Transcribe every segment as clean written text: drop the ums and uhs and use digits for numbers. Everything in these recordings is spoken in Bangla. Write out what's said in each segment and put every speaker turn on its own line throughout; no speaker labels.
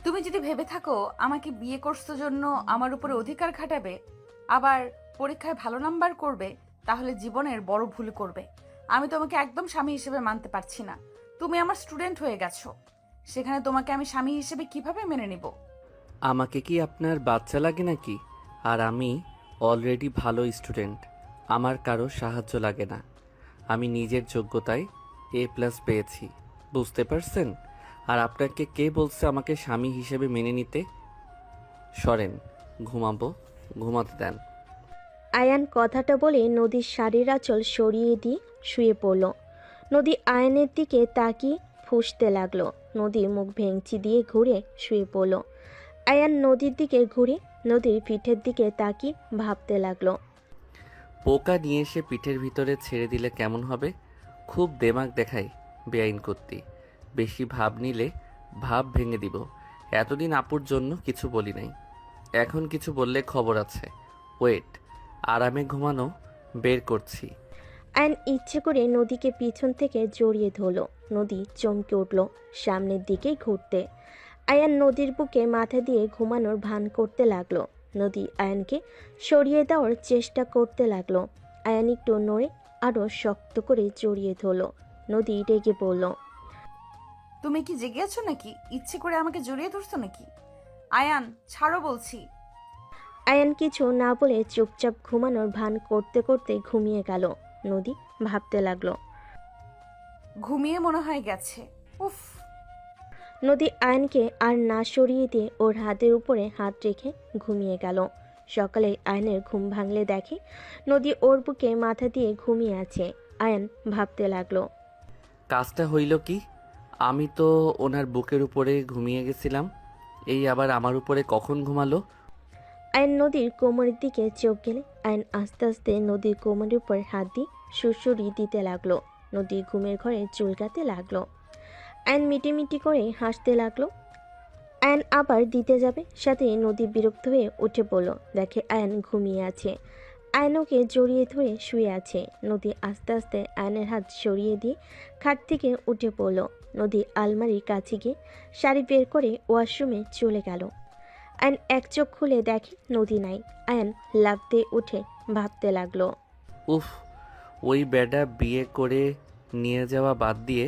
তুমি যদি ভেবে থাকো আমাকে বিয়ে করছো জন্য আমার উপরে অধিকার খাটাবে, আবার পরীক্ষায় ভালো নাম্বার করবে, তাহলে জীবনের বড় ভুল করবে। আমি তোমাকে একদম স্বামী হিসেবে মানতে পারছি না। তুমি আমার স্টুডেন্ট হয়ে গেছো, সেখানে তোমাকে আমি স্বামী হিসেবে কিভাবে মেনে নিব?
আমাকে কি আপনার বাচ্চা লাগে নাকি? আর আমি অলরেডি ভালো স্টুডেন্ট, আমার কারো সাহায্য লাগে না। আমি নিজের যোগ্যতায় A+ পেয়েছি, বুঝতে পারছেন? আর আপনাকে কে বলছে আমাকে স্বামী হিসেবে মেনে নিতে? সরেন, ঘুমাবো, ঘুমাতে দেন।
আয়ান কথাটা বলে নদীর শাড়ির আঁচল সরিয়ে দিয়ে শুয়ে পড়ল। নদী আয়নের দিকে তাকিয়ে ফুঁসতে লাগলো। নদী মুখ ভেঙচি দিয়ে ঘুরে শুয়ে পড়ল। আয়ান নদীর দিকে ঘুরে নদীর পিঠের দিকে তাকিয়ে ভাবতে লাগলো।
পোকা নিয়ে এসে পিঠের ভিতরে ছেড়ে দিলে কেমন হবে? খুব দেমাগ দেখায় বেআইন করতে। বেশি ভাব নিলে ভাব ভেঙে দিব। এতদিন আপুর জন্য কিছু বলি নাই, এখন কিছু বললে খবর আছে। ওয়েট, আরামে ঘুমানো বের করছি।
আয়ন ইচ্ছে করে নদীকে পিছন থেকে জড়িয়ে ধরল। নদী চমকে উঠল সামনের দিকে ঘুরতে। আয়ান নদীর বুকে মাথা দিয়ে ঘুমানোর ভান করতে লাগলো। নদী আয়ানকে সরিয়ে দেওয়ার চেষ্টা করতে লাগলো। আয়ান একটু নড়ে আরও শক্ত করে জড়িয়ে ধরল। নদী রেগে বলল,
তুমি কি জেগে আছো নাকি? ইচ্ছে করে আমাকে জড়িয়ে ধরছো নাকি? আয়ান, ছাড়ো বলছি।
আয়ান কিছু না বলে চুপচাপ ঘুমানোর ভান করতে করতে ঘুমিয়ে গেল। নদী ভাবতে লাগলো।
ঘুমিয়ে মনে হয় গেছে। উফ।
নদী আয়নকে আর না সরিয়ে দিয়ে ওর হাতের উপরে হাত রেখে ঘুমিয়ে গেল। সকালে আয়নের ঘুম ভাঙলে দেখে নদী ওর বুকে মাথা দিয়ে ঘুমিয়ে আছে। আয়ন ভাবতে লাগলো।
কাজটা হইল কি? আমি তো ওনার বুকের উপরে ঘুমিয়ে গেছিলাম, এই আবার আমার উপরে কখন ঘুমালো?
আয়ন নদীর কোমরের দিকে চোখ গেলে আয়ন আস্তে আস্তে নদীর কোমরের উপর হাত দিয়ে সুড়সুড়ি দিতে লাগলো। নদী ঘুমের ঘরে চুলকাতে লাগলো। আয়ন মিটিমিটি করে হাসতে লাগলো। আয়ন আবার দিতে যাবে, সাথে নদী বিরক্ত হয়ে উঠে পড়ল। দেখে আয়ন ঘুমিয়ে আছে। আয়নকে জড়িয়ে ধরে শুয়ে আছে। নদী আস্তে আস্তে আয়নের হাত সরিয়ে দিয়ে খাট থেকে উঠে পড়ল। নদী আলমারির কাছে গিয়ে শাড়ি বের করে ওয়াশরুমে চলে গেল। আয়ন এক চোখ খুলে দেখে নদী নাই। আয়ন লাফ দিয়ে উঠে ভাবতে লাগলো।
উফ, ওই বেডা বিয়ে করে নিয়ে যাওয়া বাদ দিয়ে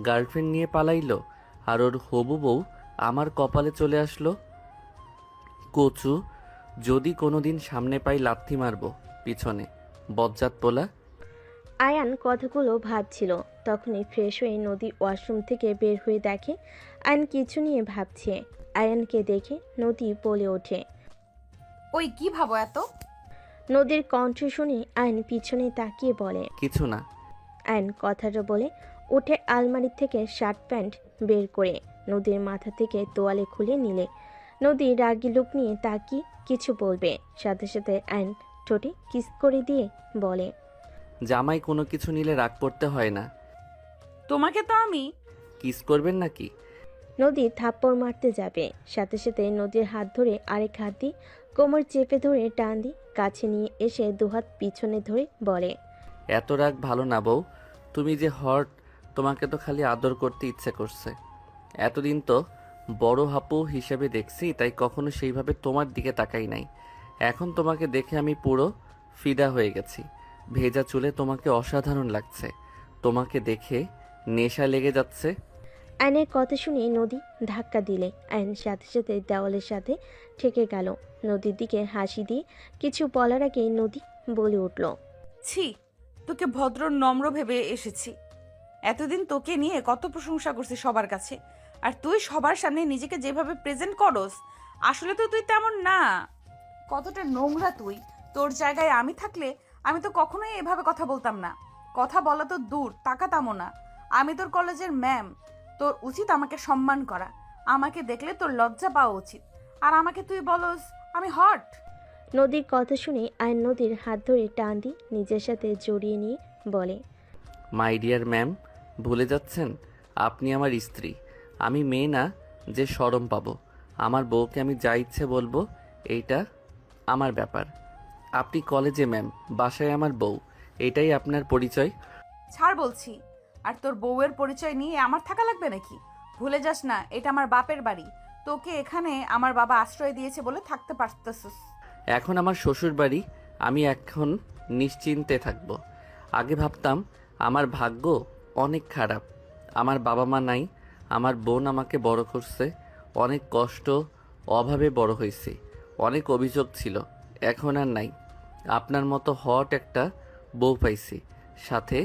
গার্লফ্রেন্ড নিয়ে পালাইলো, আর ওর হবু বউ আমার কপালে চলে আসলো। কচু, যদি কোনোদিন সামনে পাই লাথি মারবো পিছনে, বজ্জাত পোলা।
আয়ান কথাগুলো ভাবছিল। তখনই ফ্রেশ হয়ে নদী ওয়াশরুম থেকে বের হয়ে দেখে আয়ন কিছু নিয়ে ভাবছে। আয়ানকে দেখে নদী বলে ওঠে।
ওই কি ভাবো এত?
নদীর কণ্ঠ শুনে আয়ন পিছনে তাকিয়ে বলে।
কিছু না।
আয়ন কথাটা বলে উঠে আলমারি থেকে শার্ট প্যান্ট বের করে নদীর মাথা থেকে তোয়ালে খুলে নিলে। নদী রাগী লোক নিয়ে তাকিয়ে কিছু বলবে, সাথে সাথে আয়ন ঠোঁটে কিস করে দিয়ে বলে।
জামাই কোনো কিছু নিলে রাগ করতে হয় না।
তোমাকে তো আমি।
কিস করবেন নাকি?
নদী থাপ্পড় মারতে যাবে, সাথে সাথে নদীর হাত ধরে আরেক হাত দিয়ে কোমর চেপে ধরে টান দিয়ে কাছে নিয়ে এসে দুহাত পিছনে ধরে বলে।
এত রাগ ভালো না বউ, তুমি যে হট, তোমাকে তো খালি আদর করতে ইচ্ছে করছে। এতদিন তো বড় হাপু হিসেবে দেখছি, তাই কখনো সেইভাবে তোমার দিকে তাকাই নাই। এখন তোমাকে দেখে আমি পুরো ফিদা হয়ে গেছি। ভেজা চুলে তোমাকে অসাধারণ লাগছে। তোমাকে দেখে নেশা লেগে যাচ্ছে।
আয়নের কথা শুনে নদী ধাক্কা দিলে আয়ন সাথে সাথে দেওয়ালের সাথে ঠেকে গেল। নদীর দিকে হাসি দিয়ে কিছু বলার আগে নদী বলে উঠল।
ছি, তোকে ভদ্র নম্র ভেবে এসেছি। এতদিন তোকে নিয়ে কত প্রশংসা করছি সবার কাছে, আর তুই সবার সামনে নিজেকে যেভাবে প্রেজেন্ট করস, আসলে তো তুই তেমন না। কতটা নোংরা তুই! তোর জায়গায় আমি থাকলে আমি তো কখনোই এভাবে কথা বলতাম না। কথা বলা তো দূর, তাকাতামও না। আমি তোর কলেজের ম্যাম, তোর উচিত আমাকে সম্মান করা। আমাকে দেখলে তোর লজ্জা পাওয়া উচিত। আর আমাকে তুই বলস আমি হট?
নদীর কথা শুনে আয়ন নদীর হাত ধরে টান দিয়ে নিজের সাথে জড়িয়ে নিয়ে বলে।
মাই ডিয়ার ম্যাম, ভুলে যাচ্ছেন আপনি আমার স্ত্রী। আমি মেয়ে না যে শরম পাবো। আমার বউকে আমি যা ইচ্ছে বলবো, এইটা আমার ব্যাপার। আপনি কলেজে ম্যাম, বাসায় আমার বউ, এটাই আপনার পরিচয়।
ছাড় বলছি। আর তোর বউয়ের পরিচয় নিয়ে আমার থাকা লাগবে নাকি? ভুলে যাস না, এটা আমার বাপের বাড়ি। তোকে এখানে আমার বাবা আশ্রয় দিয়েছে বলে থাকতে পারতেছিস।
এখন আমার শ্বশুর বাড়ি, আমি এখন নিশ্চিন্তে থাকব। আগে ভাবতাম আমার ভাগ্য অনেক খারাপ, আমার বাবা মা নাই, আমার বোন আমাকে বড় করছে, অনেক কষ্ট অভাবে বড় হয়েছি, অনেক অভিযোগ ছিল, এখন আর নাই। আপনার মতো হট একটা বউ পাইছি, সাথে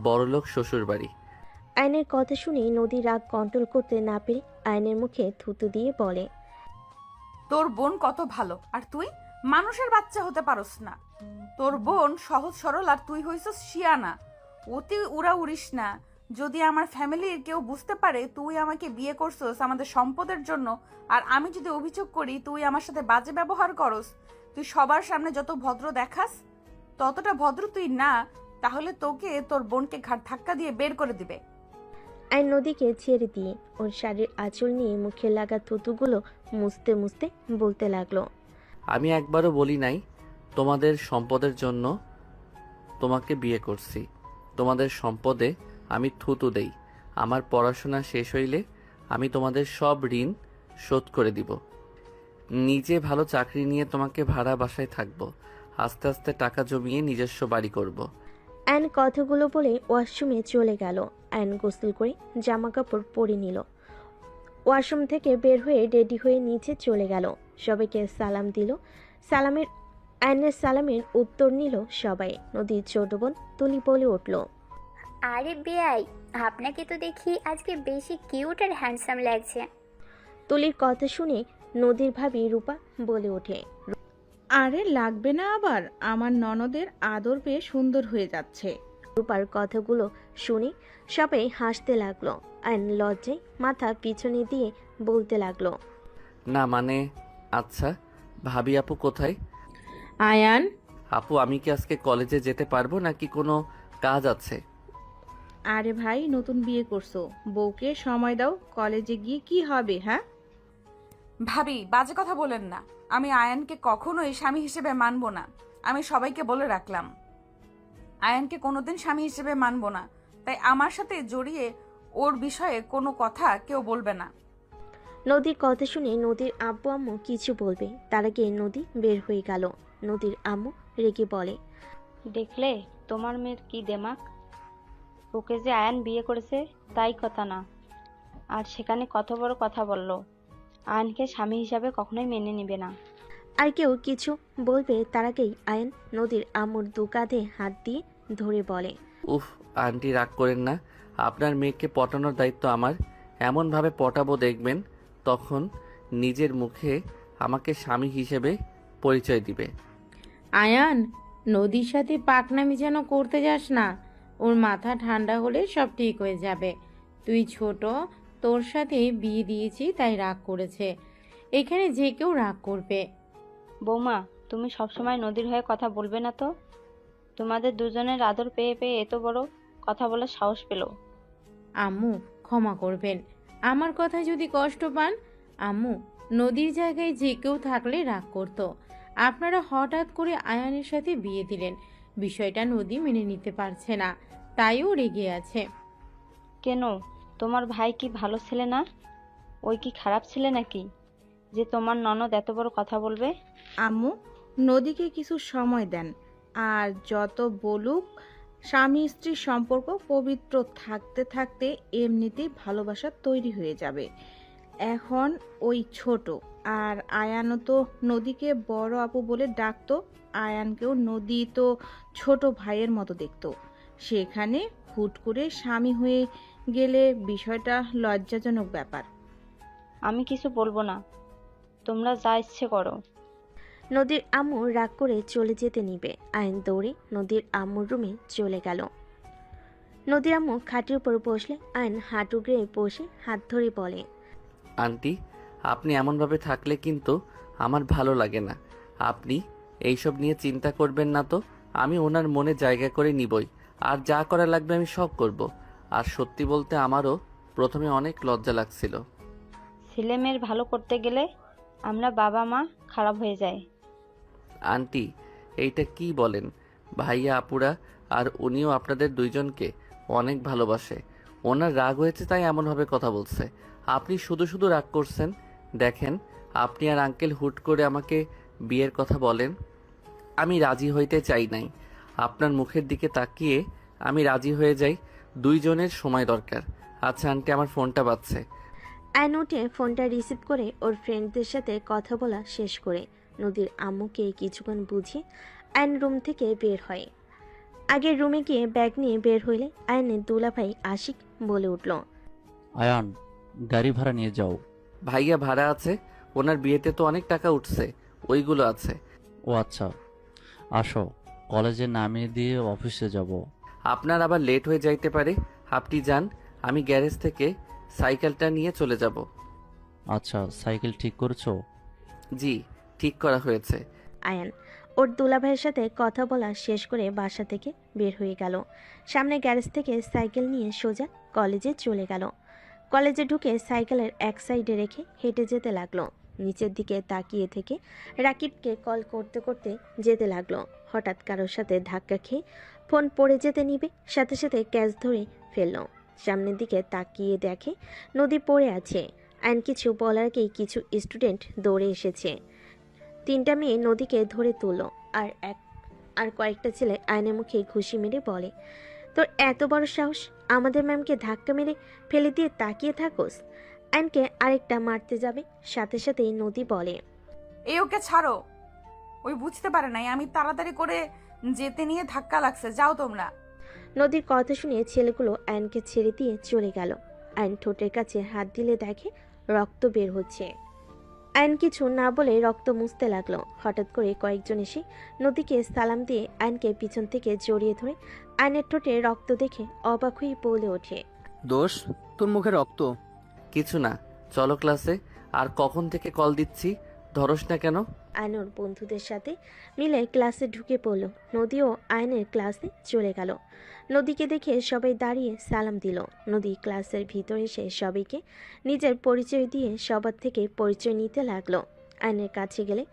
বড়লোক শ্বশুর বাড়ি।
আয়নের কথা শুনে নদী রাগ কন্ট্রোল করতে না পেরে আয়নের মুখে থুতু দিয়ে বলে,
তোর বোন কত ভালো, আর তুই মানুষের বাচ্চা হতে পারস না। তোর বোন সহজ সরল, আর তুই হইছস শিয়ানা। অতি উড়া উড়িস না। যদি আমার ফ্যামিলির কেউ বুঝতে পারে তুই আমাকে বিয়ে করছস আমাদের সম্পদের জন্য, আর আমি যদি অভিযোগ করি তুই আমার সাথে বাজে ব্যবহার করস, তুই সবার সামনে যত ভদ্র দেখাস ততটা ভদ্র তুই না, তাহলে তোকে তোর বোনকে ঘাট ধাক্কা দিয়ে বের করে দিবে।
আয়ন নদীকে ছেড়ে দিয়ে ওর শাড়ির আঁচল নিয়ে মুখে লাগা থুতুগুলো মুছতে মুছতে বলতে লাগলো,
আমি একবারও বলি নাই তোমাদের সম্পদের জন্য তোমাকে বিয়ে করছি। তোমাদের সম্পদে আমি থুতু দেই। আমার পড়াশোনা শেষ হইলে আমি তোমাদের সব ঋণ শোধ করে দিব। নিজে ভালো চাকরি নিয়ে তোমাকে ভাড়া বাসায় থাকবো। আস্তে আস্তে টাকা জমিয়ে নিজস্ব বাড়ি করব।
আয়ন কথাগুলো বলে ওয়াশরুমে চলে গেল। আয়ন গোসল করে জামা কাপড় পরে নিল। ওয়াশরুম থেকে বের হয়ে রেডি হয়ে নিচে চলে গেল। সবাইকে সালাম দিল। আয়নের সালামের উত্তর নিল সবাই। নদীর ছোট বোন তুলি বলে উঠল,
আরে বেয়াই, আপনাকে তো দেখি আজকে বেশি কিউট আর হ্যান্ডসাম লাগছে।
তুলির কথা শুনে নদীর ভাবি রূপা বলে ওঠে,
আরে লাগবে না আবার, আমার ননদের আদর পেয়ে সুন্দর হয়ে যাচ্ছে।
রূপার কথাগুলো শুনে সবাই হাসতে লাগলো। আয়ন লজ্জায় মাথা পিছনে দিয়ে বলতে লাগলো,
না মানে, আচ্ছা ভাবি আপু কোথায়?
আয়ান,
আপু আমি কি আজকে কলেজে যেতে পারবো নাকি কোনো কাজ আছে?
আরে ভাই নতুন বিয়ে করছো, বউকে সময় দাও, কলেজে গিয়ে কি হবে? হ্যাঁ
ভাবি বাজে কথা বলেন না। আমি আয়ানকে কখনোই স্বামী হিসেবে মানব না। আমি সবাইকে বলে রাখলাম আয়ানকে কোনোদিন স্বামী হিসেবে মানব না, তাই আমার সাথে জড়িয়ে ওর বিষয়ে কোনো কথা কেউ বলবে না।
নদীর কথা শুনে নদীর আব্বু আম্মু কিছু বলবে তার আগে নদী বের হয়ে গেল। নদীর আম্মু রেগে বলে,
দেখলে তোমার মেয়ের কি দেমাক, ওকে যে আয়ান বিয়ে করেছে তাই কথা না, আর সেখানে কত বড় কথা বলল। আয়ানকে স্বামী হিসাবে কখনোই মেনে নেবে না।
আর কেউ কিছু বলবে তার আগেই আয়ন নদীর আম্মুর দু কাঁধে হাত দিয়ে ধরে বলে,
উফ আন্টি রাগ করেন না, আপনার মেয়েকে পটানোর দায়িত্ব আমার। এমনভাবে পটাবো দেখবেন তখন নিজের মুখে আমাকে স্বামী হিসেবে পরিচয় দিবে।
আয়ান, নদীর সাথে পাকনামি যেন করতে যাস না। ওর মাথা ঠান্ডা হলে সব ঠিক হয়ে যাবে। তুই ছোট, তোর সাথে বিয়ে দিয়েছি তাই রাগ করেছে। এখানে যে কেউ রাগ করবে।
বৌমা, তুমি সবসময় নদীর হয়ে কথা বলবে না তো? তোমাদের দুজনের আদর পেয়ে পেয়ে এত বড় কথা বলার সাহস পেল।
আম্মু ক্ষমা করবেন, আমার কথা যদি কষ্ট পান। আম্মু, নদীর জায়গায় যে কেউ থাকলে রাগ করতো। আপনারা হঠাৎ করে আয়ানের সাথে বিয়ে দিলেন, বিষয়টা নদী মেনে নিতে পারছে না, তাইও রেগে আছে।
কেন, তোমার ভাই কি ভালো ছেলে না? ওই কি খারাপ ছেলে নাকি যে তোমার ননদ এত বড় কথা বলবে?
আম্মু, নদীকে কিছু সময় দেন, আর যত বলুক, স্বামী স্ত্রীর সম্পর্ক পবিত্র থাকতে থাকতে এমনিতেই ভালোবাসা তৈরি হয়ে যাবে। এখন ওই ছোট, আর আয়ানও তো নদীকে বড় আপু বলে ডাকতো। আয়ানকেও নদী তো ছোট ভাইয়ের মতো দেখতো। সেখানে হুট করে স্বামী হয়ে গেলে বিষয়টা লজ্জাজনক ব্যাপার।
আমি কিছু বলবো না, তোমরা যা ইচ্ছে করো।
নদীর আম্মু রাগ করে চলে যেতে নিবে। আয়ন দৌড়ে নদীর আম্মুর রুমে চলে গেল। নদীর আম্মু খাটের উপর বসলে আয়ন হাঁটু গেড়ে বসে হাত ধরে বলে,
আন্টি আপনি এমনভাবে থাকলে কিন্তু আমার ভালো লাগে না। আপনি এইসব নিয়ে চিন্তা করবেন না তো, আমি ওনার মনে জায়গা করে নিবই, আর যা করা লাগবে আমি সব করব। আর সত্যি বলতে আমারও প্রথমে অনেক লজ্জা লাগছিল।
ছেলে মেয়ের ভালো করতে গেলে আমরা বাবা মা খারাপ হয়ে যায়।
আন্টি এইটা কি বলেন? ভাইয়া আপুরা আর উনিও আপনাদের দুইজনকে অনেক ভালোবাসে। ওনার রাগ হয়েছে তাই এমনভাবে কথা বলছে। আপনি শুধু শুধু রাগ করছেন, দেখেন, আপনি আর আঙ্কেল হুট করে আমাকে বিয়ের কথা বলেন। আমি রাজি হইতে চাই নাই। আপনার মুখের দিকে তাকিয়ে আমি রাজি হয়ে যাই। দুইজনের সময় দরকার। আচ্ছা আন্টি, আমার ফোনটা বাজছে।
আয়ন উঠে ফোনটা রিসিভ করে ওর ফ্রেন্ডদের সাথে কথা বলা শেষ করে নদীর আম্মুকে কিছুক্ষণ বুঝিয়ে আয়ন রুম থেকে বের হয়। আগের রুমে গিয়ে ব্যাগ নিয়ে বের হইলে আয়নের দুলাভাই আশিক বলে উঠল,
আয়ান, গাড়ি ভাড়া নিয়ে যাও।
ভাইয়া ভাড়া আছে, ওনার বিয়েতে তো অনেক টাকা উঠছে, ওইগুলো আছে।
ও আচ্ছা, আসো, কলেজে নামিয়ে দিয়ে অফিসে যাব।
আপনার আবার লেট হয়ে যাইতে পারে, আপনি যান, আমি গ্যারেজ থেকে সাইকেলটা নিয়ে চলে যাব।
আচ্ছা, সাইকেল ঠিক করছো?
জি, ঠিক করা হয়েছে।
আয়ান ওর দুলাভাইয়ের সাথে কথা বলা শেষ করে বাসা থেকে বের হয়ে গেল। সামনে গ্যারেজ থেকে সাইকেল নিয়ে সোজা কলেজে চলে গেল। কলেজে ঢুকে সাইকেলের এক সাইডে রেখে হেঁটে যেতে লাগলো। নিচের দিকে তাকিয়ে থেকে রাকিবকে কল করতে করতে যেতে লাগলো। হঠাৎ কারোর সাথে ধাক্কা খেয়ে ফোন পড়ে যেতে নিবে, সাথে সাথে ক্যাচ ধরে ফেলল। সামনের দিকে তাকিয়ে দেখে নদী পড়ে আছে। আইন কিছু বলার আগেই কিছু স্টুডেন্ট দৌড়ে এসেছে। 3টা মেয়ে নদীকে ধরে তুলল। আর কয়েকটা ছেলে আয়নের মুখে ঘুষি মেরে বলে, তোর এত বড় সাহস, আমাদের ম্যামকে ধাক্কা মেরে ফেলে দিয়ে তাকিয়ে থাকোস। আয়নকে আরেকটা মারতে যাবে, সাথে সাথেই নদী বলে,
ওকে ছাড়ো, ওই বুঝতে পারে নাই আমি তাড়াতাড়ি করে যেতে নিয়ে ধাক্কা লাগছে, যাও তোমরা।
নদীর কথা শুনে ছেলেগুলো আয়নকে ছেড়ে দিয়ে চলে গেল। আয়ন ঠোঁটের কাছে হাত দিলে দেখে রক্ত বের হচ্ছে। আয়ন কিছু না বলে রক্ত মুছতে লাগলো। হঠাৎ করে কয়েকজন এসে নদীকে সালাম দিয়ে আয়নকে পিছন থেকে জড়িয়ে ধরে আয়নের ঠোঁটে রক্ত দেখে অবাক হয়ে বলে ওঠে,
দোষ, তোর মুখে রক্ত?
কিছু না, চলো ক্লাসে। আর কখন থেকে কল দিচ্ছি, ধরস না কেন?
আয়ন ওর বন্ধুদের সাথে মিলে ক্লাসে ঢুকে পড়ল। নদীও আয়নের ক্লাসে চলে গেল। নদীকে দেখে সবাই দাঁড়িয়ে সালাম দিল। নদী ক্লাসের ভিতরে এসে সবাইকে নিজের পরিচয় দিয়ে সবার থেকে পরিচয় নিতে লাগলো। আয়নের কাছে গেলে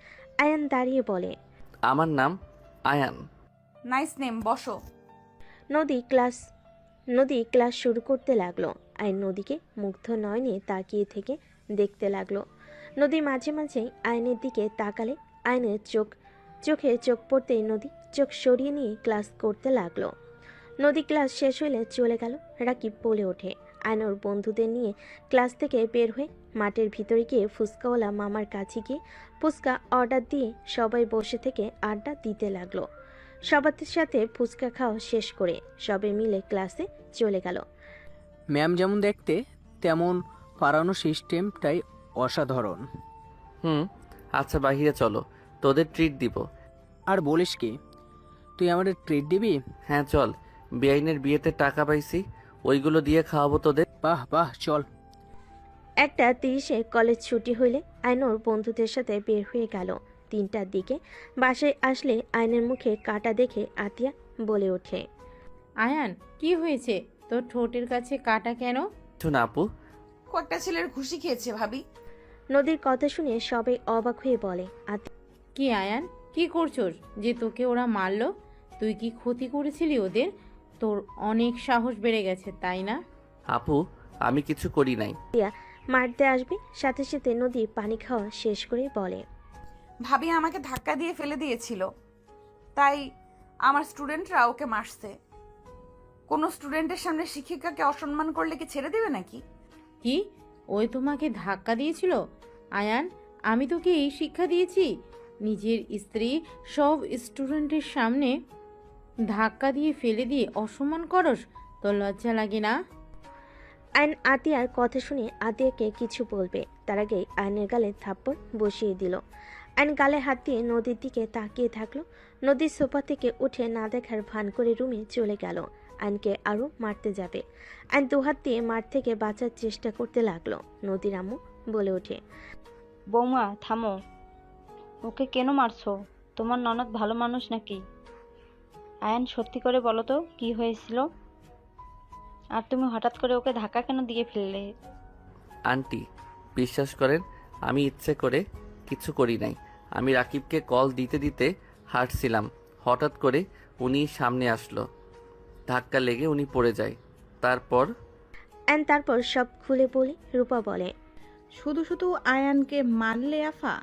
আয়ান দাঁড়িয়ে বলে,
আমার নাম আয়ান।
নাইস নেম, বসো।
নদী ক্লাস শুরু করতে লাগলো। আয়ন নদীকে মুগ্ধ নয়নে তাকিয়ে থেকে দেখতে লাগলো। নদী মাঝে মাঝে আয়নের দিকে তাকালে আয়নের চোখে চোখ পড়তেই নদী চোখ সরিয়ে নিয়ে ক্লাস করতে লাগলো। নদী ক্লাস শেষ হলে চলে গেল। রাকিব বলে ওঠে, আয়ন ওর বন্ধুদের নিয়ে ক্লাস থেকে বের হয়ে মাঠের ভিতরে গিয়ে ফুচকাওয়ালা মামার কাছে গিয়ে ফুচকা অর্ডার দিয়ে সবাই বসে থেকে আড্ডা দিতে লাগলো। সবার সাথে ফুচকা খাওয়া শেষ করে সবাই মিলে ক্লাসে চলে গেল।
ম্যাম যেমন দেখতে তেমন পারানো সিস্টেমটাই অসাধারণ।
আচ্ছা বাহিরে চলো, তোদের ট্রিট দিব।
আর বলিস কি, তুই আমাদের ট্রিট দিবি?
হ্যাঁ চল, বেআইনের বিয়েতে টাকা পাইছি, ওইগুলো দিয়ে খাওয়াবো তোদের।
বাহ বাহ, চল।
1:30 কলেজ ছুটি হইলে আয়ন ওর বন্ধুদের সাথে বের হয়ে গেল। 3টার দিকে বাসায় আসলে আয়নের মুখে কাটা দেখে আতিয়া বলে ওঠে,
আয়ান, কি হয়েছে? তোর ঠোঁটের কাছে কাটা কেন?
কিছু না আপু।
কয়েকটা ছেলের ঘুষি খেয়েছে ভাবি।
নদীর কথা শুনে সবাই অবাক হয়ে বলে,
কি আয়ান, কি করছোস যে তোকে ওরা মারলো? তুই কি ক্ষতি করেছিলি ওদের? তোর অনেক সাহস বেড়ে গেছে, তাই না?
আপু, আমি কিছু করি নাই।
মারতে আসবে, সাথে সাথে নদী পানি খাওয়া শেষ করে বলে,
ভাবি আমাকে ধাক্কা দিয়ে ফেলে দিয়েছিল, তাই আমার স্টুডেন্টরা ওকে মারছে। কোনো স্টুডেন্টের সামনে শিক্ষিকাকে অসম্মান করলে কি ছেড়ে দিবে নাকি?
কি, ওই তোমাকে ধাক্কা দিয়েছিল? আয়ান, আমি তোকে এই শিক্ষা দিয়েছি? নিজের স্ত্রী সব স্টুডেন্টের সামনে ধাক্কা দিয়ে ফেলে দিয়ে অসম্মান করস? তোর লজ্জা লাগে না?
আয়ন আতিয়ার কথা শুনে আতিয়াকে কিছু বলবে, তার আগে আয়নের গালে থাপ্পড় বসিয়ে দিল। আয়ন গালে হাত দিয়ে নদীর দিকে তাকিয়ে থাকলো। নদীর সোফা থেকে উঠে না দেখার ভান করে রুমে চলে গেল। আয়নকে আরও মারতে যাবে। আয়ন দুহাত দিয়ে মার থেকে বাঁচার চেষ্টা করতে লাগলো। নদীর আম্মু বলে ওঠে,
বৌমা থামো, ওকে কেন মারছো? তোমার ননদ ভালো মানুষ নাকি? আয়ান, সত্যি করে বলো তো কি হয়েছিল? আর তুমি হঠাৎ করে ওকে ধাক্কা কেন দিয়ে ফেললে?
আন্টি, বিশ্বাস করেন, আমি ইচ্ছে করে কিছু করি নাই। আমি রাকিবকে কল দিতে দিতে হাঁটছিলাম, হঠাৎ করে উনি সামনে আসলো, ধাক্কা লেগে উনি পড়ে যায়। তারপর
তারপর সব খুলে বলি। রূপা বলে,
শুধু শুধু আয়ানকে মারলে আফা।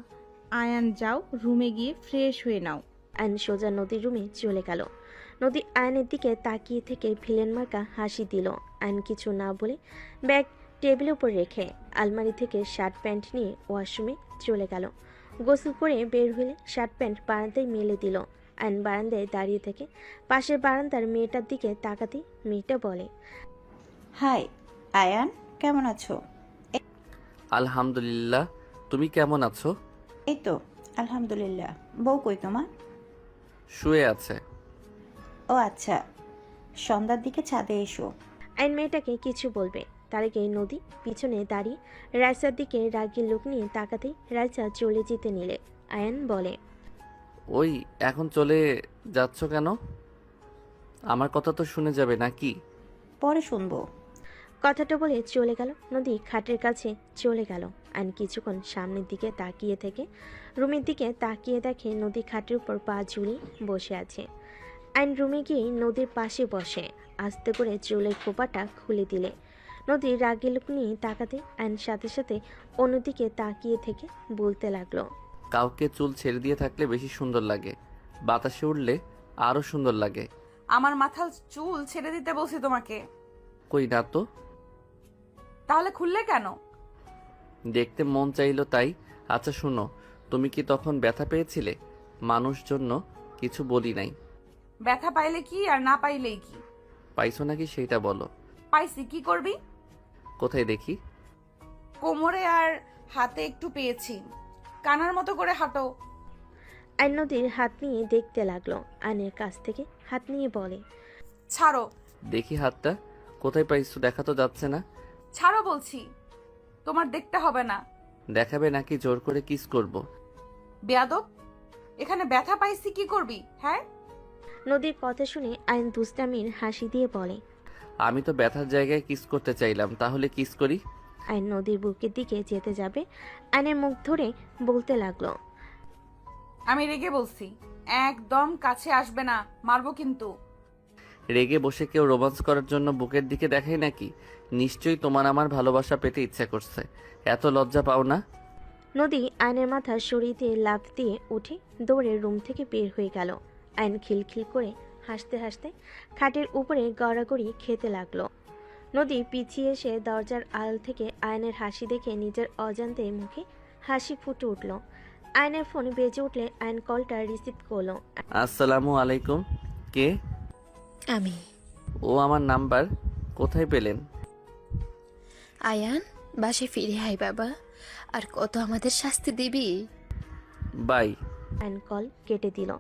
আয়ান যাও, রুমে গিয়ে ফ্রেশ হয়ে নাও।
আয়ন সোজা নদীর রুমে চলে গেল। নদী আয়নের দিকে তাকিয়ে থেকে ভিলেন মার্কা হাসি দিল। আয়ন কিছু না বলে ব্যাগ টেবিলের উপর রেখে আলমারি থেকে শার্ট প্যান্ট নিয়ে ওয়াশরুমে চলে গেল। গোসল করে বের হলে শার্ট প্যান্ট বারান্দায় মেলে দিল। আয়ন বারান্দায় দাঁড়িয়ে থেকে পাশের বারান্দার মেয়েটার দিকে তাকাতে মেয়েটা বলে,
হাই আয়ান, কেমন আছো?
আলহামদুলিল্লাহ, তুমি কেমন আছো?
এই তো আলহামদুলিল্লাহ। বউ কই তোমার?
শুয়ে আছে।
ও আচ্ছা, সন্ধ্যার দিকে ছাদে এসো।
আইন মেয়েটাকে কিছু বলবে তার আগে নদী পিছনে দাঁড়িয়ে রাইসার দিকে রাগী লোক নিয়ে তাকাতেই রাইসা চলে যেতে নিলে আয়ান বলে,
ওই এখন চলে যাচ্ছ কেন? আমার কথা তো শুনে যাবে নাকি?
পরে শুনবো।
কথাটা বলে চলে গেল। নদী খাটের কাছে চলে গেল। আইন কিছুক্ষণ সামনের দিকে তাকিয়ে থেকে রুমের দিকে তাকিয়ে দেখে নদী খাটের উপর পা ঝুলিয়ে বসে আছে। আইন রুমে গিয়ে নদীর পাশে বসে আস্তে করে চুলের খোপাটা খুলে দিলে নদীর রাগী লোক নিয়ে তাকাতে আইন সাথে সাথে অন্যদিকে তাকিয়ে থেকে বলতে লাগলো,
কাউকে চুল ছেড়ে দিয়ে থাকলে বেশি সুন্দর লাগে, বাতাসে উঠলে আরো সুন্দর লাগে।
আমার মাথার চুল ছেড়ে দিতে বলছি তোমাকে।
কই না তো।
তাহলে খুললে কেন?
দেখতে মন চাইলো তাই। আচ্ছা শুনো, তুমি কি তখন ব্যথা পেয়েছিলে? মানুষ জন্য কিছু বলি নাই।
ব্যথা পাইলে কি আর না পাইলেই কি?
পাইছো নাকি সেইটা বলো।
পাইছি, কি করবি?
কোথায় দেখি?
কোমরে আর হাতে একটু পেয়েছি। কানার মতো করে হাঁটো।
আইন নদীর হাত নিয়ে দেখতে লাগলো। আইনের কাছ থেকে হাত নিয়ে বলে,
ছাড়ো।
দেখি হাতটা কোথায় পাইছো, দেখা তো যাচ্ছে না।
ছাড়ো বলছি। তোমার দেখতে হবে না।
দেখাবে নাকি জোর করে কিস করব?
বেয়াদব, এখানে ব্যথা পাইছি কি করবি? হ্যাঁ,
নদীর কথা শুনে আইন দুষ্টামির হাসি দিয়ে বলে,
আমি তো ব্যথার জায়গায় কিস করতে চাইলাম, তাহলে কিস করি।
আইন নদীর বুকের দিকে যেতে যাবে আইনের মুখ ধরে বলতে লাগলো,
আমি রেগে বলছি, একদম কাছে আসবে না, মারবো কিন্তু।
রেগে বসে কেউ রোমান্স করার জন্য বুকের দিকে দেখায় নাকি? নিশ্চয়ই তোমার আমার ভালোবাসা পেতে ইচ্ছা করছে, এত লজ্জা পাও না?
নদী আইনের মাথা সরিয়ে দিয়ে লাফ দিয়ে উঠে দৌড়ে রুম থেকে বের হয়ে গেল। আইন খিলখিল করে হাসতে হাসতে খাটের উপরে গড়াগড়ি খেতে লাগলো। নদী পিছিয়ে এসে দরজার আড়াল থেকে আয়নের হাসি দেখে নিজের অজান্তে মুখে হাসি ফুটে উঠল। আয়নের ফোন বেজে উঠলে আয়ন কলটা রিসিভ করলো।
আসসালামু আলাইকুম। কে?
আমি।
ও আমার নাম্বার কোথায় পেলেন?
আয়ান, বাসে ফিরে আয় বাবা, আর কত আমাদের শাস্তি দিবি?
বাই।
আয়ন কল কেটে দিল।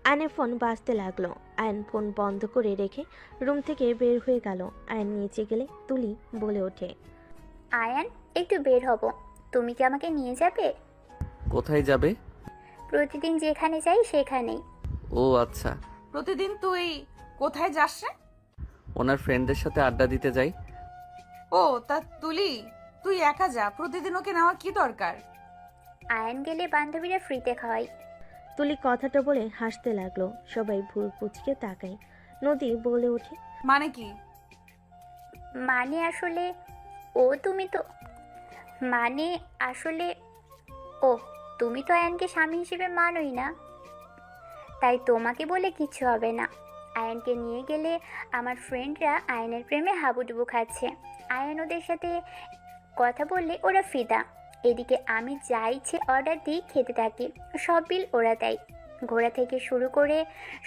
আয়নের ফোন বাজতে লাগলো। আয়ন ফোন বন্ধ করে রেখে রুম থেকে বের হয়ে গেল। আয়ন নিচে গেলে তুলি বলে ওঠে,
আয়ান, একটু বের হব, তুমি কি আমাকে নিয়ে যাবে?
কোথায় যাবে?
প্রতিদিন যেখানে যাই সেখানেই।
ও আচ্ছা।
প্রতিদিন তুই কোথায় যাস রে?
ওনার ফ্রেন্ডদের সাথে আড্ডা দিতে যাই।
ও তা তুলি, তুই একা যা, প্রতিদিন ওকে নেওয়া কি দরকার?
আয়ান গেলে বান্ধবীরা ফ্রিতে খাওয়াই।
তুলি কথাটা বলে হাসতে লাগলো। সবাই ভুল কুচকে তাকায়। নদী বলে ওঠে,
মানে কি?
মানে আসলে ও তুমি তো মানে আসলে ও তুমি তো আয়ানকে স্বামী হিসেবে মানোই না, তাই তোমাকে বলে কিছু হবে না। আয়ানকে নিয়ে গেলে আমার ফ্রেন্ডরা আয়ানের প্রেমে হাবুডুবু খাচ্ছে। আয়ান ওদের সাথে কথা বললে ওরা ফিদা। এদিকে আমি যা ইচ্ছে অর্ডার দিই খেতে থাকি, সব বিল ওরা দেয়। ঘোরা থেকে শুরু করে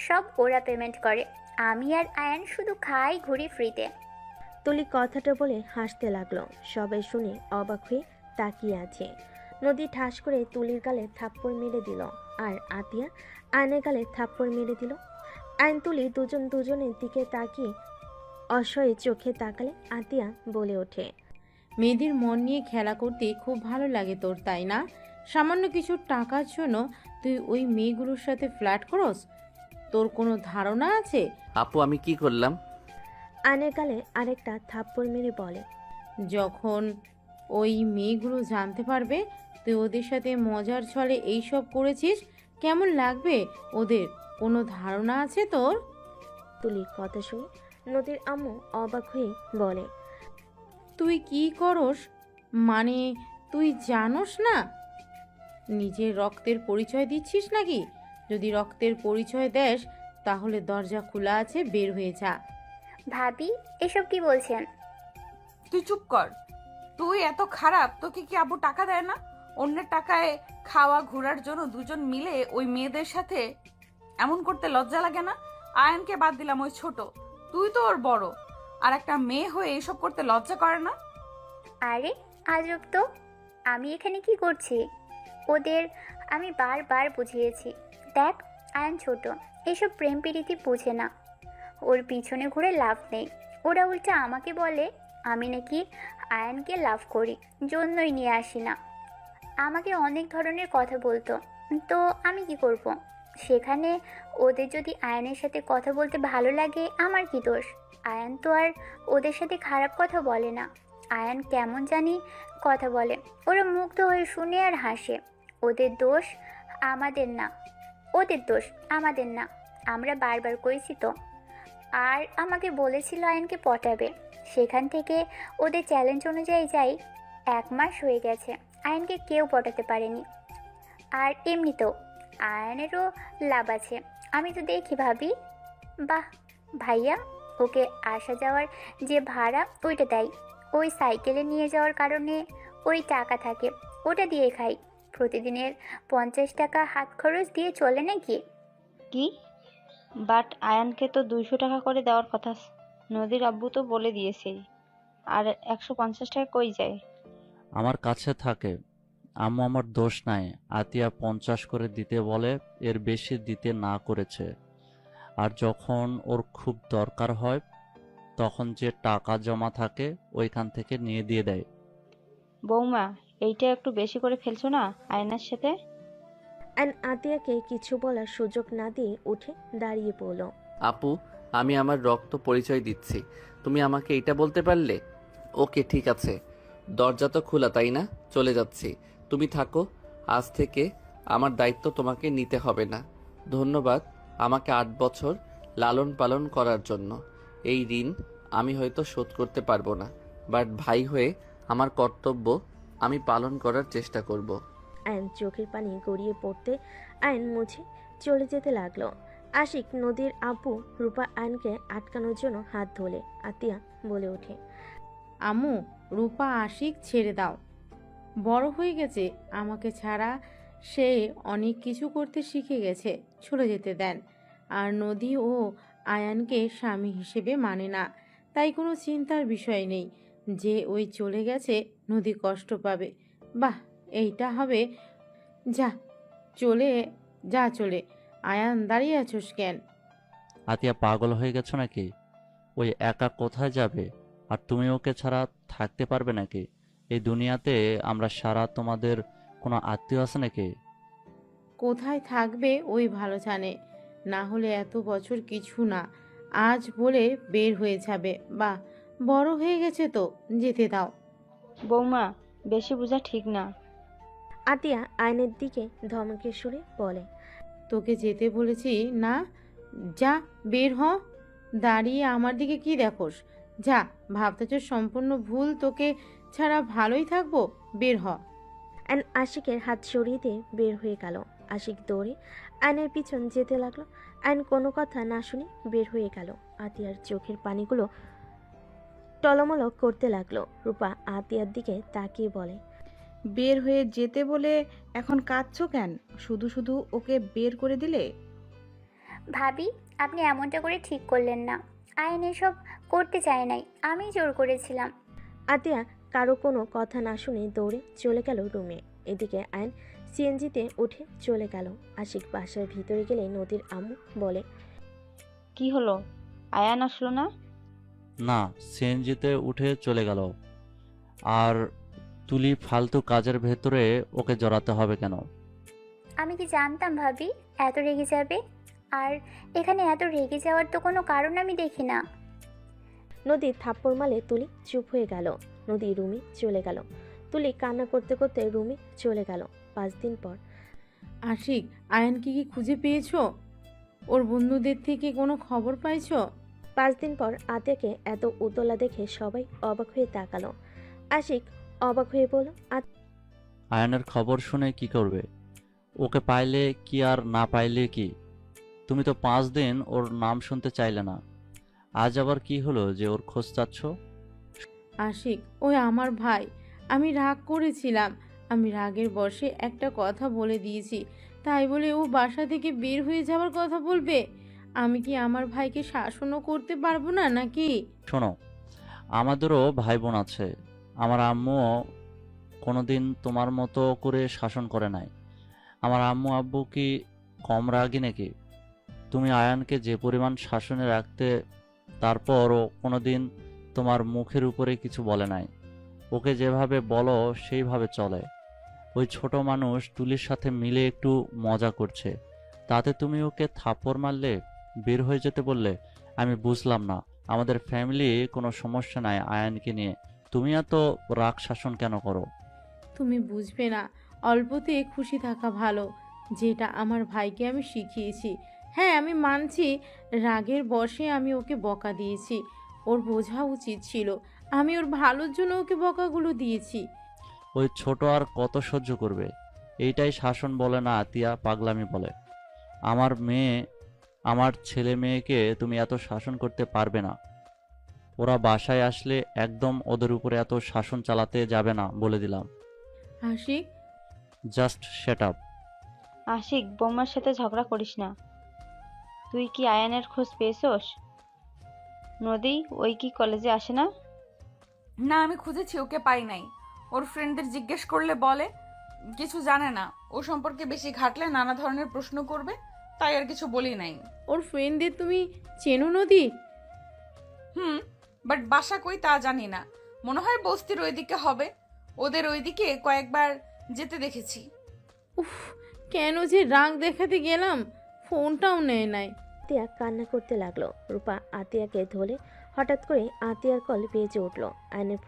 সব ওরা পেমেন্ট করে। আমি আর আয়ান শুধু খাই, ঘুরি ফ্রিতে।
তুলি কথাটা বলে হাসতে লাগলো। সবাই শুনে অবাক হয়ে তাকিয়ে আছে। নদী ঠাস করে তুলির গালে থাপ্পড় মেরে দিল, আর আতিয়া আয়নের গালে থাপ্পড় মেরে দিল। আইন তুলি দুজনের দিকে তাকিয়ে অসহায় চোখে তাকালে আতিয়া বলে ওঠে,
মেয়েদের মন নিয়ে খেলা করতে খুব ভালো লাগে তোর, তাই না? সামান্য কিছু টাকার জন্য তুই ওই মেয়েগুলোর সাথে ফ্ল্যাট করস? তোর কোনো ধারণা আছে?
আপু আমি কি করলাম?
আয়নের গালে আরেকটা থাপ্পড় মেরে বলে,
যখন ওই মেয়েগুলো জানতে পারবে তুই ওদের সাথে মজার ছলে এইসব করেছিস, কেমন লাগবে ওদের? কোনো ধারণা আছে তোর?
তুলির কথা শুনে নদীর আম্মু অবাক হয়ে বলে,
তুই কি করস? মানে তুই জানোস না নিজের রক্তের পরিচয় দিচ্ছিস নাকি? যদি রক্তের পরিচয় দেস তাহলে দরজা খোলা আছে, বের হয়ে যা।
ভাবি এসব কি বলছেন?
তুই চুপ কর। তুই এত খারাপ, তোকে কি আব্বু টাকা দেয় না? অন্যের টাকায় খাওয়া ঘোরার জন্য দুজন মিলে ওই মেয়েদের সাথে এমন করতে লজ্জা লাগে না? আয়ানকে বাদ দিলাম, ওই ছোট, তুই তো ওর বড়, আর একটা মেয়ে হয়ে এসব করতে লজ্জা করে না?
আরে আজব তো, আমি এখানে কি করছি? ওদের আমি বারবার বুঝিয়েছি, দেখ আয়ান ছোট, এসব প্রেম প্রীতি বুঝে না, ওর পিছনে ঘুরে লাভ নেই। ওরা উল্টা আমাকে বলে আমি নাকি আয়ানকে লাভ করি, জন্যই নিয়ে আসি না। আমাকে অনেক ধরনের কথা বলতো, তো আমি কি করব? সেখানে ওদের যদি আয়ানের সাথে কথা বলতে ভালো লাগে, আমার কি দোষ? আয়ান তো আর ওদের সাথে খারাপ কথা বলে না। আয়ান কেমন জানি কথা বলে, ওরা মুগ্ধ হয়ে শুনে আর হাসে। ওদের দোষ আমাদের না, ওদের দোষ আমাদের না, আমরা বারবার করেছি তো। আর আমাকে বলেছিল আয়ানকে পটাবে, সেখান থেকে ওদের চ্যালেঞ্জ অনুযায়ী যাই, 1 মাস হয়ে গেছে, আয়ানকে কেউ পটাতে পারেনি। আর এমনিতেও আয়ানেরও লাভ আছে, আমি তো দেখি ভাবি। বাহ ভাইয়া, ওকে আসা যাওয়ার যে ভাড়া ওইটা দেয়, ওই সাইকেলে নিয়ে যাওয়ার কারণে ওই টাকা থাকে, ওটা দিয়ে খাই। প্রতিদিনের 50 টাকা হাত খরচ দিয়ে চলে নাকি?
কি? বাট আয়ানকে তো 200 টাকা করে দেওয়ার কথা। নদীর আব্বু তো বলে দিয়েছে। আর 150 টাকা কই যায়?
আমার কাছে থাকে। আম্মু আমার দোষ নাই, আতিয়া 50 করে দিতে বলে, এর বেশি দিতে না করেছে। আর যখন ওর খুব দরকার হয় তখন যে টাকা জমা থাকে ওইখান থেকে নিয়ে দিয়ে দেয়।
বৌমা, এইটা একটু বেশি করে ফেলছো না আয়নার সাথে?
আয়ন আতিয়াকে কিছু বলার সুযোগ না দিয়ে উঠে দাঁড়িয়ে পড়ল।
আপু, আমি আমার রক্ত পরিচয় দিচ্ছি, তুমি আমাকে এটা বলতে পারলে? ওকে ঠিক আছে, দরজা তো খোলা তাই না? চলে যাচ্ছি, তুমি থাকো। আজ থেকে আমার দায়িত্ব তোমাকে নিতে হবে না। ধন্যবাদ আমাকে 8 বছর লালন পালন করার জন্য। এই ঋণ আমি হয়তো শোধ করতে পারবো না, বাট ভাই হয়ে আমার কর্তব্য আমি পালন করার চেষ্টা করব।
আয়ন চোখের পানি গড়িয়ে পড়তে আয়ন মুছে চলে যেতে লাগলো। আশিক নদীর আব্বু রূপা আয়নকে আটকানোর জন্য হাত ধরে আতিয়া বলে ওঠে,
আম্মু, রূপা আশিক ছেড়ে দাও, বড় হয়ে গেছে, আমাকে ছাড়া সে অনেক কিছু করতে শিখে গেছে, চলে যেতে দেন। আর নদী ও আয়ানকে স্বামী হিসেবে মানে না, তাই কোনো চিন্তার বিষয় নেই যে ওই চলে গেছে নদী কষ্ট পাবে। বাহ, এইটা হবে। যা চলে যা চলে। আয়ান, দাঁড়িয়ে আছোস কেন?
আতিয়া পাগল হয়ে গেছো নাকি? ওই একা কোথায় যাবে? আর তুমি ওকে ছাড়া থাকতে পারবে নাকি? এই দুনিয়াতে আমরা সারা, তোমাদের কোনো আত্মীয় আছে নাকি?
কোথায় থাকবে ওই ভালো জানে, না হলে এত বছর কিছু না, আজ বলে বের হয়ে যাবে। বাহ, বড় হয়ে গেছে তো, যেতে দাও।
বৌমা, বেশি বোঝা ঠিক না।
আতিয়া আয়নের দিকে ধমকে সুরে বলে,
তোকে যেতে বলেছি না? যা, বের হ। দাঁড়িয়ে আমার দিকে কি দেখোস? যা, ভাবতেছ সম্পূর্ণ ভুল, তোকে ছাড়া ভালোই থাকবো, বের হ।
আয়ন আশিকের হাত সরিয়ে দিয়ে বের হয়ে গেল। আশিক দৌড়ে আয়নের পিছন যেতে লাগলো। আয়ন কোনো কথা না শুনে বের হয়ে গেল। আতিয়ার চোখের পানিগুলো টলমল করতে লাগলো। রূপা আতিয়ার দিকে তাকিয়ে বলে,
বের হয়ে যেতে বলে এখন কাঁদছো কেন? শুধু শুধু ওকে বের করে দিলে।
ভাবি, আপনি এমনটা করে ঠিক করলেন না। আয়ন এসব করতে চায় নাই, আমি জোর করেছিলাম।
আতিয়া কারো কোনো কথা না শুনে দৌড়ে চলে গেল রুমে। এদিকে আয়ন সিএনজিতে উঠে চলে গেল। আশিক বাসার ভিতরে গেলে নদীর আম্মু বলে,
কি হলো, আয়ান আসলো না?
না, সিএনজিতে উঠে চলে গেল। আর তুলি ফালতু কাজের ভেতরে ওকে জড়াতে হবে কেন?
আমি কি জানতাম ভাবি এত রেগে যাবে? আর এখানে এত রেগে যাওয়ার তো কোনো কারণ আমি দেখি না।
নদী থাপ্পড় মালে তুলি চুপ হয়ে গেল। নদী রুমে চলে গেল। তুলি কান্না করতে করতে রুমে চলে গেল। 5 দিন পর।
আশিক, আয়ানকে কি খুঁজে পেয়েছো? ওর বন্ধুদের থেকে কোনো খবর পাইছো?
5 দিন পর আতিয়াকে এত উতলা দেখে সবাই অবাক হয়ে তাকালো। আশিক অবাক হয়ে বলল,
আয়ানের খবর শুনে কি করবে? ওকে পাইলে কি আর না পাইলে কি? তুমি তো 5 দিন ওর নাম শুনতে চাইলে না। আজ আবার কি হলো যে ওর খোঁজ চাচ্ছ?
আশিক, ওই আমার ভাই। আমি রাগ করেছিলাম। আমি রাগের বশে একটা কথা বলে দিয়েছি, তাই বলে ও বাসা থেকে বের হয়ে যাওয়ার কথা বলবে? আমি কি আমার ভাইকে শাসনও করতে পারবো না নাকি?
শোনো, আমাদেরও ভাই বোন আছে। আমার আম্মুও কোনোদিন তোমার মতো করে শাসন করে নাই। আমার আম্মু আব্বু কি কম রাগী নাকি? তুমি আয়ানকে যে পরিমাণ শাসনে রাখতে, তারপরও কোনোদিন তোমার মুখের উপরে কিছু বলে নাই। ওকে যেভাবে বলো সেইভাবে চলে। ওই ছোট মানুষ তুলির সাথে মিলে একটু মজা করছে, তাতে তুমি ওকে থাপ্পড় মারলে, বের হয়ে যেতে বললে। আমি বুঝলাম না, আমাদের ফ্যামিলি কোনো সমস্যা নাই আয়ানকে নিয়ে, তুমি এত রাগ শাসন কেন করো?
তুমি বুঝবে না, অল্পতে খুশি থাকা ভালো, যেটা আমার ভাইকে আমি শিখিয়েছি। হ্যাঁ, আমি মানছি রাগের বশে আমি ওকে বকা দিয়েছি। ওর বোঝা উচিত ছিল আমি ওর ভালোর জন্য ওকে বকাগুলো দিয়েছি।
ওই ছোট আর কত সহ্য করবে? এইটাই শাসন বলে না আতিয়া, পাগলামি বলে। আমার ছেলে মেয়েকে তুমি এত শাসন করতে পারবে না। ওরা বাসায় আসলে একদম ওদের উপরে এত শাসন চালাতে যাবে না, বলে দিলাম।
Ashik,
just shut up.
Ashik, বৌমার সাথে ঝগড়া করিস না। তুই কি আয়ানের খোঁজ পেয়েছোস? নদী, ওই কি কলেজে আসে না?
না, আমি খুঁজেছি, ওকে পাই নাই। ওর ফ্রেন্ডদের জিজ্ঞেস করলে বলে কিছু জানে না, ও সম্পর্কে বেশি ঘাটলে নানা ধরনের প্রশ্ন করবে, তাই আর কিছু বলি নাই।
ওর ফ্রেন্ডদের তুমি চেনো নদী?
বাট বাসা কই তা জানি না। মনে হয় বস্তির ওইদিকে হবে। ওদের ওইদিকে কয়েকবার যেতে দেখেছি।
উফ, কেন যে রাগ দেখাতে গেলাম, ফোনটাও নেয় নাই।
আতিয়া কান্না করতে লাগলো। রূপা আতিয়াকে ধরে হঠাৎ করে আতিয়ার কল বেজে উঠল। আয়নের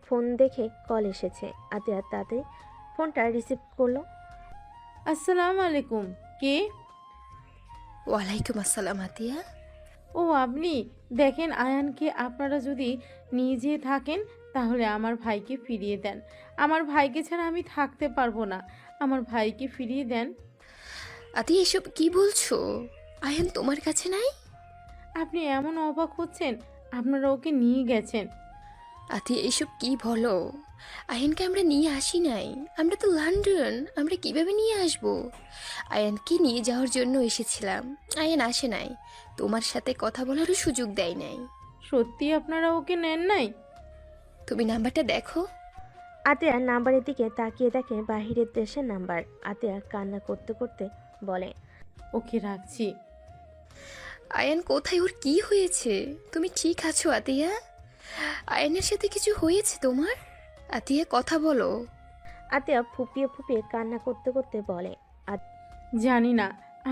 ফোন দেখে কল এসেছে। আতিয়া তাড়াতাড়ি ফোনটা রিসিভ করলো।
আসসালামু আলাইকুম, কে?
ওয়ালাইকুম আসসালাম আতিয়া।
ও আপনি? দেখেন, আয়ানকে আপনারা যদি নিয়ে যেয়ে থাকেন তাহলে আমার ভাইকে ফিরিয়ে দেন। আমার ভাইকে ছাড়া আমি থাকতে পারবো না। আমার ভাইকে ফিরিয়ে দেন।
আতিয়া, এসব কি বলছো? আয়ান তোমার কাছে নাই?
আপনি এমন অবাক হচ্ছেন, আপনারা ওকে নিয়ে গেছেন।
আতিয়া, এসব কি বলো? আয়ানকে আমরা নিয়ে আসি নাই। আমরা তো লন্ডন, আমরা কিভাবে নিয়ে আসবো? আয়ানকে নিয়ে যাওয়ার জন্য এসেছিলাম। আয়ান আসে নাই, তোমার সাথে কথা বলারও সুযোগ দেয় নাই।
সত্যি আপনারা ওকে নেন নাই?
তুমি নাম্বারটা দেখো।
আতিয়া নাম্বারের দিকে তাকিয়ে দেখে বাহিরের দেশের নাম্বার। আতিয়া কান্না করতে করতে বলে,
ওকে রাখছি।
আয়ান কোথায়? ওর কি হয়েছে? তুমি ঠিক আছো আতিয়া? আয়ানের সাথে কিছু হয়েছে তোমার? আতিয়া, কথা বলো।
আতিয়া ফুপিয়ে ফুপিয়ে কান্না করতে করতে বলে,
জানি না,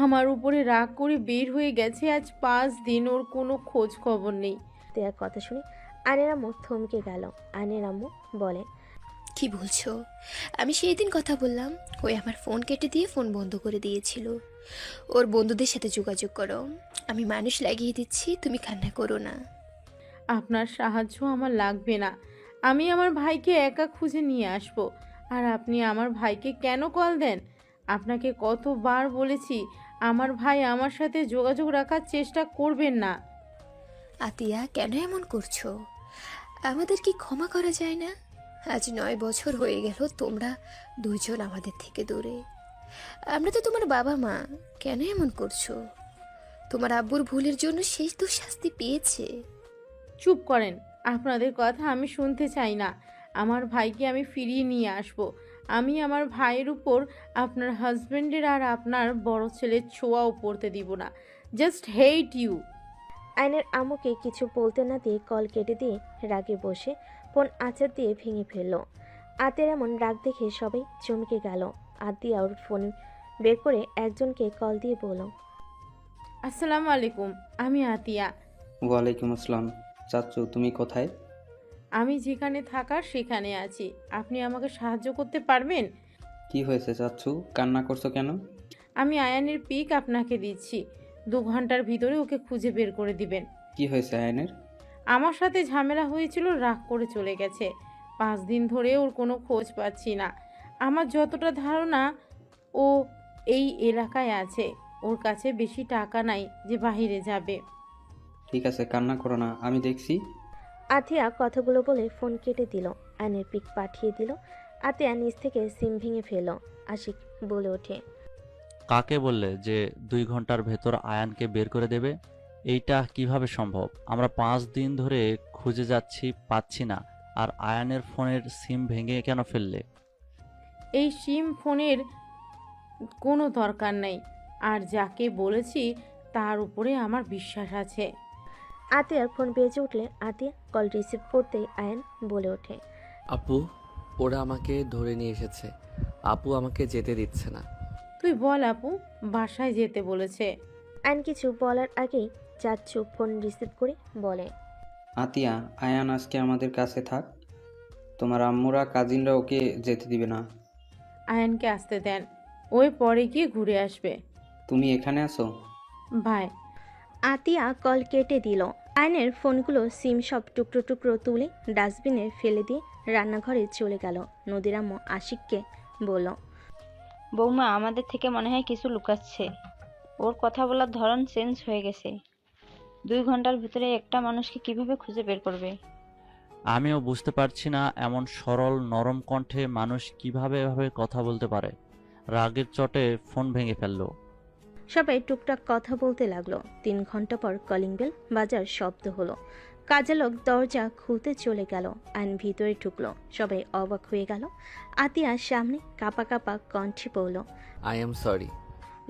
আমার উপরে রাগ করে বের হয়ে গেছে। আজ 5 দিন ওর কোনো খোঁজ খবর নেই।
আতিয়ার কথা শুনে আয়নের আম্মু থমকে গেল। আয়নের আম্মু বলে,
কি বলছো? আমি সেই দিন কথা বললাম, ওই আমার ফোন কেটে দিয়ে ফোন বন্ধ করে দিয়েছিল। ওর বন্ধুদের সাথে যোগাযোগ করো, আমি মানুষ লাগিয়ে দিচ্ছি, তুমি কান্না করো না।
আপনার সাহায্য আমার লাগবে না। আমি আমার ভাইকে একা খুঁজে নিয়ে আসব। আর আপনি আমার ভাইকে কেন কল দেন? আপনাকে কতবার বলেছি আমার ভাই আমার সাথে যোগাযোগ রাখার চেষ্টা করবেন না।
আতিয়া, কেন এমন করছো? আমাদের কি ক্ষমা করা যায় না? আজ 9 বছর হয়ে গেল তোমরা দুইজন আমাদের থেকে দূরে। আমরা তো তোমার বাবা মা, কেন এমন করছো? তোমার আব্বুর ভুলের জন্য শেষ তো শাস্তি পেয়েছে।
চুপ করেন, আপনাদের কথা আমি শুনতে চাই না। আমার ভাইকে আমি ফিরিয়ে নিয়ে আসব। আমি আমার ভাইয়ের উপর আপনার হাজবেন্ডের আর আপনার বড় ছেলের ছোঁয়াও পড়তে দিব না। Just hate you.
আয়নের আম্মুকে কিছু বলতে না দিয়ে কল কেটে দিয়ে রাগে বসে ফোন আছাড় দিয়ে ভেঙে ফেললো। আতিয়ার এমন রাগ দেখে সবাই চমকে গেল। আতিয়া ওর ফোন বের করে একজনকে কল দিয়ে বলল,
আসসালামু আলাইকুম, আমি আতিয়া।
ওয়ালাইকুম আসসালাম। চাচ্চু, তুমি কোথায়?
আমি যেখানে থাকার সেখানে আছি। আপনি আমাকে সাহায্য করতে পারবেন?
কি হয়েছে চাচ্চু, কান্না করছো কেন?
আমি আয়ানের পিক আপনাকে দিচ্ছি। 2 ঘন্টার ভিতরে ওকে খুঁজে বের করে দিবেন।
কি হয়েছে আয়নের?
আমার সাথে ঝামেলা হয়েছিল, রাগ করে চলে গেছে। 5 দিন ধরে ওর কোনো খোঁজ পাচ্ছি না। আমার যতটা ধারণা ও এই এলাকায় আছে। ওর কাছে বেশি টাকা নাই যে বাইরে যাবে।
ঠিক আছে, কান্না করো না, আমি দেখছি।
আতিয়া কথাগুলো বলে ফোন কেটে দিল। আয়নের পিক পাঠিয়ে দিল। আতিয়া নিচ থেকে সিম ভেঙে ফেলল। আশিক বলে ওঠে,
কাকে বললে যে 2 ঘন্টার ভেতর আয়ানকে বের করে দেবে? এইটা কিভাবে সম্ভব? আমরা 5 দিন ধরে খুঁজে যাচ্ছি, পাচ্ছি না। আর আয়ানের ফোনের সিম ভেঙে কেন ফেললে?
এই সিম ফোনের কোনো দরকার নাই। আর যাকে বলেছি তার উপরে আমার বিশ্বাস আছে।
আতিয়ার ফোন বেজে উঠলে আতিয়া কল রিসিভ করতেই আয়ন বলে ওঠে,
আপু, ওরা আমাকে ধরে নিয়ে এসেছে। আপু আমাকে যেতে দিচ্ছে না।
তুই বল আপু, বাসায় যেতে বলেছে।
আয়ন কিছু বলার আগেই চাচ্চু ফোন রিসিভ করে বলে,
আতিয়া, আয়ান আজকে আমাদের কাছে থাক। তোমার আম্মুরা কাজিনরা ওকে যেতে দিবে না।
আয়নকে আসতে দেন, ওই পরে গিয়ে ঘুরে আসবে।
তুমি এখানে আসো।
ভাই।
আতিয়া কল কেটে দিল। আয়নের ফোনগুলো সিম সব টুকরো টুকরো তুলে ডাস্টবিনে ফেলে দিয়ে রান্নাঘরে চলে গেল। নদীর আম্মু আশিককে বলল,
বৌমা আমাদের থেকে মনে হয় কিছু লুকাচ্ছে। ওর কথা বলার ধরন চেঞ্জ হয়ে গেছে। 2 ঘন্টার ভিতরে একটা মানুষকে কিভাবে খুঁজে বের করবে?
আমিও বুঝতে পারছি না, এমন সরল নরম কণ্ঠে মানুষ কিভাবে এভাবে কথা বলতে পারে। রাগের চটে ফোন ভেঙে ফেললো।
সবাই টুকটাক কথা বলতে লাগলো। 3 ঘন্টা পর কলিং বেল বাজার শব্দ হলো। কাজের লোক দরজা খুলতে চলে গেল। আইন ভিতরে ঢুকলো। সবাই অবাক হয়ে গেল। আতিয়ার সামনে কাপা কাপা কণ্ঠে পড়ল,
আই এম সরি।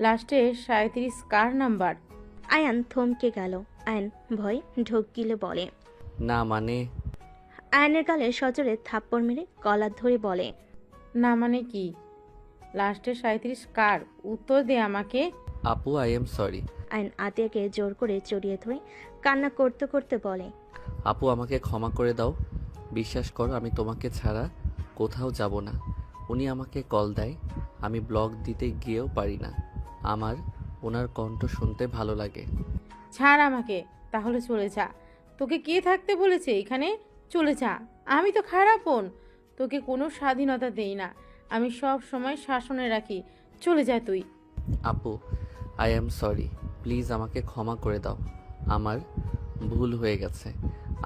লাস্টে 37 কার নাম্বার?
আয়ান থমকে গেল। আয়ন ভয় ঢোক গিলে বলে,
না মানে।
আয়নের গালে সজোরে থাপ্পড় মেরে কলার ধরে বলে,
না মানে কি? লাস্টে 37 কার? উত্তর দে আমাকে।
আপু, আই এম সরি।
আয়ন আতিয়াকে জোর করে জড়িয়ে ধরে কান্না করতে করতে বলে,
আপু, আমাকে ক্ষমা করে দাও। বিশ্বাস করো, আমি তোমাকে ছাড়া কোথাও যাব না। উনি আমাকে কল দেয়, আমি ব্লগ দিতে গিয়েও পারি না। আমার ওনার কণ্ঠ শুনতে ভালো লাগে।
ছাড় আমাকে, তাহলে চলে যা। তোকে কে থাকতে বলেছে এখানে? চলে যা। আমি তো খারাপ বোন, তোকে কোনো স্বাধীনতা দেই না। আমি সব সময় শাসনে রাখি। চলে যা তুই।
আপু, আই এম সরি। প্লিজ আমাকে ক্ষমা করে দাও। আমার ভুল হয়ে গেছে।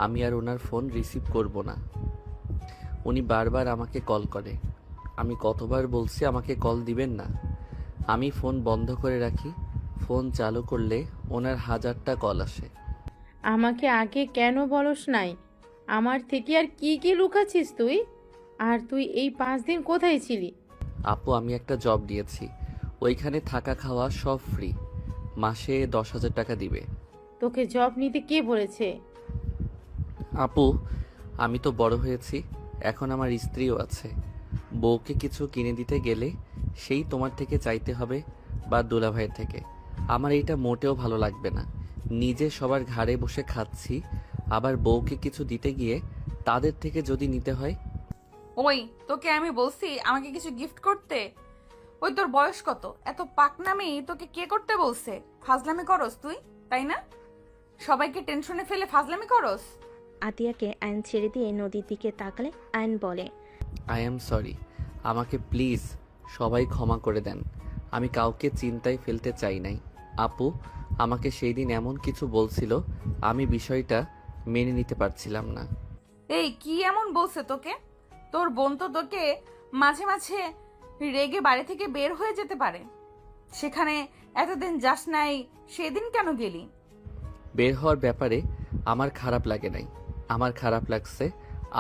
আমি আর ওনার ফোন রিসিভ করব না। উনি বারবার আমাকে কল করে। আমি কতবার বলছি আমাকে কল দিবেন না। আমি ফোন বন্ধ করে রাখি। ফোন চালু করলে ওনার 1000টা কল আসে।
আমাকে আগে কেন বলস নাই? আমার থেকে আর কি কি লুকাচ্ছিস তুই? আর তুই এই 5 দিন কোথায় ছিলি?
আপু, আমি একটা জব নিয়েছি। ওইখানে থাকা খাওয়া সব ফ্রি। মাসে 10,000 টাকা দিবে।
তোকে জব নিতে কে বলেছে?
আপু, আমি তো বড় হয়েছি, এখন আমার স্ত্রীও আছে। বউকে কিছু কিনে দিতে গেলে সেই তোমার থেকে চাইতে হবে বা দুলাভাইয়ের থেকে। আমার এইটা মোটেও ভালো লাগবে না। নিজে সবার ঘাড়ে বসে খাচ্ছি, আবার বউকে কিছু দিতে গিয়ে তাদের থেকে যদি নিতে হয়।
ওই, তোকে আমি বলছি আমাকে কিছু গিফট করতে? ওই, তোর বয়স কত? এত পাকনামি তোকে কে করতে বলছে? ফাজলামি করস তুই, তাই না? সবাইকে টেনশনে ফেলে ফাজলামি করস।
আতিয়াকে আয়ন ছেড়ে দিয়ে নদীর দিকে তাকালে আয়ন বলে,
আই এম সরি। আমাকে প্লিজ সবাই ক্ষমা করে দেন। আমি কাউকে চিন্তায় ফেলতে চাই নাই। আপু আমাকে সেই দিন এমন কিছু বলছিল, আমি বিষয়টা মেনে নিতে পারছিলাম না।
এই, কি এমন বলছে তোকে? তোর বোন তো তোকে মাঝে মাঝে রেগে বাড়ি থেকে বের হয়ে যেতে পারে। সেখানে এতদিন যাস নাই, সেদিন কেন গেলি?
বের হওয়ার ব্যাপারে আমার খারাপ লাগে নাই। আমার খারাপ লাগছে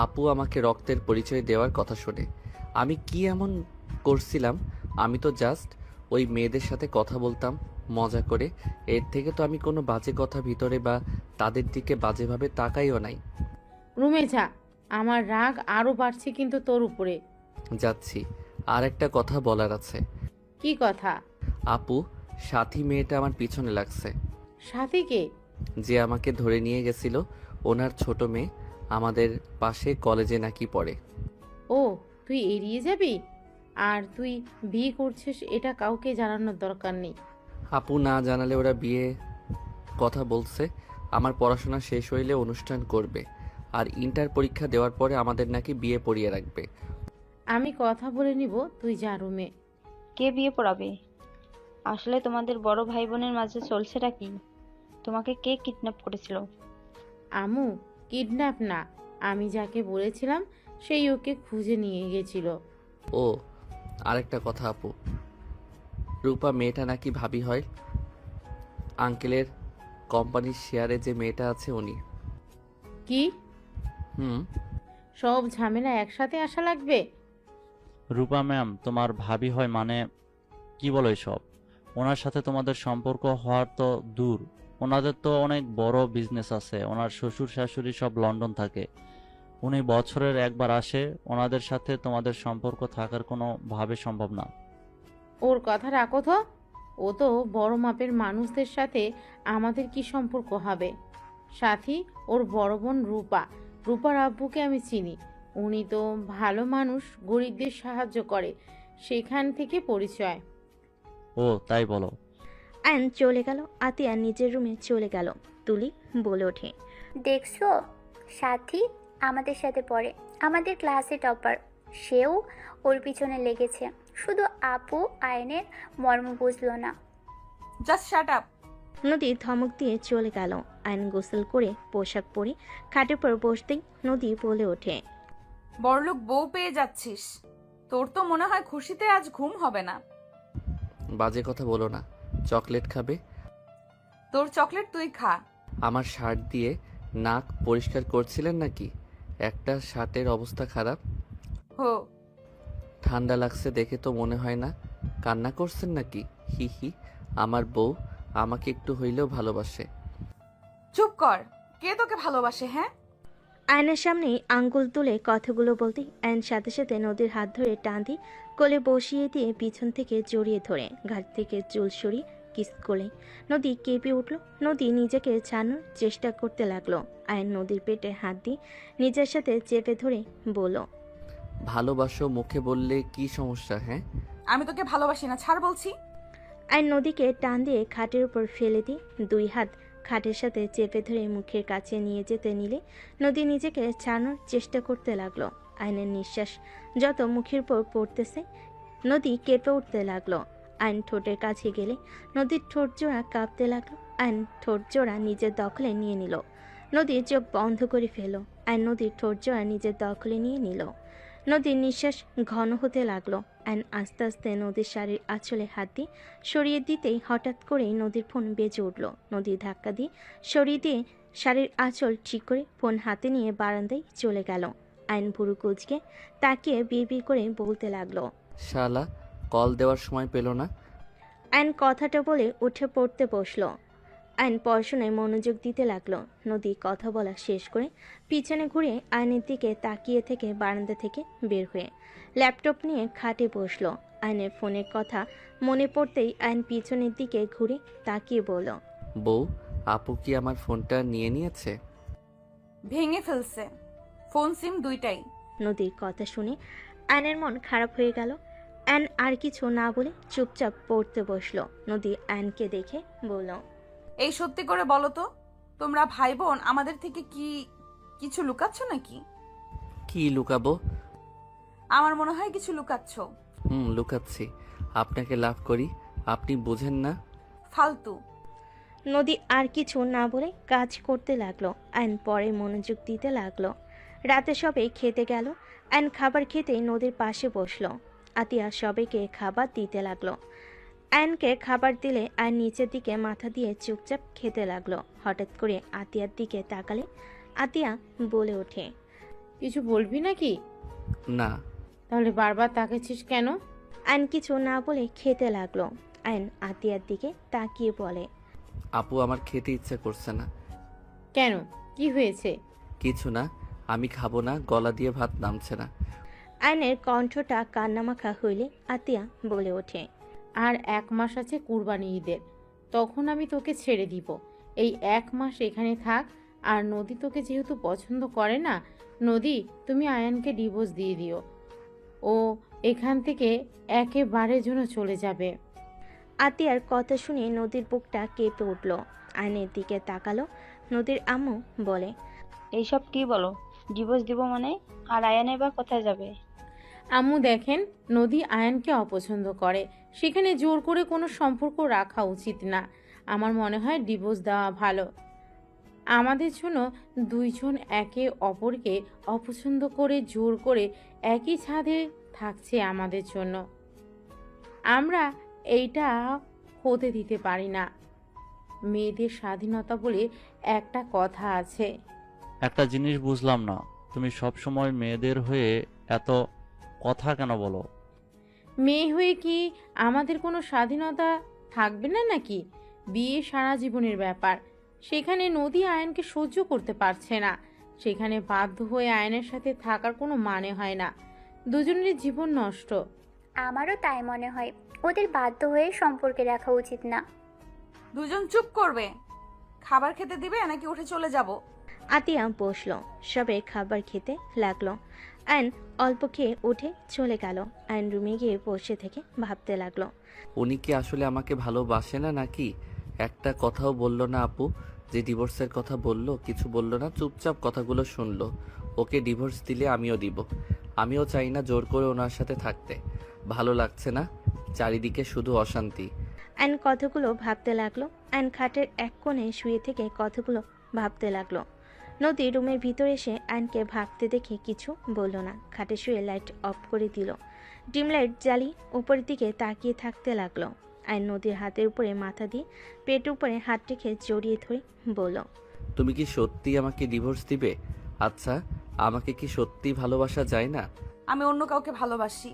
আপু আমাকে রক্তের পরিচয় দেওয়ার কথা শুনে। আমি কি এমন করছিলাম? আমি তো জাস্ট ওই মেয়েদের সাথে কথা বলতাম মজা করে। এর থেকে তো আমি কোনো বাজে কথা ভিতরে বা তাদের দিকে বাজেভাবে তাকাইও নাই।
রুমে যা। আমার রাগ আরো বাড়ছে কিন্তু তোর উপরে।
যাচ্ছি। আর একটা কথা বলার আছে।
কি কথা?
আপু, সাথী মেয়েটা আমার পিছনে লাগছে।
সাথীকে?
যে আমাকে ধরে নিয়ে গেছিল, ওনার ছোট মেয়ে, আমাদের পাশে কলেজে নাকি পড়ে।
ও, তুই এড়িয়ে যাবি? আর তুই বিয়ে করছিস এটা কাউকে জানানোর দরকার নেই।
আপু, না জানালে ওরা বিয়ে কথা বলছে। আমার পড়াশোনা শেষ হইলে অনুষ্ঠান করবে। আর ইন্টার পরীক্ষা দেওয়ার পরে আমাদের নাকি বিয়ে পড়িয়ে রাখবে।
আমি কথা বলে নিব, তুই যা রুমে।
কে বিয়ে পড়াবে? আসলে তোমাদের বড় ভাই বোনের মাঝে চলছেটা কি? তোমাকে কে কিডন্যাপ করেছিল?
আমু, কিডন্যাপ না, আমি যাকে বলেছিলাম সেই ওকে খুঁজে নিয়ে গেছিল।
ও আরেকটা কথা আপু, রূপা মেয়েটা নাকি ভাবি হয়। আঙ্কেলের কোম্পানির শেয়ারে যে মেয়েটা আছে উনি।
কি?
হুম।
সব ঝামেলা একসাথে আসা লাগবে?
রূপা ম্যাম তোমার ভাবি হয় মানে? কি বলো এসব? ওনার সাথে তোমাদের সম্পর্ক হওয়ার তো দূর, ওনাদের তো অনেক বড় বিজনেস আছে, ওনার শ্বশুর শাশুড়ি সব লন্ডন থাকে, উনি বছরের একবার আসে, ওনাদের সাথে তোমাদের সম্পর্ক থাকার কোনো ভাবে সম্ভব না।
ওর কথা রাখো তো, ও তো বড় মাপের মানুষদের সাথে আমাদের কি সম্পর্ক হবে? সাথী ওর বড় বোন রূপা, রূপার আব্বুকে আমি চিনি, উনি তো ভালো মানুষ, গরিবদের সাহায্য করে, সেখান থেকে পরিচয়।
ও তাই বলো?
আয়ন চলে গেল। আতিয়া নিজের রুমে চলে গেল। তুলি বলে ওঠে,
দেখছো, সাথী আমাদের সাথে পড়ে, আমাদের ক্লাসে টপার, সেও ওর পিছনে লেগেছে, শুধু আপু আয়নের মর্ম বুঝলো না।
Just shut up.
নদী ধমক দিয়ে চলে গেল। আয়ন গোসল করে পোশাক পরে খাটের পর বসতেই নদী বলে ওঠে,
বড়লোক বউ পেয়ে যাচ্ছিস, তোর তো মনে হয় খুশিতে আজ ঘুম হবে না।
বাজে কথা বলো না। চকলেট খাবে?
তোর চকলেট তুই খা।
আমার শার্ট দিয়ে নাক পরিষ্কার করছিলেন নাকি? একটা শার্টের অবস্থা খারাপ।
হো,
ঠান্ডা লাগছে দেখে তো মনে হয় না। কান্না করছেন নাকি? হি হি। আমার বউ আমাকে একটু হইলেও ভালোবাসে।
চুপ কর। কে তোকে ভালোবাসে? হ্যাঁ,
আয়নের সামনেই আঙ্গুল তুলে কথাগুলো বলতে আয়ন সাথে সাথে নদীর হাত ধরে টান দিয়ে কোলে বসিয়ে দিয়ে পিছন থেকে জড়িয়ে ধরে ঘাট থেকে চুল সরিয়ে কিস করলে নদী কেঁপে উঠল। নদী নিজেকে ছাড়ানোর চেষ্টা করতে লাগলো। আয়ন নদীর পেটে হাত দিয়ে নিজের সাথে চেপে ধরে বলল,
ভালোবাসো মুখে বললে কি সমস্যা? হ্যাঁ,
আমি তোকে ভালোবাসি না, ছাড় বলছি।
আয়ন নদীকে টান দিয়ে খাটের উপর ফেলে দিয়ে দুই হাত খাটের সাথে চেপে ধরে মুখের কাছে নিয়ে যেতে নিলে নদী নিজেকে ছাড়ানোর চেষ্টা করতে লাগলো। আয়নের নিঃশ্বাস যত মুখের উপর পড়তেছে নদী কেঁপে উঠতে লাগলো। আয়ন ঠোঁটের কাছে গেলে নদীর ঠোঁট জোড়া কাঁপতে লাগলো। আয়ন ঠোঁট জোড়া নিজের দখলে নিয়ে নিল। নদীর চোখ বন্ধ করে ফেল। আয়ন নদীর ঠোঁট জোড়া নিজের দখলে নিয়ে নিল। নদীর নিঃশ্বাস ঘন হতে লাগলো। আয়ন আস্তে আস্তে নদীর শাড়ির আঁচলে হাত দিয়ে সরিয়ে দিতেই হঠাৎ করেই নদীর ফোন বেজে উঠল। নদীর ধাক্কা দিয়ে সরিয়ে দিয়ে শাড়ির আঁচল ঠিক করে ফোন হাতে নিয়ে বারান্দায় চলে গেল। আয়ন ভুরু কুঁচকে তাকিয়ে বিড়বিড় করে বলতে লাগলো,
শালা কল দেওয়ার সময় পেল না।
আয়ন কথাটা বলে উঠে পড়তে বসলো। আয়ন পড়াশোনায় মনোযোগ দিতে লাগলো। নদী কথা বলা শেষ করে পিছনে ঘুরে আয়নের দিকে তাকিয়ে থেকে বারান্দা থেকে বের হয়ে ল্যাপটপ নিয়ে খাটে বসলো। আয়নের ফোনের কথা মনে পড়তেই আয়ন পিছনের দিকে ঘুরে তাকিয়ে বলল,
বউ, আপু কি আমার ফোনটা নিয়ে নিয়েছে?
ভেঙে ফেলছে, ফোন সিম দুইটাই।
নদীর কথা শুনে আয়নের মন খারাপ হয়ে গেল। আয়ন আর কিছু না বলে চুপচাপ পড়তে বসলো। নদী আয়নকে দেখে বলল,
এই সত্যি করে বলো তো, তোমরা ভাই বোন আমাদের থেকে কি কিছু লুকাচ্ছ নাকি?
কি লুকাবো?
আমার মনে হয় কিছু লুকাচ্ছ।
লুকাচ্ছি। আপনাকে লাভ করি, আপনি বুঝেন না।
ফালতু।
নদী আর কিছু না বলে কাজ করতে লাগলো। আয়ন পরে মনোযোগ দিতে লাগলো। রাতে সবে খেতে গেল। আয়ন খাবার খেতেই নদীর পাশে বসলো। আতিয়া সবাইকে খাবার দিতে লাগলো। আয়নকে খাবার দিলে আয়ন নিচের দিকে মাথা দিয়ে চুপচাপ খেতে লাগলো। হঠাৎ করে আতিয়ার দিকে তাকালে আতিয়া বলে ওঠে,
কিছু বলবি নাকি?
না।
তাহলে বারবার তাকাচ্ছিস কেন?
আয়ন কিছু না বলে খেতে লাগলো। আয়ন আতিয়ার দিকে তাকিয়ে বলে,
আপু আমার খেতে ইচ্ছে করছে না।
কেন, কি হয়েছে?
কিছু না, আমি খাবো না, গলা দিয়ে ভাত নামছে না।
আয়নের কণ্ঠটা কান্নামাখা হইলে আতিয়া বলে ওঠে,
আর 1 মাস আছে কুরবানি ঈদের, তখন আমি তোকে ছেড়ে দিব। এই 1 মাস এখানে থাক। আর নদী তোকে যেহেতু পছন্দ করে না, নদী তুমি আয়ানকে ডিভোর্স দিয়ে দিও, ও এখান থেকে একেবারে জন্য চলে যাবে।
আতিয়ার কথা শুনে নদীর বুকটা কেঁপে উঠল। আয়নের দিকে তাকালো। নদীর আম্মু বলে,
এইসব কি বলো? ডিভোর্স দিব মানে? আর আয়ান এবার কোথায় যাবে?
আম্মু দেখেন, নদী আয়ানকে অপছন্দ করে, সেখানে জোর করে কোনো সম্পর্ক রাখা উচিত না। আমার মনে হয় ডিভোর্স দেওয়া ভালো। আমাদের জন্য দুইজন একে অপরকে অপছন্দ করে জোর করে একই ছাদে থাকছে আমাদের জন্য। আমরা এইটা হতে দিতে পারি না। মেয়েদের স্বাধীনতা বলে একটা কথা আছে।
একটা জিনিস বুঝলাম না, তুমি সব সময় মেয়েদের হয়ে এত কথা কেন বলো?
মেয়ে হয়ে কি আমাদের কোনো স্বাধীনতা থাকবে না নাকি? বিয়ে সারা জীবনের ব্যাপার। সেখানে নদী আয়নকে সহ্য করতে পারছে না, সেখানে বাধ্য হয়ে আয়নের সাথে থাকার কোনো মানে হয় না। দুজনেরই জীবন নষ্ট।
আমারও তাই মনে হয়, ওদের বাধ্য হয়ে সম্পর্কে রাখা উচিত না।
দুজন চুপ করবে। খাবার খেতে দিবে নাকি উঠে চলে যাব?
আতিয়া বসল, সবে খাবার খেতে লাগলো। আইন অল্প খেয়ে উঠে চলে গেল। আইন রুমে গিয়ে বসে থেকে ভাবতে লাগলো।
উনি কি আসলে আমাকে ভালোবাসে না নাকি? একটা কথাও বলল না আপু, যে ডিভোর্সের কথা বলল কিছু বলল না, চুপচাপ কথাগুলো শুনলো। ওকে ডিভোর্স দিলে আমিও দিব। আমিও চাই না জোর করে ওনার সাথে থাকতে। ভালো লাগছে না, চারিদিকে শুধু অশান্তি।
আইন কথাগুলো ভাবতে লাগলো। আইন খাটের এক কোণে শুয়ে থেকে কথাগুলো ভাবতে লাগলো। নদী রুমের ভিতরে এসে আইনকে ভাবতে দেখে কিছু বলল না। খাটে শুয়ে লাইট অফ করে দিল। ডিম লাইট জ্বালিয়ে উপরের দিকে তাকিয়ে থাকতে লাগলো। আইন নদীর হাতের উপরে মাথা দিয়ে পেটের উপরে হাত রেখে জড়িয়ে ধরে বলল,
তুমি কি সত্যি আমাকে ডিভোর্স দিবে? আচ্ছা, আমাকে কি সত্যি ভালোবাসা যায় না?
আমি অন্য কাউকে ভালোবাসি।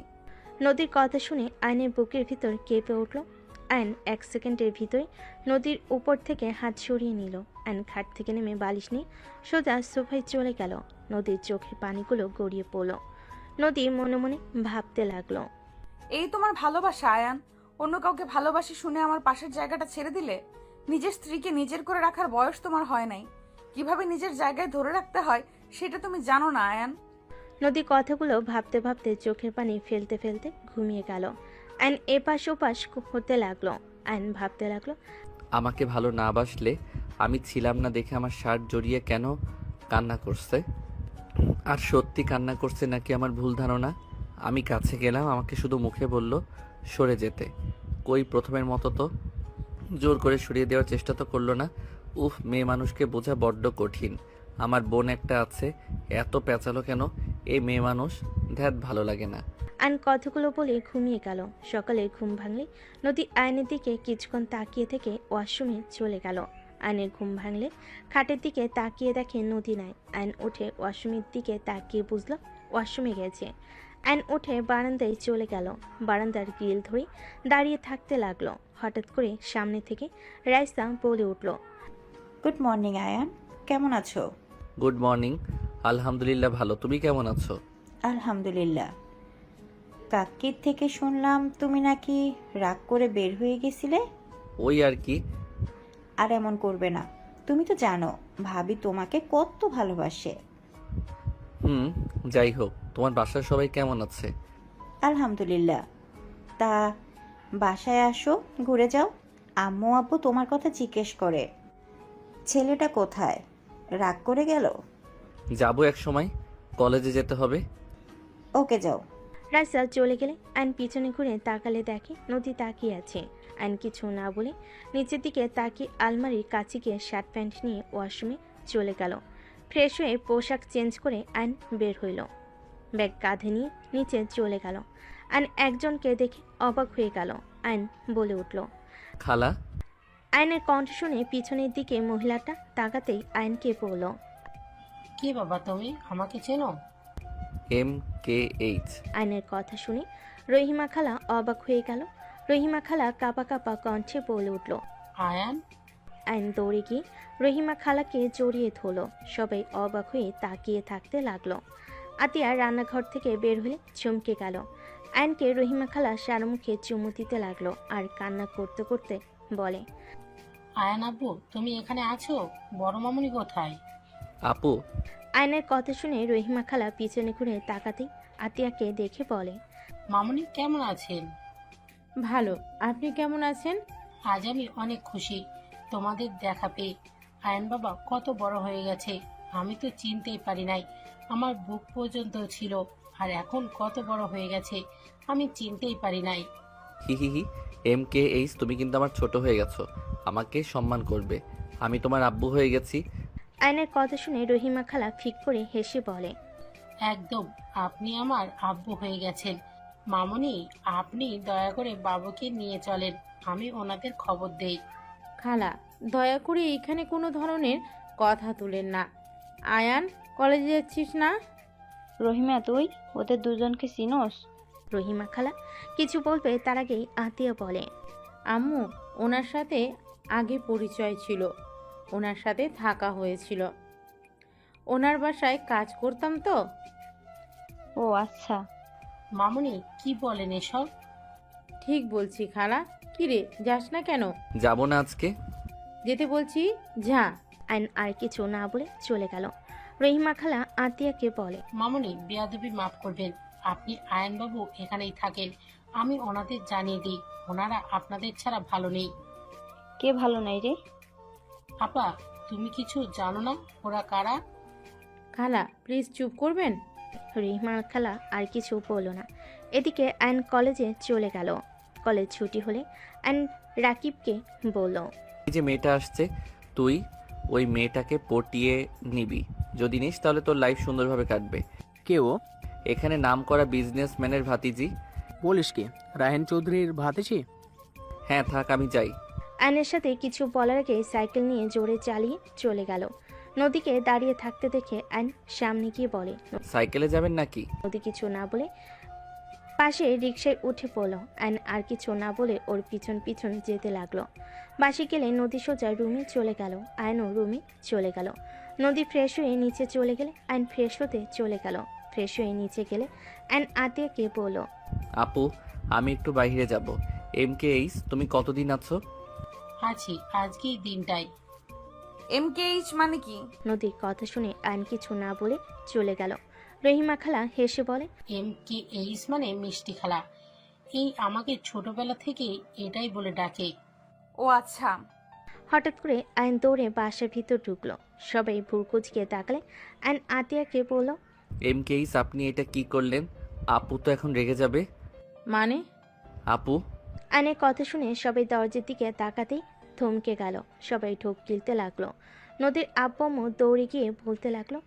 নদীর কথা শুনে আইনের বুকের ভিতর কেঁপে উঠল। আইন এক সেকেন্ডের ভিতরে নদীর উপর থেকে হাত সরিয়ে নিল। আইন খাট থেকে নেমে বালিশ নিয়ে সোজা সোফায় চলে গেল। নদীর চোখের পানিগুলো গড়িয়ে পড়ল। নদী মনে মনে ভাবতে লাগলো,
এই তোমার ভালোবাসা আয়ান? অন্য কাউকে ভালোবাসি শুনে আমার পাশের জায়গাটা ছেড়ে দিলে? নিজের স্ত্রীকে নিজের করে রাখার বয়স তোমার হয় নাই। কিভাবে নিজের জায়গায় ধরে রাখতে হয় সেটা তুমি জানো না আয়ান।
নদী কথাগুলো ভাবতে ভাবতে চোখের পানি ফেলতে ফেলতে ঘুমিয়ে গেল। আইন এপাশ ওপাশ হতে লাগলো। আইন ভাবতে লাগলো,
আমাকে ভালো না বাসলে আমি ছিলাম না দেখে আমার শার্ট জড়িয়ে কেন কান্না করছে? আর সত্যি কান্না করছে নাকি আমার ভুল ধারণা? আমি কাছে গেলাম, আমাকে শুধু মুখে বলল সরে যেতে। কই প্রথমের মতো তো জোর করে সরিয়ে দেওয়ার চেষ্টা তো করলো না। উফ, মেয়ে মানুষকে বোঝা বড্ড কঠিন। আমার বোন একটা আছে, এত পেঁচালো কেন এই মেয়ে মানুষ, ধ্যাত ভালো লাগে না।
আইন কথাগুলো বলে ঘুমিয়ে গেল। সকালে ঘুম ভাঙলে নদী আয়নের দিকে কিছুক্ষণ তাকিয়ে থেকে ওয়াশরুমে চলে গেল। আইনের ঘুম ভাঙলে খাটের দিকে তাকিয়ে দেখে নদী নাই। আইন উঠে ওয়াশরুমের দিকে তাকিয়ে বুঝলো ওয়াশরুমে গেছে। আইন উঠে বারান্দায় চলে গেল। বারান্দার গ্রিল ধরে দাঁড়িয়ে থাকতে লাগলো। হঠাৎ করে সামনে থেকে রাইসা বলে উঠল,
গুড মর্নিং আয়ান, কেমন আছো?
গুড মর্নিং, আলহামদুলিল্লাহ ভালো। তুমি কেমন আছো?
আলহামদুলিল্লাহ। কাকির থেকে শুনলাম তুমি নাকি রাগ করে বের হয়ে গেছিলে।
ওই আর কি।
আর এমন করবে না, তুমি তো জানো ভাবি তোমাকে কত ভালোবাসে।
যাই হোক, তোমার বাসার সবাই কেমন আছে?
আলহামদুলিল্লাহ। তা বাসায় আসো, ঘুরে যাও। আম্মু আব্বু তোমার কথা জিজ্ঞেস করে। ছেলেটা কোথায়, রাগ করে গেল?
যাবো এক সময়, কলেজে যেতে হবে।
ওকে যাও।
রাইসা চলে গেলে আইন পিছনে ঘুরে তাকালে দেখে নদী তাকিয়ে আছে। আইন কিছু না বলে নিচের দিকে তাকিয়ে আলমারির কাছে গিয়ে শার্ট প্যান্ট নিয়ে ওয়াশরুমে চলে গেল। ফ্রেশ হয়ে পোশাক চেঞ্জ করে আইন বের হইল। ব্যাগ কাঁধে নিয়ে নিচে চলে গেল। আইন একজনকে দেখে অবাক হয়ে গেল। আইন বলে উঠল,
খালা।
আইনের কণ্ঠ শুনে পিছনের দিকে মহিলাটা তাকাতেই আইনকে বলল,
কি বাবা তুমি আমাকে চেনো?
MKH।
আইনের কথা শুনে রহিমা খালা অবাক হয়ে গেল। রহিমা খালা কাঁপা কাঁপা কণ্ঠে বলে উঠল,
আয়ান।
আইন দৌড়ে গিয়ে রহিমা খালাকে জড়িয়ে ধরল। সবাই অবাক হয়ে তাকিয়ে থাকতে লাগলো। আতিয়া রান্নাঘর থেকে বের হলে চমকে গেল। আইনকে রহিমা খালা সারা মুখে চুমু দিতে লাগলো আর কান্না করতে করতে বলে,
আয়ান আব্বু তুমি এখানে আছো? বড় মামুনি কোথায়?
আপু।
আইনের কথা শুনে রহিমা খালা পিছনে ঘুরে তাকাতেই আতিয়াকে দেখে বলে,
মামুনি কেমন আছেন?
ভালো, আপনি কেমন আছেন?
আজ আমি অনেক খুশি তোমাদের দেখা পেয়ে। আয়ান বাবা কত বড় হয়ে গেছে, আমি তো চিনতেই পারি নাই। আমার বুক পর্যন্ত ছিল, আর এখন কত বড় হয়ে গেছে আমি চিনতেই পারি নাই।
হি হি হি। MKH, তুমি কিন্তু আমার ছোট হয়ে গেছো। আমাকে সম্মান করবে। আমি তোমার আব্বু হয়ে গেছি।
আয়নের কথা শুনে রহিমা খালা ফিক করে হেসে বলে,
একদম, আপনি আমার আব্বু হয়ে গেছেন। মামুনি, আপনি দয়া করে বাবুকে নিয়ে চলেন, আমি ওনাদের খবর দেই।
খালা, দয়া করে এখানে কোনো ধরনের কথা তুলেন না। আয়ান, কলেজে যাচ্ছিস না?
রহিমা, তুই ওদের দুজনকে চিনোস?
রহিমা খালা কিছু বলবে তার আগেই আতিয়া বলে,
আম্মু, ওনার সাথে আগে পরিচয় ছিল, ওনার সাথে থাকা হয়েছিল, ওনার বাসায় কাজ করতাম তো।
ও আচ্ছা।
মামুনি, কি বলেন এসব?
ঠিক বলছি খালা। কিরে, যাস না কেন?
যাব না আজকে।
যেতে বলছি, যা।
আয়ন আর কিছু না বলে চলে গেল। রহিমা খালা আতিয়াকে বলে,
মামুনি, বেয়াদবি মাফ করবেন, আপনি আয়নবাবু এখানেই থাকেন, আমি ওনাদের জানিয়ে দিই, ওনারা আপনাদের ছাড়া ভালো নেই।
কে ভালো নাই রে?
আপা, তুমি কিছু জানো না ওরা কারা?
খালা, প্লিজ চুপ করবেন।
রহিমা খালা আর কিছু বলল না। এদিকে আয়ন কলেজে চলে গেল। কলেজ ছুটি হলে আয়ন রাকিবকে বলল,
এই যে মেয়েটা আসছে, তুই ওই মেয়েটাকে পটিয়ে নিবি। যদি নিস তাহলে তোর লাইফ সুন্দরভাবে কাটবে।
কে ও?
এখানে নাম করা বিজনেসম্যানের ভাতিজি।
বলিস কি, রায়হান চৌধুরীর ভাতিজি?
হ্যাঁ, থাক, আমি যাই।
আয়নের সাথে কিছু বলার আগে সাইকেল নিয়ে জোরে চালিয়ে চলে গেল। নদীকে দাঁড়িয়ে থাকতে দেখে আয়ন সামনে গিয়ে বলে,
সাইকেলে যাবেন নাকি?
নদী কিছু না বলে পাশে রিকশায় উঠে পড়ল। আয়ন আর কিছু না বলে ওর পিছন পিছন যেতে লাগলো। বাসে গেলে নদী সোজা রুমে চলে গেল। আয়নও রুমে চলে গেল। নদী ফ্রেশ হয়ে নিচে চলে গেলে আয়ন ফ্রেশ হতে চলে গেল। ফ্রেশ হয়ে নিচে গেলে আয়ন আতিয়াকে বলল,
আপু, আমি একটু বাইরে যাব। MKH, তুমি কতদিন আছো?
আছি, আজকেই দিনটাই।
MKH মানে কি?
নদীর কথা শুনে আয়ন কিছু না বলে চলে গেল। রহিমা খালা হেসে বলে,
MKH মানে মিষ্টি খালা। এই আমাকে ছোটবেলা থেকে এটাই বলে ডাকে।
ও আচ্ছা।
হঠাৎ করে আয়ন দৌড়ে বাসার ভিতর ঢুকলো। সবাই ভুরকুচকে তাকালে আয়ন আতিয়াকে বলল,
MKH, আপনি এটা কি করলেন? আপু তো এখন রেগে যাবে।
মানে?
আপু।
আয়নের কথা শুনে সবাই দরজার দিকে তাকাতেই থমকে গেল। সবাই ঢোক গিলতে লাগলো। নদীর আব্বু আম্মু দৌড়ে গিয়ে বলতে লাগলো,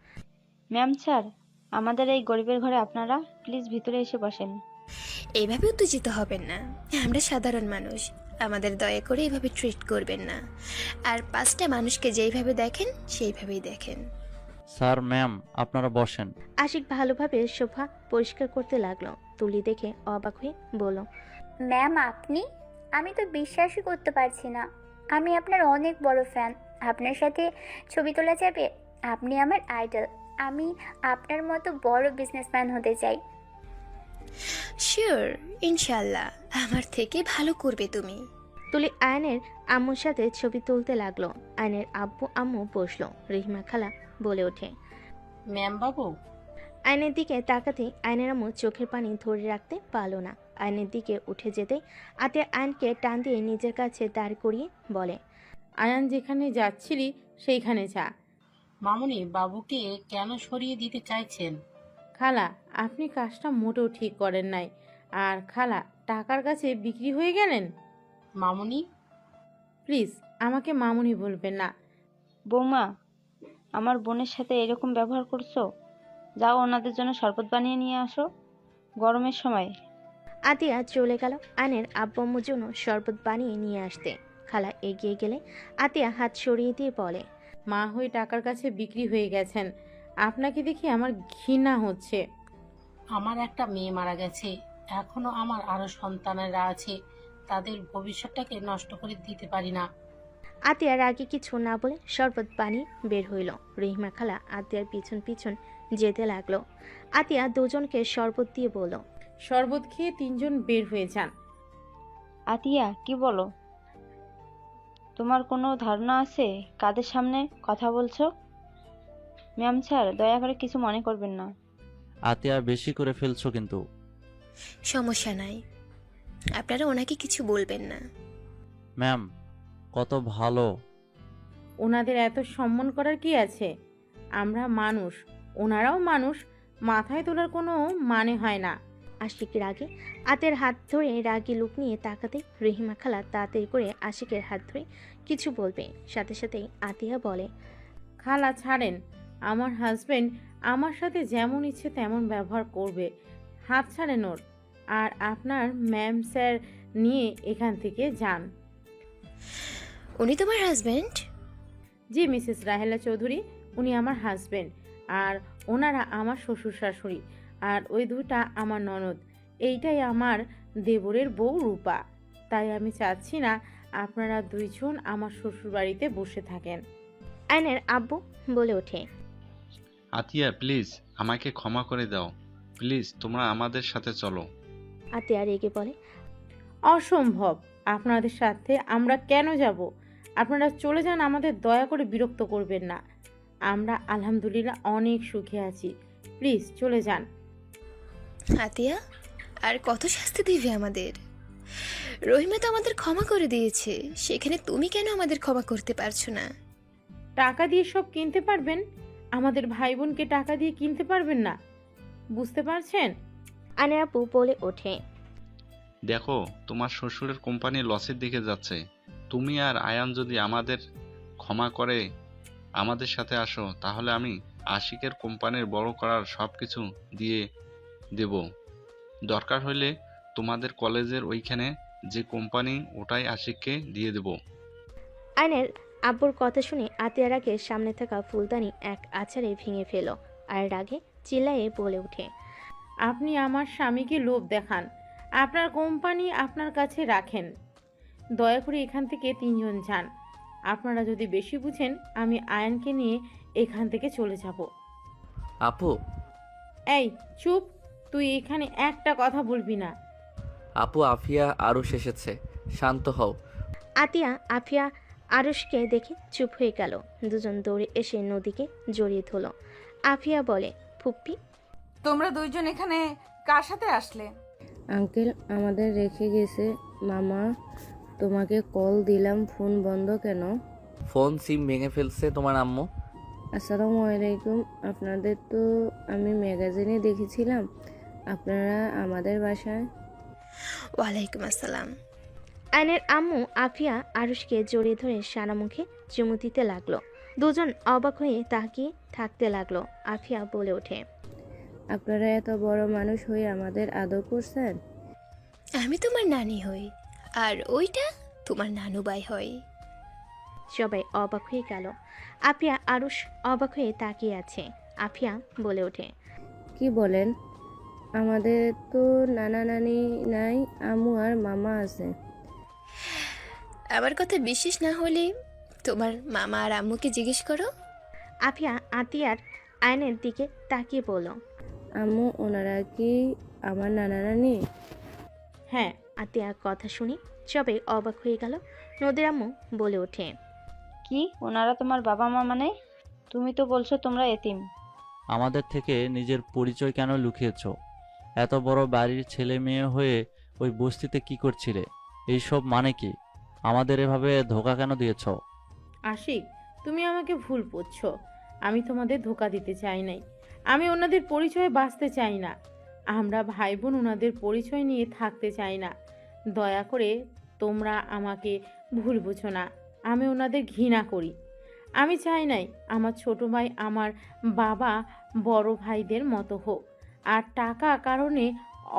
ম্যাম স্যার, আমাদের এই গরিবের ঘরে আপনারা প্লিজ ভিতরে এসে বসেন।
এইভাবে উত্তেজিত হবেন না, আমরা সাধারণ মানুষ, আমাদের দয়া করে এইভাবে ট্রিট করবেন না। আর পাঁচটা মানুষকে যেইভাবে দেখেন সেইভাবেই দেখেন।
স্যার, ম্যাম, আপনারা বসেন।
আশিক ভালোভাবে সোফা পরিষ্কার করতে লাগলো। তুলি দেখে অবাক হয়ে বলল,
ম্যাম আপনি? আমি তো বিশ্বাসই করতে পারছি না, আমি আপনার অনেক বড় ফ্যান। আপনার সাথে ছবি তোলা যাবে? আপনি আমার আইডল, আমি আপনার মতো বড় বিজনেসম্যান হতে চাই।
শিওর, ইনশাল্লাহ আমার থেকে ভালো করবে তুমি।
তুলি আয়নের আম্মুর সাথে ছবি তুলতে লাগলো। আয়নের আব্বু আম্মু বসলো। রহিমা খালা বলে ওঠে,
ম্যাম বাবু।
আয়নের দিকে তাকাতে আয়নের আম্মু চোখের পানি ধরে রাখতে পারলো না। আয়নের দিকে উঠে যেতে আতিয়া আয়নকে টান দিয়ে নিজের কাছে দাঁড় করিয়ে বলে,
আয়ান যেখানে যাচ্ছিলি সেইখানে যা।
মামুনি, বাবুকে কেন সরিয়ে দিতে চাইছেন?
খালা, আপনি কাজটা মোটেও ঠিক করেন নাই। আর খালা, টাকার কাছে বিক্রি হয়ে গেলেন।
মামুনি।
প্লিজ আমাকে মামুনি বলবেন না।
বৌমা, আমার বোনের সাথে এরকম ব্যবহার করছো? যাও ওনাদের জন্য শরবত বানিয়ে নিয়ে আসো, গরমের সময়।
আতিয়া চলে গেল আয়নের আব্বু আম্মুর জন্য শরবত বানিয়ে নিয়ে আসতে। খালা এগিয়ে গেলে আতিয়া হাত সরিয়ে দিয়ে বলে,
মা হয়ে টাকার কাছে বিক্রি হয়ে গেছেন। আপনাকে দেখে আমার ঘৃণা হচ্ছে।
আমার একটা মেয়ে মারা গেছে, এখনো আমার আরো সন্তানেরা আছে, তাদের ভবিষ্যৎটাকে নষ্ট করে দিতে পারি না।
আতিয়ার আগে কিছু না বলে শরবত বানিয়ে বের হইল। রহিমা খালা আতিয়ার পিছন পিছন যেতে লাগলো। আতিয়া দুজনকে শরবত দিয়ে বলল,
শরবত খেয়ে তিনজন বের হয়ে যান।
আতিয়া, কি বলো? তোমার কোনো ধারণা আছে কাদের সামনে কথা বলছো? ম্যাম স্যার, দয়া করে কিছু মনে করবেন না।
আতিয়া, বেশি করে ফেলছো কিন্তু।
সমস্যা নাই, আপনারা ওনাকে কিছু বলবেন না।
ম্যাম, কত ভালো।
ওনাদের এত সম্মান করার কি আছে? আমরা মানুষ, ওনারাও মানুষ, মাথায় তোলার কোনো মানে হয় না।
আশিক রাগে আতের হাত ধরে রাগী লুক নিয়ে তাকাতে রহিমা খালা তাড়াতাড়ি করে আশিকের হাত ধরে কিছু বলবে, সাথে সাথেই আতিয়া বলে,
খালা ছাড়েন, আমার হাজবেন্ড আমার সাথে যেমন ইচ্ছে তেমন ব্যবহার করবে, হাত ছাড়েন ওর। আর আপনার ম্যাম স্যার নিয়ে এখান থেকে যান।
উনি তোমার হাজবেন্ড?
জি মিসেস রাহেলা চৌধুরী, উনি আমার হাজবেন্ড, আর ওনারা আমার শ্বশুর শাশুড়ি, আর ওই দুটা আমার ননদ। এইটাই আমার দেবরের বউ রূপা। তাই আমি চাচ্ছি না আপনারা দুইজন আমার শ্বশুর বাড়িতে বসে থাকেন।
আয়নের আব্বু বলে ওঠে,
আতিয়া প্লিজ আমাকে ক্ষমা করে দাও, প্লিজ তোমরা আমাদের সাথে চলো।
আতিয়া রেগে বলে,
অসম্ভব, আপনাদের সাথে আমরা কেন যাব? আপনারা চলে যান, আমাদের দয়া করে বিরক্ত করবেন না। আমরা আলহামদুলিল্লাহ অনেক সুখে আছি, প্লিজ চলে যান।
আতিয়া, আর কত শাস্তি দিবে আমাদের? রহিমা তো আমাদের ক্ষমা করে দিয়েছে, সেখানে তুমি কেন আমাদের ক্ষমা করতে পারছো না?
টাকা দিয়ে সব কিনতে পারবেন, আমাদের ভাই বোনকে টাকা দিয়ে কিনতে পারবেন না, বুঝতে পারছেন?
আয়নের আব্বু বলে ওঠে,
দেখো তোমার শ্বশুরের কোম্পানি লসের দিকে যাচ্ছে, তুমি আর আয়ান যদি আমাদের ক্ষমা করে আমাদের সাথে আসো, তাহলে আমি আশিকের কোম্পানির বড় করার সব কিছু দিয়ে দেব। দরকার হলে তোমাদের কলেজের ওইখানে যে কোম্পানি, ওটাই আশিককে দিয়ে দেব।
আয়নের আব্বুর কথা শুনে আতিয়ার আগে সামনে থাকা ফুলদানি এক আছাড়ে ভেঙে ফেল আর রাগে চিল্লায়ে বলে ওঠে,
আপনি আমার স্বামীকে লোভ দেখান, আপনার কোম্পানি আপনার কাছে রাখেন। দয়া করে এখান থেকে তিনজন যান। আপনারা যদি বেশি বুঝেন, আমি আয়নকে নিয়ে এখান থেকে চলে যাব।
আপু,
এই চুপ, তুই এখানে একটা কথা বলবি না।
আপু আফিয়া আরুষ এসেছে, শান্ত হও।
আতিয়া আফিয়া আরুষকে দেখে চুপ হয়ে গেল। দুজন দৌড়ে এসে নদীকে জড়িয়ে ধরল। আফিয়া বলে, ফুপ্পি
তোমরা দুইজন এখানে কার সাথে আসলে?
আঙ্কেল আমাদের রেখে গেছে। মামা, তোমাকে কল দিলাম, ফোন বন্ধ কেন?
ফোন সিম ভেঙে ফেলছে তোমার আম্মু।
আসসালামু আলাইকুম। আপনাদের তো আমি ম্যাগাজিনে দেখেছিলাম আপনারা আমাদের বাসায়।
ওয়ালাইকুম আসসালাম।
আয়নের আম্মু আফিয়া আরুষকে জড়িয়ে ধরে সারা মুখে চুমু দিতে লাগলো। দুজন অবাক হয়ে তাকিয়ে থাকতে লাগলো। আফিয়া বলে ওঠে,
আপনারা এত বড় মানুষ হয়ে আমাদের আদর করছেন।
আমি তোমার নানি হই, আর ওইটা তোমার নানু ভাই হয়।
সবাই অবাক হয়ে গেল। আফিয়া আরুষ অবাক হয়ে তাকিয়ে আছে। আফিয়া বলে ওঠে,
কি বলেন? আমাদের তো নানা নানি নাই, আম্মু আর মামা আছে।
আমার কথা বিশ্বাস না হলে তোমার মামা আর আম্মুকে জিজ্ঞেস করো।
আফিয়া আতিয়ার আয়নের দিকে তাকিয়ে বলল,
আম্মু ওনারা কি আমার নানা নানি?
হ্যাঁ। আতিয়ার কথা শুনে সবাই অবাক হয়ে গেল। নদীর আম্মু বলে ওঠে,
কি ওনারা তোমার বাবা মা মানে? তুমি তো বলছো তোমরা এতিম।
আমাদের থেকে নিজের পরিচয় কেন লুকিয়েছো? এত বড় বাড়ির ছেলে মেয়ে হয়ে ওই বস্তিতে কি করছিলে? এইসব মানে কি? আমাদের এভাবে ধোকা কেন দিয়েছো?
আশিক, তুমি আমাকে ভুল বুঝছো। আমি তোমাদের ধোকা দিতে চাই নাই। আমি ওনাদের পরিচয়ে বাঁচতে চাই না। আমরা ভাই বোন ওনাদের পরিচয় নিয়ে থাকতে চাই না। দয়া করে তোমরা আমাকে ভুল বুঝো না। আমি ওনাদের ঘৃণা করি। আমি চাই নাই আমার ছোট ভাই আমার বাবা বড় ভাইদের মতো হোক, আর টাকা কারণে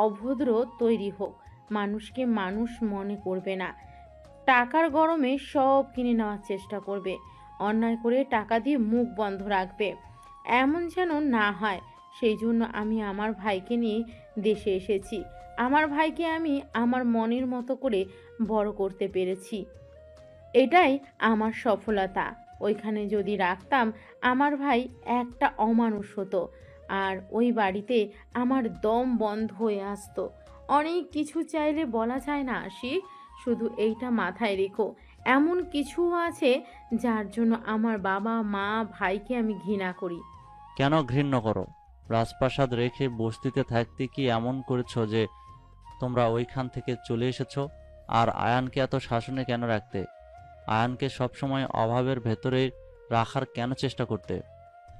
অভদ্র তৈরি হোক। মানুষকে মানুষ মনে করবে না, টাকার গরমে সব কিনে নেওয়ার চেষ্টা করবে, অন্যায় করে টাকা দিয়ে মুখ বন্ধ রাখবে। এমন যেন না হয়। সেই জন্য আমি আমার ভাইকে নিয়ে দেশে এসেছি। আমার ভাইকে আমি আমার মনের মতো করে বড় করতে পেরেছি, এটাই আমার সফলতা। ওইখানে যদি রাখতাম, আমার ভাই একটা অমানুষ হতো, আর ওই বাড়িতে আমার দম বন্ধ হয়ে আসতো। অনেক কিছু চাইলে বলা যায় না আশিক, শুধু এইটা মাথায় রেখো, এমন কিছু আছে যার জন্য আমার বাবা মা ভাইকে আমি ঘৃণা করি।
কেন ঘৃণা করো? রাজপ্রাসাদ রেখে বস্তিতে থাকতে কি এমন করেছো যে তোমরা ওইখান থেকে চলে এসেছো? আর আয়ানকে এত শাসনে কেন রাখতে? আয়ানকে সবসময় অভাবের ভেতরে রাখার কেন চেষ্টা করতে?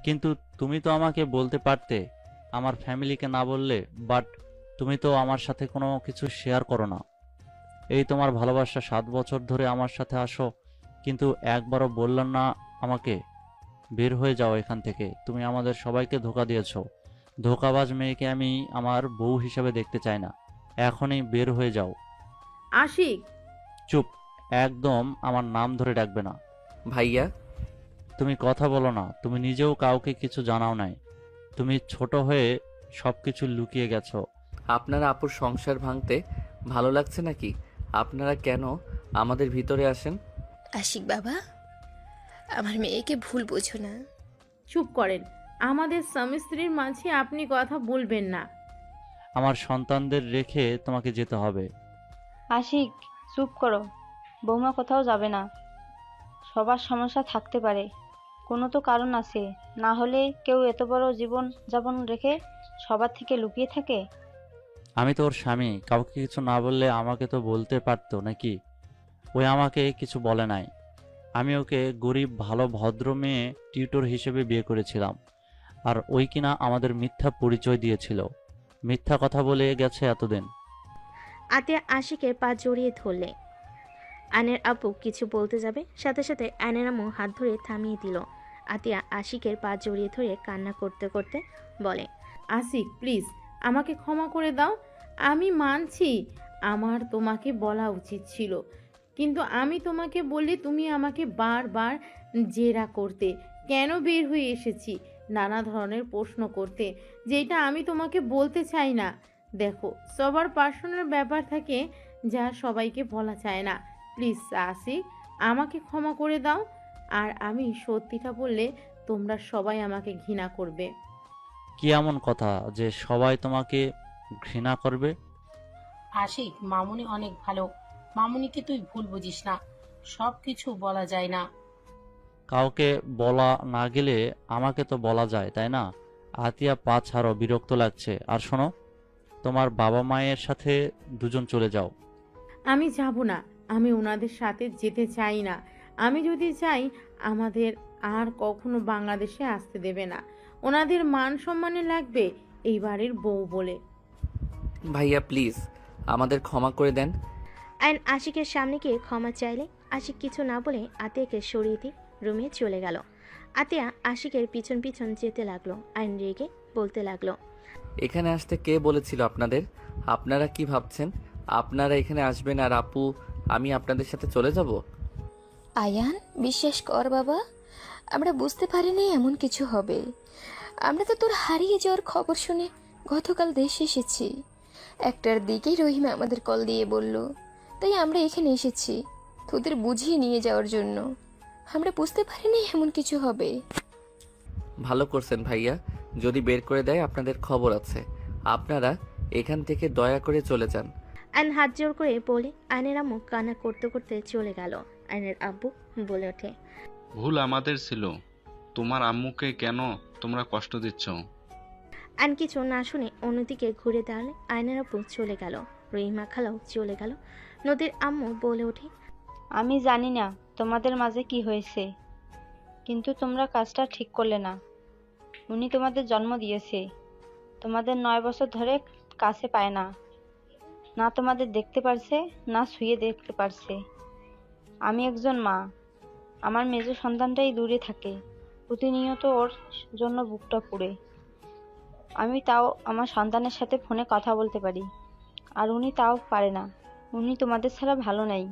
কিন্তু তুমি তো আমাকে বলতে পারতে, আমার ফ্যামিলিকে না বললে। বাট তুমি তো আমার সাথে কোনো কিছু শেয়ার করো না। এই তোমার ভালোবাসা, 7 বছর ধরে আমার সাথে আসো, কিন্তু একবারও বললেন না আমাকে। বের হয়ে যাও এখান থেকে। তুমি আমাদের সবাইকে ধোঁকা দিয়েছো। ধোঁকাবাজ মেয়েকে আমি আমার বউ হিসেবে দেখতে চাই না। এখনই বের হয়ে যাও।
আশিক,
চুপ, একদম আমার নাম ধরে ডাকবে না।
ভাইয়া,
তুমি কথা বলো না। তুমি নিজেও কাউকে কিছু জানাও নাই। তুমি ছোট হয়ে সবকিছু লুকিয়ে গেছো।
আপনারা আপুর সংসার ভাঙতে ভালো লাগছে নাকি? আপনারা কেন আমাদের ভিতরে আসেন?
আশিক বাবা, আমার মেয়েকে ভুল বোঝো না।
চুপ করেন। আমাদের স্বামী স্ত্রীর মাঝে আপনি কথা বলবেন না।
আমার সন্তানদের রেখে তোমাকে যেতে হবে।
আশিক, চুপ করো। বৌমা কোথাও যাবে না। সবার সমস্যা থাকতে পারে, কোনো তো কারণ আছে। না হলে কেউ এত বড় জীবন যাপন রেখে সবার থেকে লুকিয়ে থাকে?
আমি তো ওর স্বামী, কাউকে কিছু না বললে আমাকে তো বলতে পারতো নাকি? ওই আমাকে কিছু বলে নাই। আমি ওকে গরিব ভালো ভদ্র মেয়ে টিউটর হিসেবে বিয়ে করেছিলাম, আর ওই কিনা আমাদের মিথ্যা পরিচয় দিয়েছিল। মিথ্যা কথা বলে গেছে এতদিন।
আতিয়া আশিকের পা জড়িয়ে ধরলে। আয়নের আপু কিছু বলতে যাবে, সাথে সাথে আয়নের আম্মু হাত ধরে থামিয়ে দিল। আতিয়া আশিকের পা জড়িয়ে ধরে কান্না করতে করতে বলে,
আশিক প্লিজ, আমাকে ক্ষমা করে দাও। আমি মানছি আমার তোমাকে বলা উচিত ছিল, কিন্তু আমি তোমাকে বললে তুমি আমাকে বারবার জেরা করতে। কেন বের হয়ে এসেছি নানা ধরনের প্রশ্ন করতে, যেটা আমি তোমাকে বলতে চাই না। দেখো, সবার পার্সোনাল ব্যাপার থাকে যা সবাইকে বলা চায় না। প্লিজ আশিক, আমাকে ক্ষমা করে দাও। আর আমি সত্যিটা বললে তোমরা সবাই আমাকে ঘৃণা করবে।
কি এমন কথা যে সবাই তোমাকে ঘৃণা করবে?
আশিক, মামুনি অনেক ভালো। মামুনিকে তুই ভুল বুঝিস না। সব কিছু বলা যায় না।
কাউকে বলা না গেলে আমাকে তো বলা যায়, তাই না? আতিয়া, পা ছাড়ো, বিরক্ত লাগছে। আর শোনো, তোমার বাবা মায়ের সাথে দুজন চলে যাও।
আমি যাব না। আমি ওনাদের সাথে যেতে চাই না। আমি যদি চাই, আমাদের আর কখনো বাংলাদেশে আসতে দেবে না। ওনাদের মান সম্মানে লাগবে এই বাড়ির বউ বলে।
ভাইয়া প্লিজ আমাদের ক্ষমা করে দেন।
আয়ন আশিকের সামনে গিয়ে ক্ষমা চাইলে আশিক কিছু না বলে আতিয়াকে সরিয়ে দিয়ে রুমে চলে গেল। আতিয়া আশিকের পিছন পিছন যেতে লাগলো। আয়ন রেগে বলতে লাগলো,
এখানে আসতে কে বলেছিল আপনাদের? আপনারা কি ভাবছেন আপনারা এখানে আসবেন আর আপু আমি আপনাদের সাথে চলে যাব?
আয়ান, বিশ্বাস কর বাবা, আমরা বুঝতে পারিনি এমন কিছু হবে। আমরা তো তোর হারিয়ে যাওয়ার খবর শুনে গতকাল দেশে এসেছি। 1টার দিকেই রহিমা আমাদের কল দিয়ে বলল, তাই আমরা এখানে এসেছি তোদের বুঝিয়ে নিয়ে যাওয়ার জন্য। আমরা বুঝতে পারিনি এমন কিছু হবে।
ভালো করছেন ভাইয়া, যদি বের করে দেয় আপনাদের খবর আছে। আপনারা এখান থেকে দয়া করে চলে যান।
আয়ন হাত জোর করে বলে আয়নের আম্মু কান্না করতে করতে চলে গেল। আয়নের আব্বু বলে ওঠে,
ভুল আমাদের ছিল। তোমার আম্মুকে কেন তোমরা কষ্ট দিচ্ছ?
আয়ন কিছু না শুনে অন্যদিকে ঘুরে দাঁড়ালে আয়নের আব্বু চলে গেল। রহিমা খালাও চলে গেল। নদীর আম্মু বলে ওঠে,
আমি জানি না তোমাদের মাঝে কি হয়েছে, কিন্তু তোমরা কাজটা ঠিক করলে না। উনি তোমাদের জন্ম দিয়েছে, তোমাদের 9 বছর ধরে কাছে পায় না, না তোমাদের দেখতে পারছে না ছুঁয়ে দেখতে পারছে। আমি একজন মা, আমার মেজ সন্তানটাই দূরে থাকে, প্রতিনিয়ত ওর জন্য বুকটা পুড়ে। আমি তাও আমার সন্তানের সাথে ফোনে কথা বলতে পারি, আর উনি তাও পারে না। উনি তোমাদের ছাড়া ভালো নাই।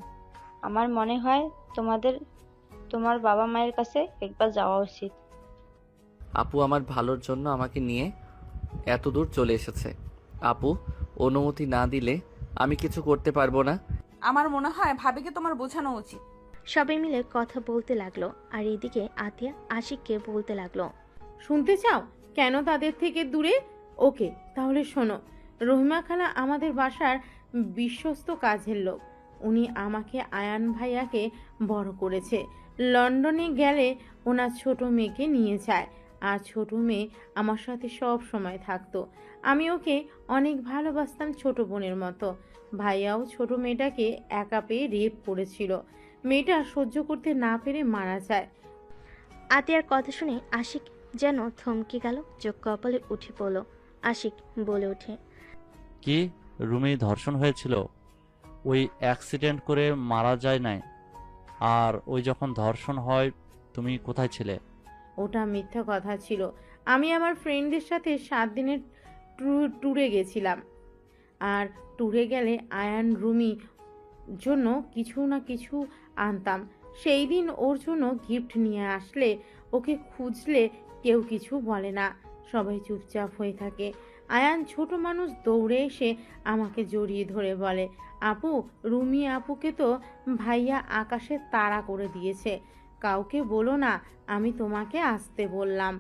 আমার মনে হয় তোমার বাবা মায়ের কাছে একবার যাওয়া উচিত।
আপু আমার ভালোর জন্য আমাকে নিয়ে এত দূর চলে এসেছে। আপু অনুমতি না দিলে আমি কিছু করতে পারবো না।
আমার মনে হয় ভাবিকে তোমার বোঝানো উচিত।
সবাই মিলে কথা বলতে লাগলো। আর এদিকে আতিয়া আশিককে বলতে লাগলো,
শুনতে চাও কেন তাদের থেকে দূরে? ওকে, তাহলে শোনো। রহিমা খালা আমাদের বাসার বিশ্বস্ত কাজের লোক। উনি আমাকে আয়ান ভাইয়াকে বড় করেছে। লন্ডনে গেলে ওনার ছোট মেয়েকে নিয়ে যায়, আর ছোট মেয়ে আমার সাথে সব সময় থাকতো। আমি ওকে অনেক ভালোবাসতাম, ছোট বোনের মতো। ভাইয়াও ছোট মেয়েটাকে একা পেয়ে রেপ করেছিল। মেয়েটা সহ্য করতে না পেরে মারা যায়।
আতিয়ার কথা শুনে আশিক যেন থমকে গেল, চোখ কপালে উঠে পড়ল। আশিক বলে ওঠে,
কি রুমি ধর্ষণ হয়েছিল? ওই অ্যাক্সিডেন্ট করে মারা যায় নাই? আর ওই যখন ধর্ষণ হয় তুমি কোথায় ছিলে?
ওটা মিথ্যা কথা ছিল। আমি আমার ফ্রেন্ডদের সাথে 7 দিনের ট্যুরে গেছিলাম। আর ট্যুরে গেলে আয়ান রুমি জন্য কিছু না কিছু আনতাম। সেই দিন ওর জন্য গিফট নিয়ে আসলে ওকে খুঁজলে কেউ কিছু বলে না, সবাই চুপচাপ হয়ে থাকে। আয়ান ছোট মানুষ দৌড়ে এসে আমাকে জড়িয়ে ধরে বলে, আপু, রুমি আপুকে তো ভাইয়া আকাশে তাড়া করে দিয়েছে। কাউকে বলো না আমি তোমাকে আসতে বললাম,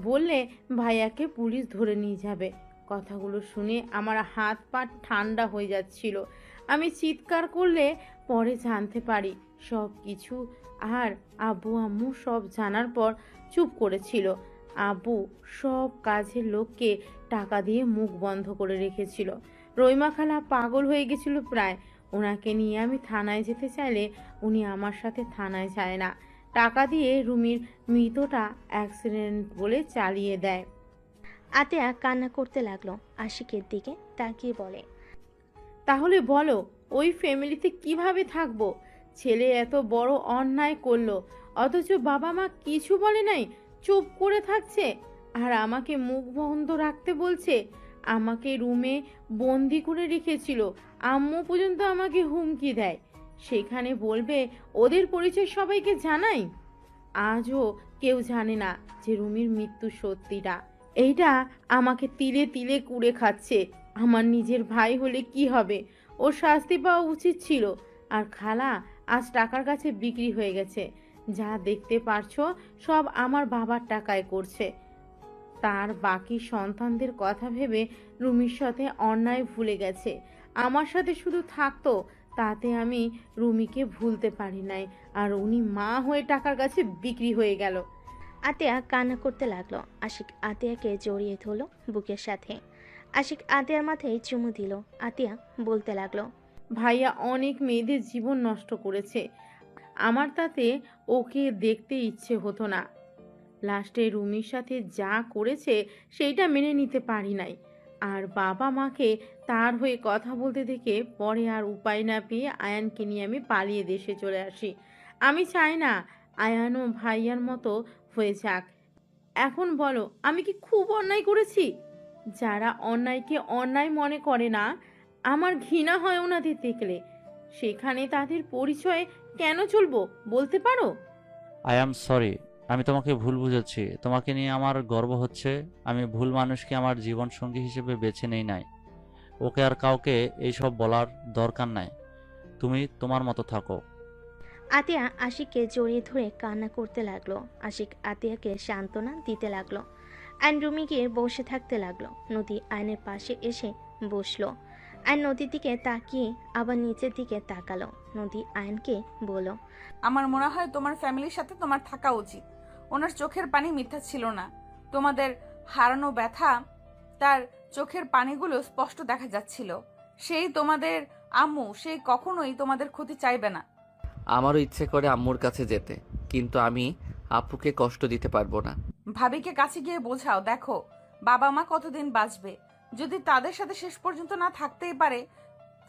বললে ভাইয়াকে পুলিশ ধরে নিয়ে যাবে। কথাগুলো শুনে আমার হাত পা ঠান্ডা হয়ে যাচ্ছিল। আমি চিৎকার করলে পরে জানতে পারি সব কিছু। আর আব্বু আম্মু সব জানার পর চুপ করেছিল। আব্বু সব কাজের লোককে টাকা দিয়ে মুখ বন্ধ করে রেখেছিল। রইমা খালা পাগল হয়ে গেছিল প্রায়। ওনাকে নিয়ে আমি থানায় যেতে চাইলে উনি আমার সাথে থানায় যায় না। টাকা দিয়ে রুমির মৃতটা অ্যাক্সিডেন্ট বলে চালিয়ে দেয়।
আতিয়া কান্না করতে লাগলো, আশিকের দিকে তাকিয়ে বলে,
তাহলে বলো ওই ফ্যামিলিতে কিভাবে থাকবো? ছেলে এত বড় অন্যায় করলো, অথচ বাবা মা কিছু বলে নাই, চুপ করে থাকছে। আর আমাকে মুখ বন্ধ রাখতে বলছে। আমাকে রুমে বন্দি করে রেখেছিল। আম্মু পর্যন্ত আমাকে হুমকি দেয়, সেখানে বলবে ওদের পরিচয় সবাইকে জানাই। আজও কেউ জানে না যে রুমির মৃত্যু সত্যিটা। এইটা আমাকে তিলে তিলে কুড়ে খাচ্ছে। আমার নিজের ভাই হলে কি হবে? ওর শাস্তি পাওয়া উচিত ছিল। আর খালা আজ টাকার কাছে বিক্রি হয়ে গেছে। যা দেখতে পারছো সব আমার বাবার টাকায় করছে। তার বাকি সন্তানদের কথা ভেবে রুমির সাথে অন্যায় ভুলে গেছে। আমার সাথে শুধু থাকতো, তাতে আমি রুমিকে ভুলতে পারি নাই। আর উনি মা হয়ে টাকার কাছে বিক্রি হয়ে গেল।
আতিয়া কান্না করতে লাগলো। আশিক আতিয়াকে জড়িয়ে ধরলো বুকের সাথে। আশিক আতিয়ার মাথায় চুমু দিল। আতিয়া বলতে লাগলো,
ভাইয়া অনেক মেয়েদের জীবন নষ্ট করেছে। আমার তাতে ওকে দেখতে ইচ্ছে হতো না। লাস্টে রুমির সাথে যা করেছে সেইটা মেনে নিতে পারি নাই। আর বাবা মাকে তার হয়ে কথা বলতে দেখে পরে আর উপায় না পেয়ে আয়ানকে নিয়ে আমি পালিয়ে দেশে চলে আসি। আমি চাই না আয়ানও ভাইয়ার মতো হয়ে যাক। এখন বলো আমি কি খুব অন্যায় করেছি? যারা অন্যায়কে অন্যায় মনে করে না, আমার ঘৃণা হয় ওনাদের দেখলে। সেখানে তাদের পরিচয় কেন চলবো বলতে পারো?
আই অ্যাম সরি, আমি তোমাকে ভুল বুঝেছি। তোমাকে নিয়ে আমার গর্ব হচ্ছে। আমি ভুল মানুষকে আমার জীবন সঙ্গী হিসেবে বেছে নেই নাই। ওকে আর কাউকে এইসব বলার দরকার নাই। তুমি তোমার মতো থাকো।
আতিয়া আশিককে জড়িয়ে ধরে কান্না করতে লাগলো। আশিক আতিয়াকে সান্ত্বনা দিতে লাগলো। আইন রুমে গিয়ে বসে থাকতে লাগলো। নদী আইনের পাশে এসে বসলো। আইন নদীর দিকে তাকিয়ে আবার নিচের দিকে তাকালো। নদী আইনকে বলল,
আমার মনে হয় তোমার ফ্যামিলির সাথে তোমার থাকা উচিত। ওনার চোখের পানি মিথ্যা ছিল না। তোমাদের হারানো ব্যথা তার চোখের পানিগুলো স্পষ্ট দেখা যাচ্ছিল। সেই তোমাদের আম্মু, সেই কখনোই তোমাদের ক্ষতি চাইবে না।
আমারও ইচ্ছে করে আম্মুর কাছে যেতে, কিন্তু আমি আপুকে কষ্ট দিতে পারবো না।
ভাবিকে কাছে গিয়ে বোঝাও, দেখো বাবা মা কতদিন বাঁচবে। যদি তাদের সাথে শেষ পর্যন্ত না থাকতেই পারে,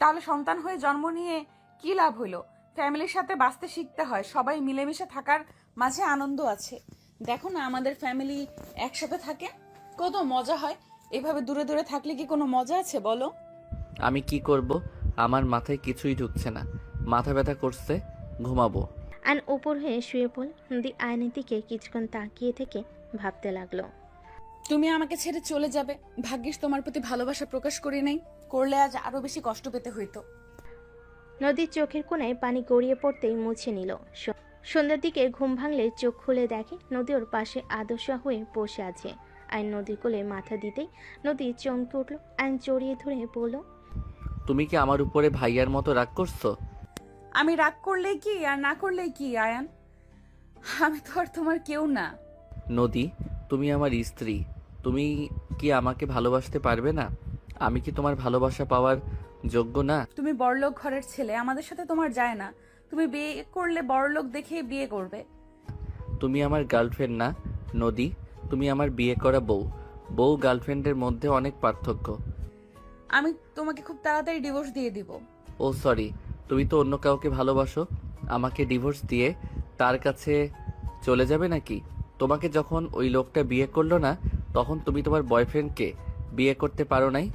তাহলে সন্তান হয়ে জন্ম নিয়ে কি লাভ হইলো? ফ্যামিলির সাথে বাঁচতে শিখতে হয়। সবাই মিলেমিশে থাকার মাঝে আনন্দ আছে। দেখো না আমাদের ফ্যামিলি একসাথে থাকে, কত মজা হয়। এভাবে দূরে দূরে থাকলে কি কোনো মজা আছে বলো?
আমি কি করব? আমার মাথায় কিছুই ঢুকছে না। মাথা ব্যথা করছে, ঘুমাবো।
আইন উপর হয়ে শুয়ে পড়ল। নদী আয়নের দিকে কিছুক্ষণ তাকিয়ে থেকে ভাবতে লাগলো,
তুমি আমাকে ছেড়ে চলে যাবে। ভাগ্যিস তোমার প্রতি ভালোবাসা প্রকাশ করি নাই, করলে আজ আরো বেশি কষ্ট পেতে হইতো।
নদীর চোখের কোণায় পানি গড়িয়ে পড়তেই মুছে নিল। সন্ধ্যার দিকে ঘুম ভাঙলে চোখ খুলে দেখে নদী ওর পাশে আদর্শা হয়ে বসে আছে। আইন নদীর কোলে মাথা দিতেই নদী চমকে উঠল। আইন জড়িয়ে ধরে বলল,
তুমি কি আমার উপরে ভাইয়ার মতো রাগ করছো?
আমি রাগ করলেই কি আর না করলেই কি আয়ান? আমি তো আর তোমার কেউ না।
নদী, তুমি আমার স্ত্রী। তুমি কি আমাকে ভালোবাসতে পারবে না? আমি কি তোমার ভালোবাসা পাওয়ার যোগ্য না?
তুমি বড়লোক ঘরের ছেলে, আমাদের সাথে তোমার যায় না। তুমি বিয়ে করলে বড়লোক দেখে বিয়ে করবে।
তুমি আমার গার্লফ্রেন্ড না, নদী, তুমি আমার বিয়ে করা বউ। বউ গার্লফ্রেন্ডের মধ্যে অনেক পার্থক্য।
আমি তোমাকে খুব তাড়াতাড়ি ডিভোর্স দিয়ে দিব।
ও সরি, তুমি তো অন্য কাউকে ভালোবাসো। আমাকে ডিভোর্স দিয়ে তার কাছে চলে যাবে নাকি? তোমাকে যখন ওই লোকটা বিয়ে করলো না, তখন তুমি তোমার বয়ফ্রেন্ডকে বিয়ে করতে পারো নাই?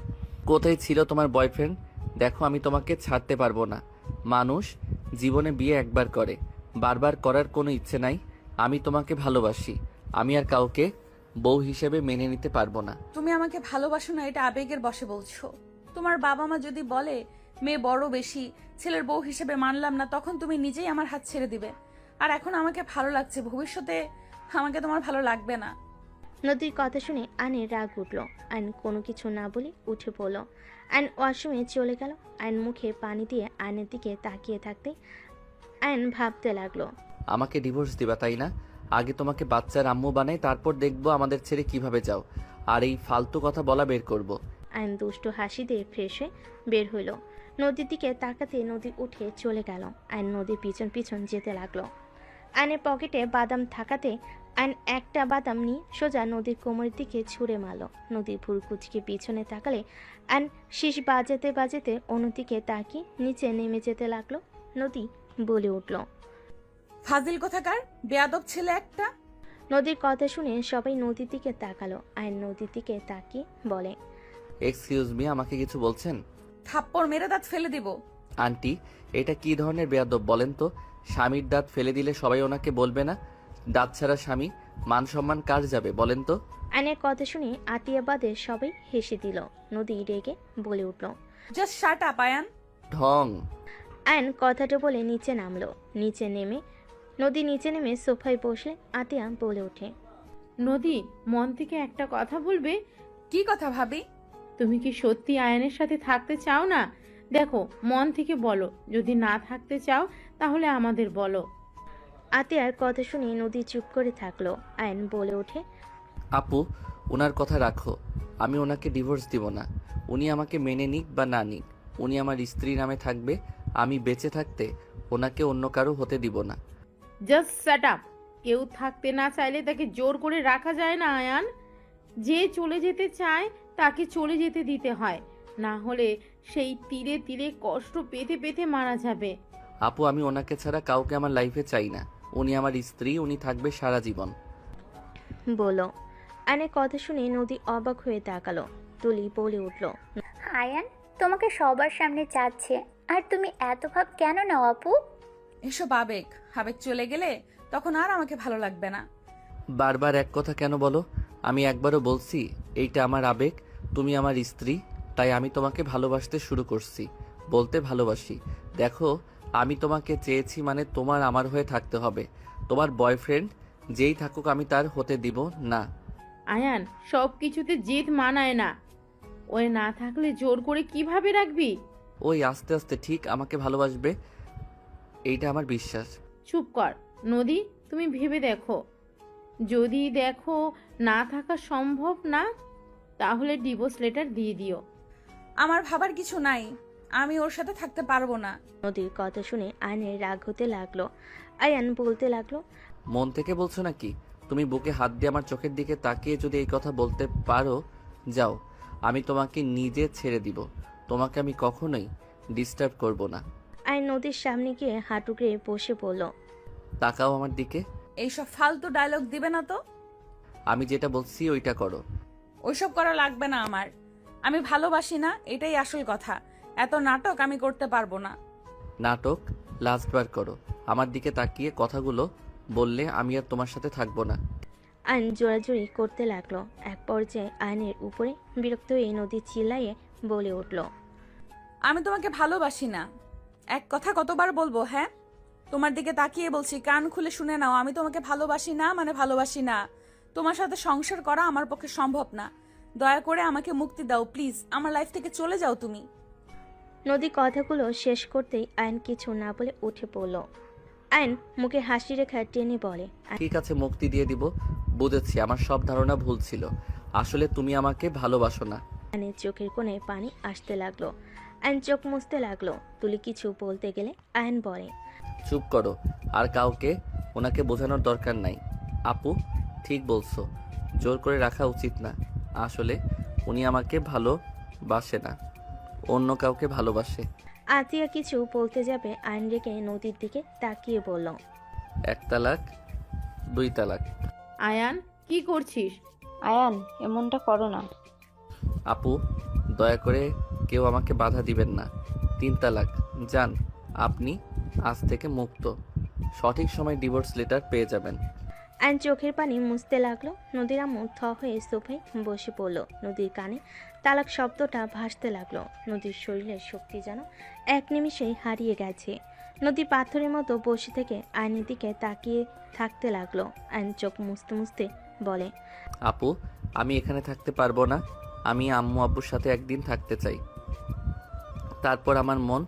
কোথায় ছিল তোমার বয়ফ্রেন্ড? দেখো, আমি তোমাকে ছাড়তে পারবো না। মানুষ জীবনে বিয়ে একবার করে, বারবার করার কোনো ইচ্ছে নাই। আমি তোমাকে ভালোবাসি। আমি আর কাউকে বউ হিসেবে মেনে নিতে পারবো না।
তুমি আমাকে ভালোবাসো না, এটা আবেগের বশে বলছো। তোমার বাবা মা যদি বলে মেয়ে বড় বেশি, ছেলের বউ হিসেবে মানলাম না, তখন তুমি নিজেই আমার হাত ছেড়ে দিবে। আর এখন আমাকে ভালো লাগছে, ভবিষ্যতে আমাকে তোমার ভালো লাগবে না।
নদীর কথা শুনে আয়নের রাগ উঠল। আয়ন কোনো কিছু না বলে উঠে পড়ল। আয়ন ওয়াশরুমে চলে গেল। আয়ন মুখে পানি দিয়ে আয়নের দিকে তাকিয়ে থাকতে আয়ন ভাবতে লাগলো,
আমাকে ডিভোর্স দিবা তাই না? আগে তোমাকে বাচ্চার আম্মু বানাই, তারপর দেখবো আমাদের ছেড়ে কিভাবে যাও। আর এই ফালতু কথা বলা বের করব।
আয়ন দুষ্ট হাসি দিয়ে ফ্রেশ হয়ে বের হইল। নদীর দিকে তাকাতে নদী উঠে চলে গেল। আয়ন নদীর পিছন পিছন যেতে লাগলো। আয়নের পকেটে বাদাম থাকাতে আয়ন একটা বাদাম নিয়ে সোজা নদীর কোমরের দিকে ছুঁড়ে মারল। নদীর ভুর কুচকে পিছনে তাকালে আয়ন শীষ বাজাতে বাজাতে অন্যদিকে তাকিয়ে নিচে নেমে যেতে লাগলো। নদী বলে উঠল,
ফাজিল কোথাকার, বেয়াদব ছেলে একটা।
নদীর কথা শুনে সবাই নদীর দিকে তাকালো। আয়ন নদীর দিকে তাকিয়ে বলে,
এক্সকিউজ মি, আমাকে কিছু বলছেন?
থাপ্পড় মেরে দাঁত ফেলে দিব।
আন্টি, এটা কি ধরনের বেয়াদব বলেন তো? স্বামীর দাঁত ফেলে দিলে সবাই ওনাকে বলবে না? দাঁত ছাড়া স্বামী, মান সম্মান কার যাবে বলেন তো?
আয়নের কথা শুনে আতিয়াবাদের সবাই হেসে দিল। নদী রেগে বলে উঠল,
জাস্ট শাট আপ আয়ান।
ঢং।
আয়ন কথাটা বলে নিচে নামলো। নদী নিচে নেমে সোফায় বসলে আতিয়া বলে ওঠে,
নদী, মন থেকে একটা কথা বলবে?
কি কথা ভাবি?
তুমি কি সত্যি আয়নের সাথে থাকতে চাও না? দেখো, মন থেকে বলো। যদি না থাকতে চাও তাহলে আমাদের বলো।
আতিয়ার কথা শুনে নদী চুপ করে থাকলো। আয়ন বলে ওঠে,
আপু, ওনার কথা রাখো। আমি ওনাকে ডিভোর্স দিব না। উনি আমাকে মেনে নিক বা না নিক, উনি আমার স্ত্রী নামে থাকবে। আমি বেঁচে থাকতে ওনাকে অন্য কারো হতে দিব না।
Just shut up. কেউ থাকতে না চাইলে তাকে জোর করে রাখা যায় না আয়ান। যে চলে যেতে চায় তাকে চলে যেতে দিতে হয়, না হলে সেই তীরে তীরে কষ্ট পেতে পেতে মারা যাবে।
আপু, আমি ওনাকে ছাড়া কাউকে আমার লাইফে চাই না। উনি আমার স্ত্রী, উনি থাকবে সারা জীবন।
বলো। আয়নের কথা শুনে নদী অবাক হয়ে তাকালো। তুলি বলে উঠল,
আয়ান তোমাকে সবার সামনে চাচ্ছে, আর তুমি এত ভাব কেন নাও আপু?
এসব আবেগ, আবেগ চলে গেলে তখন আর আমাকে ভালো লাগবে না।
বারবার এক কথা কেন বলো? আমি একবারও বলছি এইটা আমার আবেগ, তুমি আমার স্ত্রী, তাই আমি তোমাকে ভালোবাসতে শুরু করছি। বলতে ভালোবাসি। দেখো, আমি তোমাকে চেয়েছি মানে তোমার আমার হয়ে থাকতে হবে। তোমার বয়ফ্রেন্ড যেই থাকুক আমি তার হতে দিব না।
আয়ান, সব কিছুতে জেদ মানায় না। ওই না থাকলে জোর করে কিভাবে রাখবি?
ওই আস্তে আস্তে ঠিক আমাকে ভালোবাসবে, এইটা আমার বিশ্বাস।
চুপ কর নদী, তুমি ভেবে দেখো। যদি দেখো না থাকা সম্ভব না, তাহলে ডিভোর্স লেটার দিয়ে দিও।
আমার ভাবার কিছু নাই, আমি ওর সাথে থাকতে পারবো না।
নদীর কথা শুনে আয়নের রাগ হতে লাগলো। আয়ান বলতে লাগলো,
মন থেকে বলছো নাকি? তুমি বুকে হাত দিয়ে আমার চোখের দিকে তাকিয়ে যদি এই কথা বলতে পারো, যাও, আমি তোমাকে নিজে ছেড়ে দিব। তোমাকে আমি কখনোই ডিস্টার্ব করব না।
আয়ন নদীর সামনে গিয়ে হাঁটুকে বসে পড়ল।
তাকাও আমার দিকে।
এইসব ফালতু ডায়লগ দিবে না তো।
আমি যেটা বলছি ওইটা করো।
ওইসব করা লাগবে না আমার। আমি ভালোবাসি না, এটাই আসল কথা। এত নাটক আমি করতে পারবো না।
নাটক লাস্টবার করো। আমার দিকে তাকিয়ে কথাগুলো বললে আমি আর তোমার সাথে থাকবো না।
আয়ন জোরাজুরি করতে লাগলো। এক পর্যায়ে আয়নের উপরে বিরক্ত হয়ে নদী চিল্লাইয়ে বলে উঠল,
আমি তোমাকে ভালোবাসি না। এক কথা কতবার বলবো? হ্যাঁ, তোমার দিকে তাকিয়ে বলছি, কান খুলে শুনে নাও। আমি তোমাকে ভালোবাসি না মানে ভালোবাসি না। তোমার সাথে সংসার করা আমার পক্ষে সম্ভব না। দয়া করে আমাকে মুক্তি দাও প্লিজ। আমার লাইফ থেকে চলে যাও তুমি।
নদী কথাগুলো শেষ করতেই আয়ন কিছু না বলে উঠে পড়ল। আয়ন মুখে হাসি রেখা টেনে বলে,
ঠিক আছে, মুক্তি দিয়ে দিব। বুঝেছি, আমার সব ধারণা ভুল ছিল। আসলে তুমি আমাকে ভালোবাসো না।
আয়নের চোখের কোণে পানি আসতে লাগলো। আয়ন চোখ মুছতে লাগলো। তুলি কিছু বলতে গেলে আয়ন বলে,
চুপ করো। আর কাউকে ওনাকে বোঝানোর দরকার নাই। আপু, ঠিক বলছো, জোর করে রাখা উচিত না। আসলে উনি আমাকে ভালোবাসে না, অন্য কাউকে ভালোবাসে।
আতিয়া কিছু বলতে যাবে আইন রেখে নদীর দিকে তাকিয়ে বলল,
1 তালাক 2 তালাক।
আয়ান কি করছিস?
আয়ান এমনটা করো না।
আপু, দয়া করে কেউ আমাকে বাধা দিবেন না। 3 তালাক। যান, আপনি আজ থেকে মুক্ত। সঠিক সময় ডিভোর্স লেটার পেয়ে যাবেন।
আইন চোখের পানি মুছতে লাগলো। নদীর আম্মু থ হয়ে সোফায় বসে পড়ল। নদীর কানে তালাক শব্দটা ভাসতে লাগলো। নদীর শরীরের শক্তি যেন এক নিমিষেই হারিয়ে গেছে। নদী পাথরের মতো বসে থেকে আইনের দিকে তাকিয়ে থাকতে লাগলো। আইন চোখ মুছতে মুছতে বলে,
আপু, আমি এখানে থাকতে পারবো না। আমি আম্মু আব্বুর সাথে একদিন থাকতে চাই। তারপর আমার মন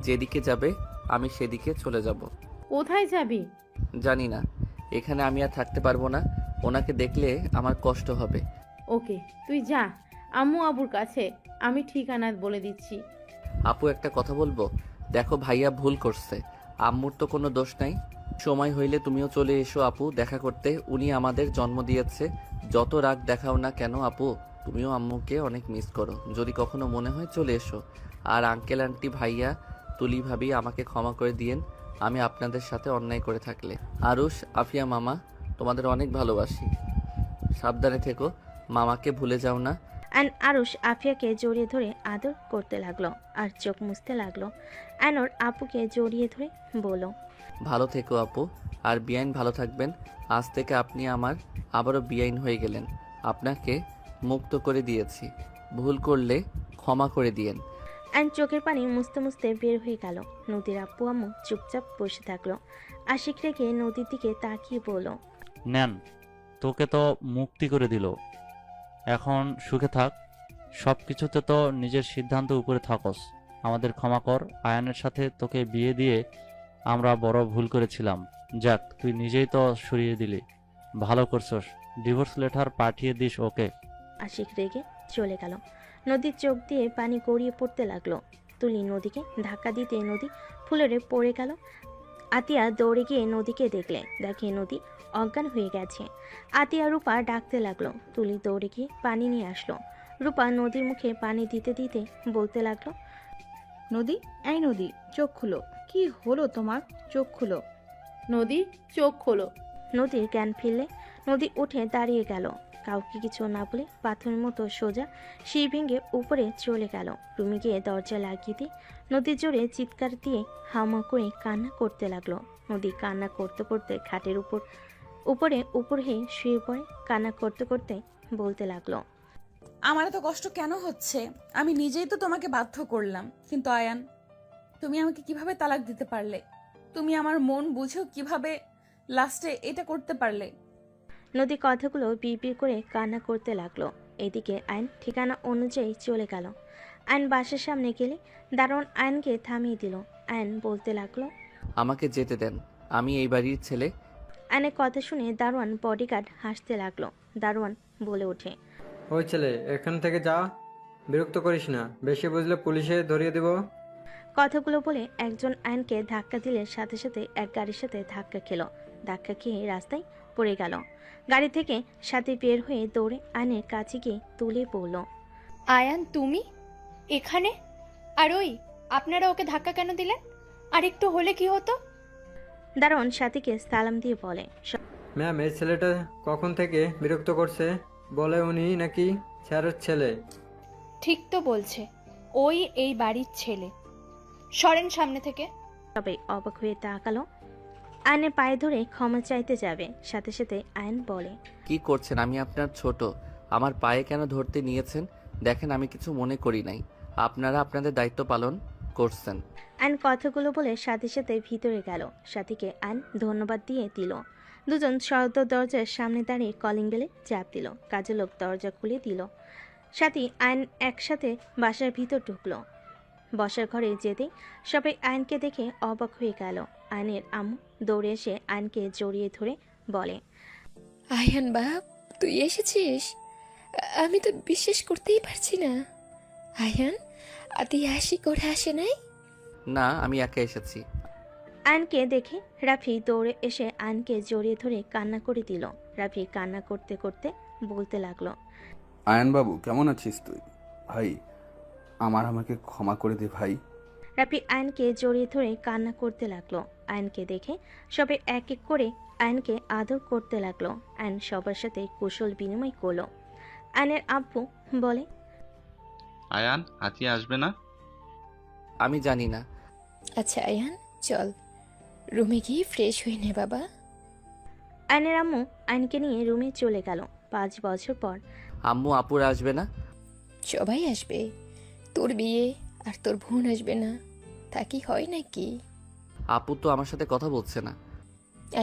যেদিকে যাবে আমি সেদিকে চলে যাব।
কোথায় যাবি?
জানি না, এখানে আমি আর থাকতে পারবো না। ওনাকে দেখলে আমার কষ্ট হবে।
ওকে, তুই যা আম্মু আবুর কাছে, আমি ঠিকানা বলে দিচ্ছি।
আপু, একটা কথা বলবো? দেখো, ভাইয়া ভুল করছে। আম্মুর তো কোনো দোষ নাই। সময় হইলে তুমিও চলে এসো আপু, দেখা করতে। উনি আমাদের জন্ম দিয়েছে। যত রাগ দেখাও না কেন আপু, তুমিও আম্মুকে অনেক মিস করো। যদি কখনো মনে হয় চলে এসো। আর আঙ্কেল আন্টি, ভাইয়া, তুলি ভাবি, আমাকে ক্ষমা করে দিয়েন আমি আপনাদের সাথে অন্যায় করে থাকলে। আরুষ, আফিয়া মামা, তোমাদের অনেক ভালোবাসি। সাবধানে থেকো, মামাকে ভুলে যাও না।
অ্যান আরুষ আফিয়াকে জড়িয়ে ধরে আদর করতে লাগলো আর চোখ মুছতে লাগলো। অ্যানোর আপুকে জড়িয়ে ধরে বলল,
ভালো থেকো আপু। আর বিআইন ভালো থাকবেন। আজ থেকে আপনি আমার আবারও বিআইন হয়ে গেলেন। আপনাকে মুক্ত করে দিয়েছি। ভুল করলে ক্ষমা করে দিয়েন।
অ্যান চোখের পানি মুছতে মুছতে বের হয়ে গেল। নদীর আব্বু আম্মু চুপচাপ বসে থাকলো। আশিক রেখে নদীর দিকে তাকিয়ে বলল,
নেন, তোকে তো মুক্তি করে দিল, এখন সুখে থাক। সব কিছুতে তো নিজের সিদ্ধান্ত উপরে থাকস। আমাদের ক্ষমা কর। আয়ানের সাথে তোকে বিয়ে দিয়ে আমরা বড় ভুল করেছিলাম। যাক, তুই নিজেই তো সরিয়ে দিলি। ভালো করছস। ডিভোর্স লেটার পাঠিয়ে দিস ওকে।
আশিক রেগে চলে গেল। নদীর চোখ দিয়ে পানি গড়িয়ে পড়তে লাগলো। তুলি নদীকে ধাক্কা দিতে নদী ফুলরে পড়ে গেল। আতিয়া দৌড়ে গিয়ে নদীকে দেখে নদী অজ্ঞান হয়ে গেছে। আতিয়া রূপা ডাকতে লাগলো। তুলি দৌড়ে গিয়ে পানি নিয়ে আসলো। রূপা নদীর মুখে পানি দিতে দিতে বলতে লাগলো,
নদী, এই নদী, চোখ খুলো। কি হলো তোমার? চোখ খুলো।
নদী, চোখ খোলো।
নদীর জ্ঞান ফিরলে নদী উঠে দাঁড়িয়ে গেল। কাউকে কিছু না বলে পাথরের মতো সোজা সিঁড়ি ভেঙে উপরে চলে গেল। রুমে গিয়ে দরজা লাগিয়ে দিয়ে নদীর জোরে চিৎকার দিয়ে হামা করে কান্না করতে লাগলো। নদী কান্না করতে করতে খাটের উপর হয়ে শুয়ে পড়ে। কান্না করতে করতে বলতে লাগলো,
আমার এত কষ্ট কেন হচ্ছে? আমি নিজেই তো তোমাকে বাধ্য করলাম। কিন্তু আয়ান, তুমি আমাকে কিভাবে তালাক দিতে পারলে? তুমি আমার মন বুঝেও কিভাবে লাস্টে এটা করতে পারলে?
নদী কথাগুলো বিড়বিড় করে কান্না করতে লাগলো। এদিকে আইন ঠিকানা অনুযায়ী চলে গেল। আইন বাসার সামনে গেলে দারোয়ান আইনকে থামিয়ে দিল। আইন বলতে লাগলো,
আমাকে যেতে দেন, আমি এই বাড়ির ছেলে।
আইনের কথা শুনে দারোয়ান বডিগার্ড হাসতে লাগলো। দারোয়ান বলে ওঠে,
ওই ছেলে, এখান থেকে যা। বিরক্ত করিস না, বেশি বুঝলে পুলিশে ধরিয়ে দেব।
কথাগুলো বলে একজন আইনকে ধাক্কা দিলে সাথে সাথে এক গাড়ির সাথে ধাক্কা খেলো। ধাক্কা খেয়ে রাস্তায় পড়ে গেল। গাড়ি থেকে সাথে বের হয়ে দৌড়ে আইনের কাছে গিয়ে তুলে পড়ল।
আয়ান, তুমি এখানে? আর ওই, আপনারা ওকে ধাক্কা কেন দিলেন? আর একটু হলে কি হতো?
দারোয়ান সাথীকে সালাম দিয়ে বলে,
ম্যাম, এই ছেলেটা কখন থেকে বিরক্ত করছে? বলে উনি নাকি স্যারের ছেলে।
ঠিক তো বলছে, ওই এই বাড়ির ছেলে। সরেন সামনে থেকে।
সবাই অবাক হয়ে তাকালো। আইনের পায়ে ধরে ক্ষমা চাইতে যাবে, সাথে সাথে আইন বলে,
কি করছেন? আমি আপনার ছোট, আমার পায়ে কেন ধরতে নিয়েছেন? দেখেন, আমি কিছু মনে করি নাই। আপনারা আপনাদের দায়িত্ব পালন করছেন।
আইন কথাগুলো বলে সাথে সাথে ভিতরে গেল। সাথীকে আইন ধন্যবাদ দিয়ে দিল। দুজন সদর দরজার সামনে দাঁড়িয়ে কলিং বেলে চাপ দিল। কাজের লোক দরজা খুলে দিল। সাথী আইন একসাথে বাসার ভিতর ঢুকলো। বসার ঘরে যেতেই সবাই আইনকে দেখে অবাক হয়ে গেল। আইনের আম্মু দৌড়ে এসে আইনকে জড়িয়ে ধরে বলে,
আয়ান বাপ, তুই এসেছিস? আমি তো বিশ্বাস করতেই পারছি না। আয়ান, তুই আসি করে আসে নাই?
না, আমি একা এসেছি।
আয়নকে দেখে রাফি দৌড়ে এসে আয়নকে জড়িয়ে ধরে কান্না করে দিল। রাফি কান্না করতে করতে বলতে লাগলো,
আয়ানবাবু কেমন আছিস তুই? ভাই আমাকে ক্ষমা করে দে ভাই।
রাফি আয়নকে জড়িয়ে ধরে কান্না করতে লাগলো। আয়নকে দেখে সবাই এক এক করে আয়নকে আদর করতে লাগলো। আয়ন সবার সাথে কুশল বিনিময় করলো। আয়নের আব্বু বলে,
আয়ান আতিয়া আসবে না?
আমি জানি না।
আচ্ছা আয়ান, চল রুমে গিয়ে ফ্রেশ হয়ে নে বাবা।
আয়নের আম্মু আয়নকে নিয়ে রুমে চলে গেল। 5 বছর পর
আম্মু আপুরা আসবে না?
সবাই আসবে, তোর বিয়ে আর তোর বোন আসবে না, তা কি হয় নাকি?
আপু তো আমার সাথে কথা বলছে না।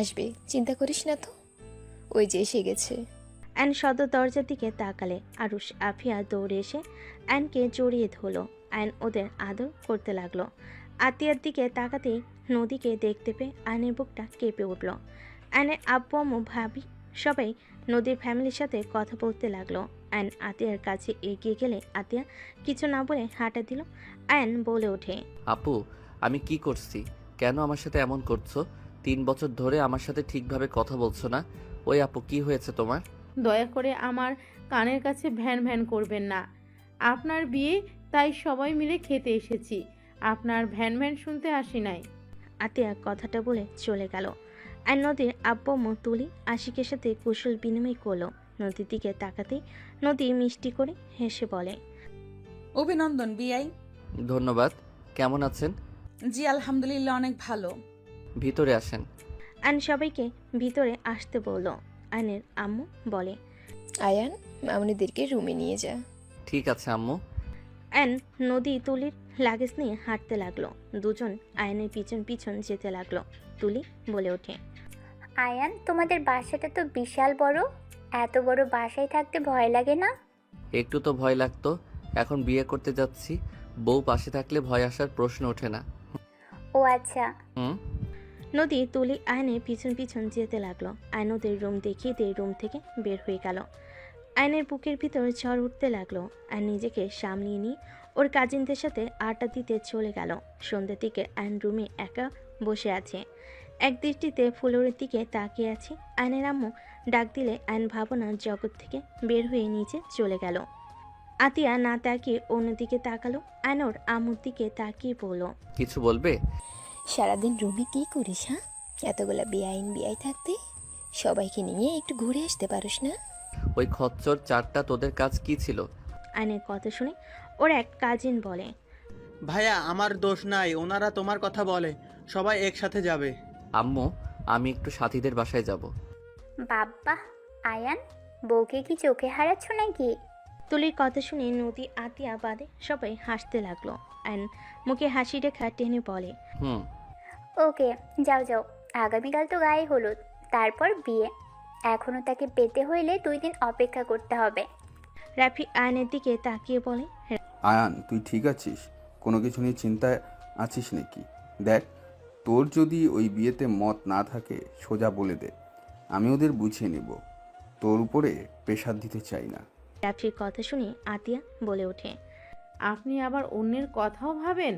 আসবে, চিন্তা করিস না তো, ওই যে এসে গেছে।
অ্যান সদর দরজার দিকে তাকালে আরুষ আফিয়া দৌড়ে এসে অ্যানকে জড়িয়ে ধরলো। অ্যান ওদের আদর করতে লাগলো। আতিয়ার দিকে তাকাতেই নদীকে দেখতে পেয়ে অ্যানের বুকটা কেঁপে উঠল। অ্যানের আব্বু আম্মু ভাবি সবাই নদীর ফ্যামিলির সাথে কথা বলতে লাগলো। অ্যান আতিয়ার কাছে এগিয়ে গেলে আতিয়া কিছু না বলে হাঁটা দিল। অ্যান বলে ওঠে,
আপু আমি কি করছি? কেন আমার সাথে এমন করছো? 3 বছর ধরে আমার সাথে ঠিকভাবে কথা বলছো না। ওই আপু কি হয়েছে তোমার?
দয়া করে আমার কানের কাছে ভ্যান ভ্যান করবেন না। আপনার বিয়ে, তাই সবাই মিলে খেতে এসেছি, আপনার ভ্যান ভ্যান শুনতে আসি নাই।
আতিয়া কথাটা বলে চলে গেল। আর নদীর আব্বু আম্মু তুলি আশিকের সাথে কুশল বিনিময় করলো। নদীর দিকে তাকাতেই নদী মিষ্টি করে হেসে বলে,
অভিনন্দন বিআই।
ধন্যবাদ। কেমন আছেন?
জি আলহামদুলিল্লাহ, অনেক ভালো।
ভিতরে আসেন।
আন সবাইকে ভিতরে আসতে বলল। আনের আম্মু বলে,
আয়ান মামনিদেরকে রুমে নিয়ে যা।
ঠিক আছে আম্মু।
অ্যান নদী তুলির লাগেজ নিয়ে হাঁটতে লাগলো। দুজন আয়নের পিছন পিছন যেতে লাগলো। তুলি বলে ওঠে,
আয়ান, তোমাদের বাসাটা তো বিশাল বড়, এত বড় বাসায় থাকতে ভয় লাগে না?
একটু তো ভয় লাগতো, এখন বিয়ে করতে যাচ্ছি, বউ পাশে থাকলে ভয় আসার প্রশ্ন ওঠে না।
ও আচ্ছা।
হুম।
নদী তুলি আয়নের পিছন পিছন যেতে লাগলো। আয়ন ওদের রুম দেখিয়ে দিয়ে রুম থেকে বের হয়ে গেল। আয়নের বুকের ভিতর ঝড় উঠতে লাগলো। আর নিজেকে সামলিয়ে নিয়ে ওর কাজিনদের সাথে আড্ডা দিতে চলে গেল। সন্ধ্যের দিকে আয়ন রুমে একা বসে আছে, এক দৃষ্টিতে ফ্লোরের দিকে তাকিয়ে আছে। আয়নের আম্মু ডাক দিলে আয়ন ভাবনার জগৎ থেকে বের হয়ে নিচে চলে গেল। আতিয়া না তাকিয়ে অন্যদিকে তাকালো। আয়ন ওর আম্মুর দিকে তাকিয়ে বলল,
কিছু বলবে?
সারাদিন রুমে কি করিস? হ্যাঁ, এতগুলা বিআই থাকতে সবাইকে নিয়ে একটু ঘুরে আসতে পারিস না?
ওই খচ্চর চারটা তোদের কাজ কি ছিল?
আয়নের কথা শুনে ওর এক কাজিন বলে,
ভাইয়া আমার দোষ নাই, ওনারা তোমার কথা বলে, সবাই একসাথে যাবে।
আম্মু আমি একটু সাথীদের বাসায় যাব।
বাবা, আয়ান বউকে কি চোখে হারাচ্ছ নাকি?
তুলির কথা শুনে নদী আতিয়া বাদে সবাই হাসতে লাগলো। অ্যান্ড মুখে হাসি রেখা টেনে বলে,
হুম।
ওকে, যাও যাও, আগামীকাল তো গায়ে হলুদ, তারপর বিয়ে, এখনো তাকে পেতে হইলে 2 দিন অপেক্ষা করতে হবে।
রাফি আয়নের দিকে তাকিয়ে বলে,
আয়ান তুই ঠিক আছিস? কোনো কিছু নিয়ে চিন্তায় আছিস নাকি? দেখ, তোর যদি ওই বিয়েতে মত না থাকে সোজা বলে দে, আমি ওদের বুঝিয়ে নেব। তোর উপরে প্রেশার দিতে চাই না।
রাফির কথা শুনে আতিয়া বলে ওঠে,
আপনি আবার অন্যের কথাও ভাবেন?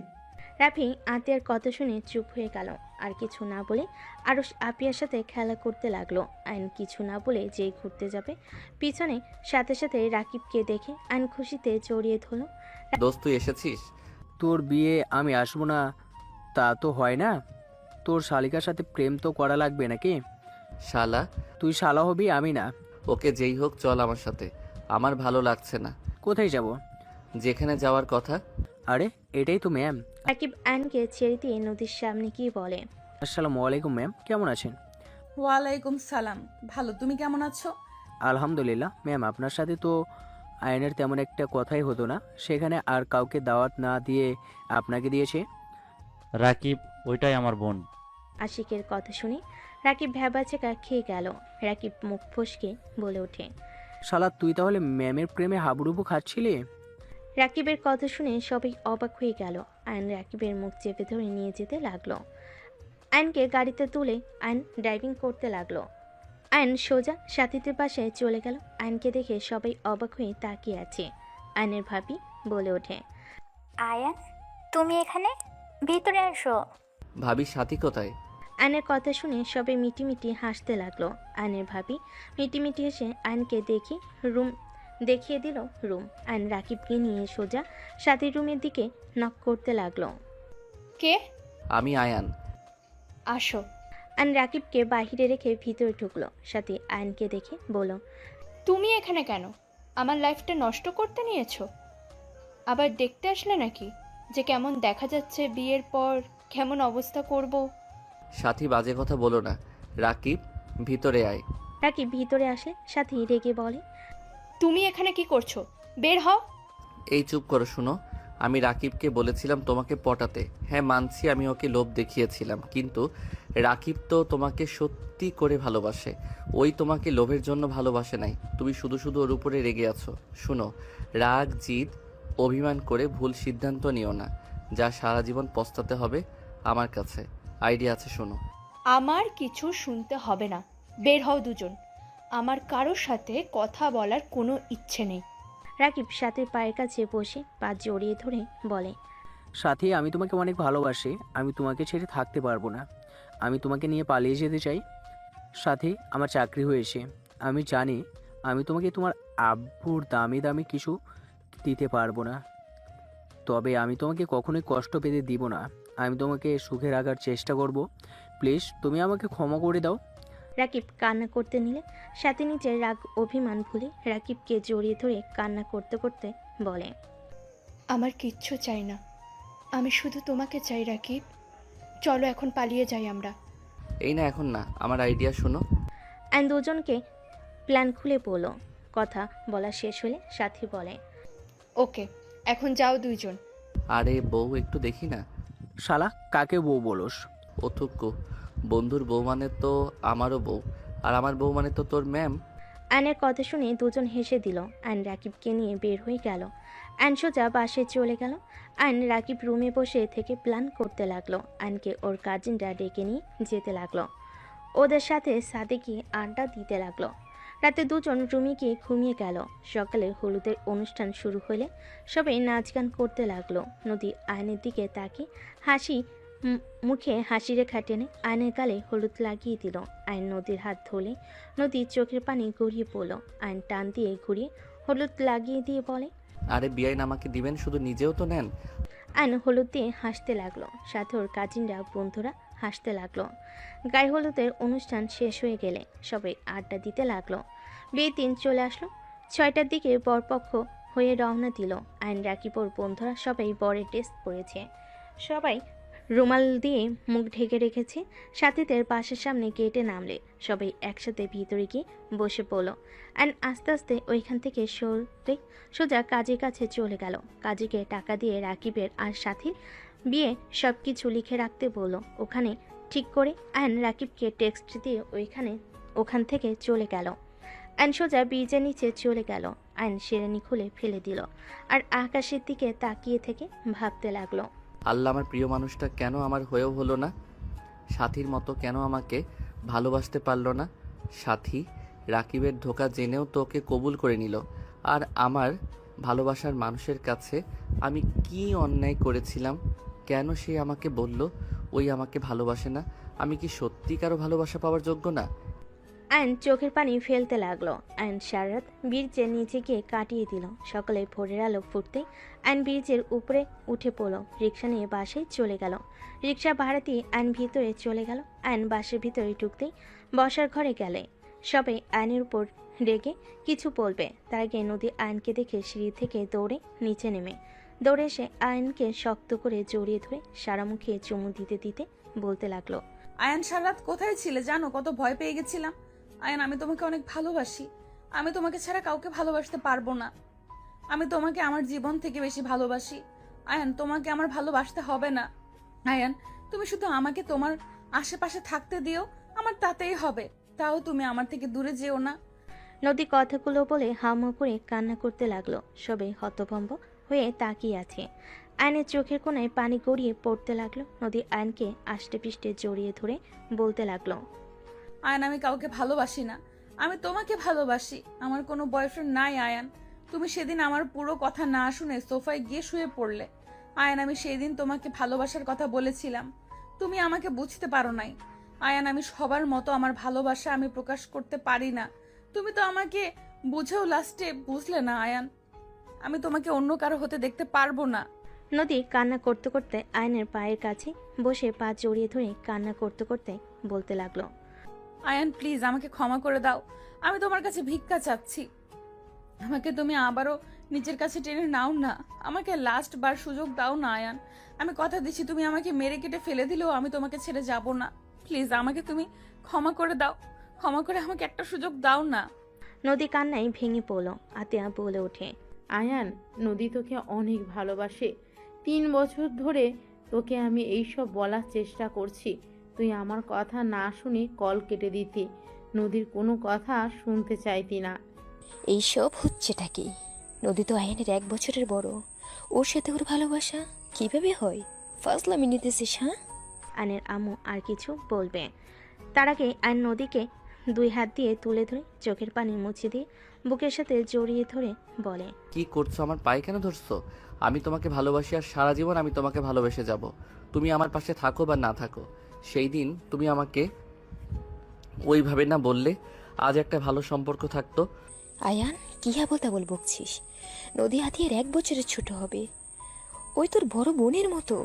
রাফি আতিয়ার কথা শুনে চুপ হয়ে গেল। আর কিছু না বলে আরুষ আপিয়ার সাথে খেলা করতে লাগলো। আইন কিছু না বলে যেই ঘুরতে যাবে, পিছনে সাথে সাথে রাকিবকে দেখে আইন খুশিতে জড়িয়ে ধরলো।
দোস্ত তুই এসেছিস?
তোর বিয়ে আমি আসবো না তা তো হয় না। তোর শালিকার সাথে প্রেম তো করা লাগবে নাকি?
শালা?
তুই শালা হবি, আমি না।
ওকে যেই হোক চল আমার সাথে, আমার ভালো লাগছে না।
কোথায় যাব?
যেখানে যাওয়ার কথা।
আরে এটাই তো ম্যাম।
রাকিব আইনকে ছেড়ে দিয়ে নদীর সামনে গিয়ে বলে,
আসসালামু আলাইকুম ম্যাম, কেমন আছেন?
ওয়ালাইকুম সালাম, ভালো, তুমি কেমন আছো?
আলহামদুলিল্লাহ ম্যাম, আপনার সাথে তো আয়নের তেমন একটা কথাই হতো না, সেখানে আর কাউকে দাওয়াত না দিয়ে আপনাকে দিয়েছে।
রাকিব ওইটাই আমার বোন।
আশিকের কথা শুনে রাকিব ভ্যাবাচেকা খেয়ে গেল। রাকিব মুখ ফসকে বলে ওঠে,
শালা তুই তাহলে ম্যামের প্রেমে হাবুডুবু খাচ্ছিলি?
রাকিবের কথা শুনে সবাই অবাক হয়ে গেল। আইন রাকিবের মুখ চেপে ধরে নিয়ে যেতে লাগলো। আইনকে গাড়িতে তুলে আইন ড্রাইভিং করতে লাগলো। আইন সোজা সাথীদের বাসায় চলে গেল। আইনকে দেখে সবাই অবাক হয়ে তাকিয়ে আছে। আইনের ভাবি বলে ওঠে,
আয়ান তুমি এখানে, ভিতরে আসো।
ভাবি সাথী কোথায়?
আয়নের কথা শুনে সবাই মিটিমিটি হাসতে লাগলো। আয়নের ভাবি মিটিমিটি হেসে আয়নকে দেখিয়ে দিল রুম। আয়ন রাকিবকে নিয়ে সোজা সাথীর রুমের দিকে নক করতে লাগলো।
কে?
আমি আয়ান।
আসো।
আয়ন রাকিবকে বাহিরে রেখে ভিতরে ঢুকলো। সাথী আয়নকে দেখে বলল,
তুমি এখানে কেন? আমার লাইফটা নষ্ট করতে নিয়েছো? আবার দেখতে আসলে নাকি যে কেমন দেখা যাচ্ছে বিয়ের পর কেমন অবস্থা করব?
সাথী বাজে কথা বলো না। রাকিব ভিতরে আয়।
রাকিব ভিতরে আসে। সাথী রেগে বলে,
তুমি এখানে কি করছো? বের হও।
এই চুপ করো। শুনো, আমি রাকিবকে বলেছিলাম তোমাকে পটাতে। হ্যাঁ মানছি আমি ওকে লোভ দেখিয়েছিলাম, কিন্তু রাকিব তো তোমাকে সত্যি করে ভালোবাসে। ওই তোমাকে লোভের জন্য ভালোবাসে নাই। তুমি শুধু শুধু ওর উপরে রেগে আছো। শুনো, রাগ জিদ অভিমান করে ভুল সিদ্ধান্ত নিও না, যা সারা জীবন পস্তাতে হবে। আমার কাছে আইডিয়া আছে, শোনো।
আমার কিছু শুনতে হবে না, বের হও দুজন। আমার কারোর সাথে কথা বলার কোনো ইচ্ছে নেই।
রাকিব সাথীর পায়ের কাছে বসে পা জড়িয়ে ধরে বলে,
সাথী, আমি তোমাকে অনেক ভালোবাসি। আমি তোমাকে ছেড়ে থাকতে পারবো না। আমি তোমাকে নিয়ে পালিয়ে যেতে চাই। সাথী, আমার চাকরি হয়েছে। আমি জানি আমি তোমাকে তোমার আব্বুর দামি দামি কিছু দিতে পারবো না, তবে আমি তোমাকে কখনোই কষ্ট পেতে দিব না। আমি তোমাকে সুখে রাখার চেষ্টা করব। প্লিজ তুমি আমাকে ক্ষমা করে দাও।
রাকিব কান্না করতে নিলে সাথী নিজের রাগ অভিমান ভুলে রাকিবকে জড়িয়ে ধরে কান্না করতে করতে বলে,
আমার কিচ্ছু চাই না, আমি শুধু তোমাকে চাই রাকিব। চলো এখন পালিয়ে যাই আমরা।
এই না, এখন না, আমার আইডিয়া শোনো।
অ্যান্ড দুজনকে প্ল্যান খুলে বলো। কথা বলা শেষ হলে সাথী বলে,
ওকে, এখন যাও দুইজন।
আরে বউ একটু দেখি না।
শালা, কাকে বউ বলোস?
অথুক্কু, বন্ধুর বউ মানে তো আমারও বউ, আর আমার বউ মানে তো তোর ম্যাম।
অ্যানের কথা শুনে দুজন হেসে দিল। অ্যান রাকিবকে নিয়ে বের হয়ে গেল। অ্যান সোজা বাসে চলে গেল। অ্যান রাকিব রুমে বসে থেকে প্ল্যান করতে লাগলো। অ্যানকে ওর কাজিনরা ডেকে নিয়ে যেতে লাগলো। ওদের সাথে সাদেকি আড্ডা দিতে লাগলো। রাতে দুজন রুমে গিয়ে ঘুমিয়ে গেল। সকালে হলুদের অনুষ্ঠান শুরু হলে সবাই নাচ গান করতে লাগলো। নদী আয়নের দিকে তাকিয়ে মুখে হাসি রেখা টেনে আয়নের গালে হলুদ লাগিয়ে দিল। আয়ন নদীর হাত ধরলে নদীর চোখের পানি গড়িয়ে পড়ল। আয়ন টান দিয়ে ঘুরিয়ে হলুদ লাগিয়ে দিয়ে বলে,
আরে বিয়াইন আমাকে দিবেন, শুধু নিজেও তো নেন।
আয়ন হলুদ দিয়ে হাসতে লাগলো। সাথে ওর কাজিনরা বন্ধুরা হাসতে লাগলো। গায়ে হলুদের অনুষ্ঠান শেষ হয়ে গেলে সবাই আড্ডা দিতে লাগলো। বিয়ের দিন চলে আসলো। 6টার দিকে বরপক্ষ হয়ে রওনা দিল। আয়ন রাকিব ওর বন্ধুরা সবাই বরের ড্রেস পরেছে। সবাই রুমাল দিয়ে মুখ ঢেকে রেখেছে। সাথীদের বাসার সামনে গেটে নামলে সবাই একসাথে ভিতরে গিয়ে বসে পড়ল। অ্যান্ড আস্তে আস্তে ওইখান থেকে সরে সোজা কাজের কাছে চলে গেল। কাজীকে টাকা দিয়ে রাকিবের আর সাথীর বিয়ে সব কিছু লিখে রাখতে বলল। ওখানে ঠিক করে অ্যান্ড রাকিবকে টেক্সট দিয়ে ওখান থেকে চলে গেল। অ্যান সোজা ব্রিজের নিচে চলে গেল। অ্যান শেরানি খুলে ফেলে দিল আর আকাশের দিকে তাকিয়ে থেকে ভাবতে লাগলো,
আল্লাহ, আমার প্রিয় মানুষটা কেন আমার হয়েও হলো না? সাথীর মতো কেন আমাকে ভালোবাসতে পারলো না? সাথী রাকিবের ধোঁকা জেনেও তোকে কবুল করে নিল, আর আমার ভালোবাসার মানুষের কাছে আমি কি অন্যায় করেছিলাম? কেন সে আমাকে বলল ওই আমাকে ভালোবাসে না? আমি কি সত্যি কারো ভালোবাসা পাওয়ার যোগ্য না?
অ্যান চোখের পানি ফেলতে লাগলো। অ্যান সারাত ব্রিজের নিচে গিয়ে কাটিয়ে দিল। সকালে ভোরের আলো ফুটতেই অ্যান ব্রিজের উপরে উঠে পড়ল। রিক্সা নিয়ে বাসে চলে গেল। রিক্সা ভাড়া দিয়ে অ্যান ভিতরে চলে গেল। অ্যান বাসের ভিতরে ঢুকতেই বসার ঘরে গেলে সবাই অ্যানের উপর রেগে কিছু বলবে। তার আগে নদী অ্যানকে দেখে সিঁড়ি থেকে দৌড়ে এসে অ্যানকে শক্ত করে জড়িয়ে ধরে সারা মুখে চুমু দিতে দিতে বলতে লাগলো,
আয়ান সারাত কোথায় ছিলে জানো? কত ভয় পেয়ে গেছিলাম। আয়ান, আমি তোমাকে অনেক ভালোবাসি। আমি তোমাকে ছাড়া কাউকে ভালোবাসতে পারবো না। আমি তোমাকে আমার জীবন থেকে বেশি ভালোবাসি। আয়ান, তোমাকে আমার ভালোবাসতে হবে না। আয়ান, তুমি শুধু আমাকে তোমার আশেপাশে থাকতে দিও, আমার তাতেই হবে। তাও তুমি আমার থেকে দূরে যেও না।
নদী কথাগুলো বলে হামা করে কান্না করতে লাগলো। সবাই হতভম্ব হয়ে তাকিয়ে আছে। আয়নের চোখের কোণায় পানি গড়িয়ে পড়তে লাগলো। নদী আয়নকে আষ্টে পিষ্টে জড়িয়ে ধরে বলতে লাগলো,
আয়ান, আমি কাউকে ভালোবাসি না। আমি তোমাকে ভালোবাসি। আমার কোনো বয়ফ্রেন্ড নাই আয়ান। তুমি সেদিন আমার পুরো কথা না শুনে সোফায় গিয়ে শুয়ে পড়লে। আয়ান, আমি সেই দিন তোমাকে ভালোবাসার কথা বলেছিলাম। তুমি আমাকে বুঝতে পারো নাই। আয়ান, আমি সবার মতো আমার ভালোবাসা আমি প্রকাশ করতে পারি না। তুমি তো আমাকে বুঝেও লাস্টে বুঝলে না আয়ান। আমি তোমাকে অন্য কারো হতে দেখতে পারবো না।
নদী কান্না করতে করতে আয়নের পায়ের কাছে বসে পা জড়িয়ে ধরে কান্না করতে করতে বলতে লাগলো,
আয়ান প্লিজ আমাকে ক্ষমা করে দাও। আমি তোমার কাছে ভিক্ষা চাচ্ছি। আমাকে তুমি আবারও নিজের কাছে টেনে নাও না। আমাকে লাস্ট বার সুযোগ দাও না আয়ান। আমি কথা দিচ্ছি, তুমি আমাকে মেরে কেটে ফেলে দিলেও আমি তোমাকে ছেড়ে যাব না। প্লিজ আমাকে তুমি ক্ষমা করে দাও। ক্ষমা করে আমাকে একটা সুযোগ দাও না।
নদী কান্নায় ভেঙে পড়ল। আতিয়া বলে ওঠে,
আয়ান, নদী তোকে অনেক ভালোবাসে। 3 বছর ধরে তোকে আমি এইসব বলার চেষ্টা করছি, তুই আমার কথা না শুনে কল কেটে দিতি, নদীর কোনো কথা শুনতে চাইতি না।
এইসব হচ্ছেটা কি? নদী তো আয়ানের 1 বছরের বড়, ওর সাথে ওর ভালোবাসা কিভাবে হয়? ফাজলামি নিতেছিস? হ্যাঁ?
আয়নের আম্মু আর কিছু বলবে তার আগে আয়ন নদীকে 2 হাত দিয়ে তুলে ধরে চোখের পানি মুছে দিয়ে বুকের সাথে জড়িয়ে ধরে বলে,
কি করছো? আমার পায়ে কেন ধরছো? আমি তোমাকে ভালোবাসি আর সারা জীবন আমি তোমাকে ভালোবেসে যাব। তুমি আমার পাশে থাকো বা না থাকো, সেই দিন তুমি আমাকে ওইভাবে না বললে আজ একটা ভালো সম্পর্ক থাকতো।
আয়ান, কি বল বকছিস? নদী আতিয়ার 1 বছরের ছোট হবে। ওই তোর বড় বোনের মতো।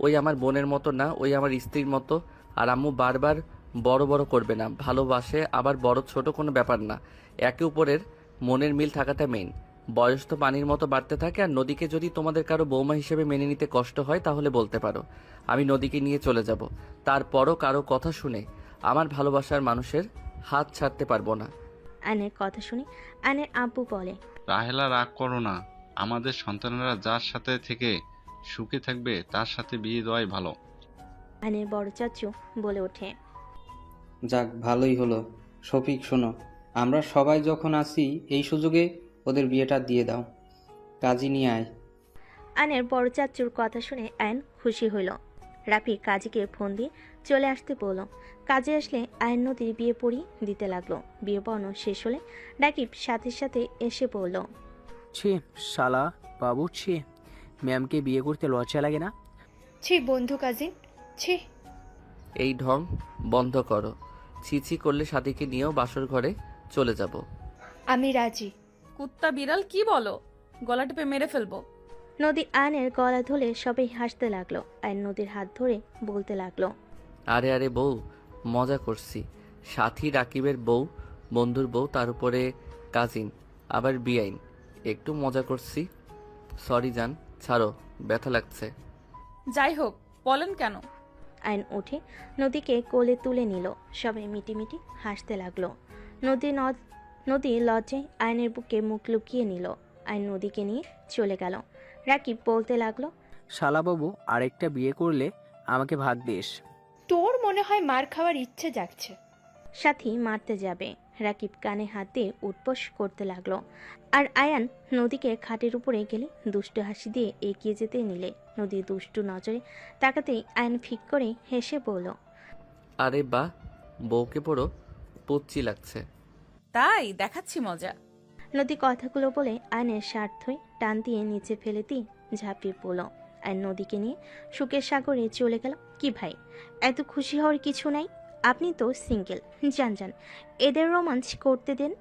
ওই আমার বোনের মতো না, ওই আমার স্ত্রীর মতো। আর আম্মু বারবার বড় বড় করবে না, ভালোবাসে আবার বড় ছোট কোনো ব্যাপার না, একে উপরের মনের মিল থাকাটা মেইন। বয়স তো পানির মতো বাড়তে থাকে। আর নদীকে যদি তোমাদের কারো বৌমা হিসেবে মেনে নিতে কষ্ট হয় তাহলে বলতে পারো, আমি নদীকে নিয়ে চলে যাব। তারপরও কারো কথা শুনে আমার ভালোবাসার মানুষের হাত ছাড়তে পারবো না।
আয়নের কথা শুনে আয়নের আব্বু বলে,
রাহেলা রাগ করো না, আমাদের সন্তানেরা যার সাথে থেকে সুখে থাকবে তার সাথে বিয়ে দেওয়াই ভালো।
আয়নের বড় চাচু বলে ওঠে,
যাক ভালোই হলো। শফিক শোনো, আমরা সবাই যখন আসি এই সুযোগে ওদের বিয়েটা দিয়ে দাও। কাজী নিয়ে আয়।
আয়নের বড় চাচুর কথা শুনে আয়ন খুশি হইল। রাফি কাজীকে ফোন দিয়ে চলে আসতে বলল। কাজে আসলে আয়ন নদীর বিয়ে পড়িয়ে দিতে লাগলো। বিয়ে পড়ানো শেষ হলে রাকিব সাথে সাথে এসে পড়ল।
ছি শালা বাবু, ছি, ম্যামকে বিয়ে করতে লজ্জা লাগে না?
ছি বন্ধু কাজিন, ছি।
এই ঢং বন্ধ করো। ছিছি করলে সাথীকে নিয়েও বাসর ঘরে চলে যাব।
আমি রাজি।
কুত্তা বিড়াল কি বলো? গলা টিপে মেরে ফেলবো।
নদী আয়নের গলা ধরে সবাই হাসতে লাগলো। আয়ন নদীর হাত ধরে বলতে লাগলো,
আরে আরে বউ, মজা করছি। সাথী রাকিবের বউ, বন্ধুর বউ, তার উপরে কাজিন, আবার বিআইন, একটু মজা করছি। সরি জান, ছাড়ো, ব্যথা লাগছে।
যাই হোক, বলেন কেন?
আয়ন উঠে নদীকে কোলে তুলে নিল। সবাই মিটিমিটি হাসতে লাগলো। নদী লজ্জায় আয়নের বুকে মুখ লুকিয়ে নিল। আয়ন নদীকে নিয়ে চলে গেল। রাকিব বলতে লাগলো,
শালা বাবু, আরেকটা বিয়ে করলে আমাকে ভাগ দিস।
তোর মনে হয় মার খাওয়ার ইচ্ছে জাগছে।
সাথী মারতে যাবে। রাকিব কানে হাত দিয়ে উঠবোস করতে লাগলো। আর আয়ান নদীকে খাটের উপরে গেলে দুষ্টু হাসি দিয়ে এগিয়ে যেতে নিলে নদী দুষ্টু নজরে তাকাতেই আয়ান ফিক করে হেসে বলল,
আরে বাহ, বউকে পড়ো পুচ্ছি লাগছে।
তাই দেখাচ্ছি মজা।
নদী কথাগুলো বলে আয়নের শার্ট ধুয়ে টান দিয়ে নিচে ফেলে দিয়ে ঝাঁপিয়ে পড়ল। আয়ন নদীকে নিয়ে সুখের সাগরে চলে গেল। কি ভাই, এত খুশি হওয়ার কিছু নাই, আপনি তো সিঙ্গেল, যান যান এদের রোমাঞ্চ করতে দেন।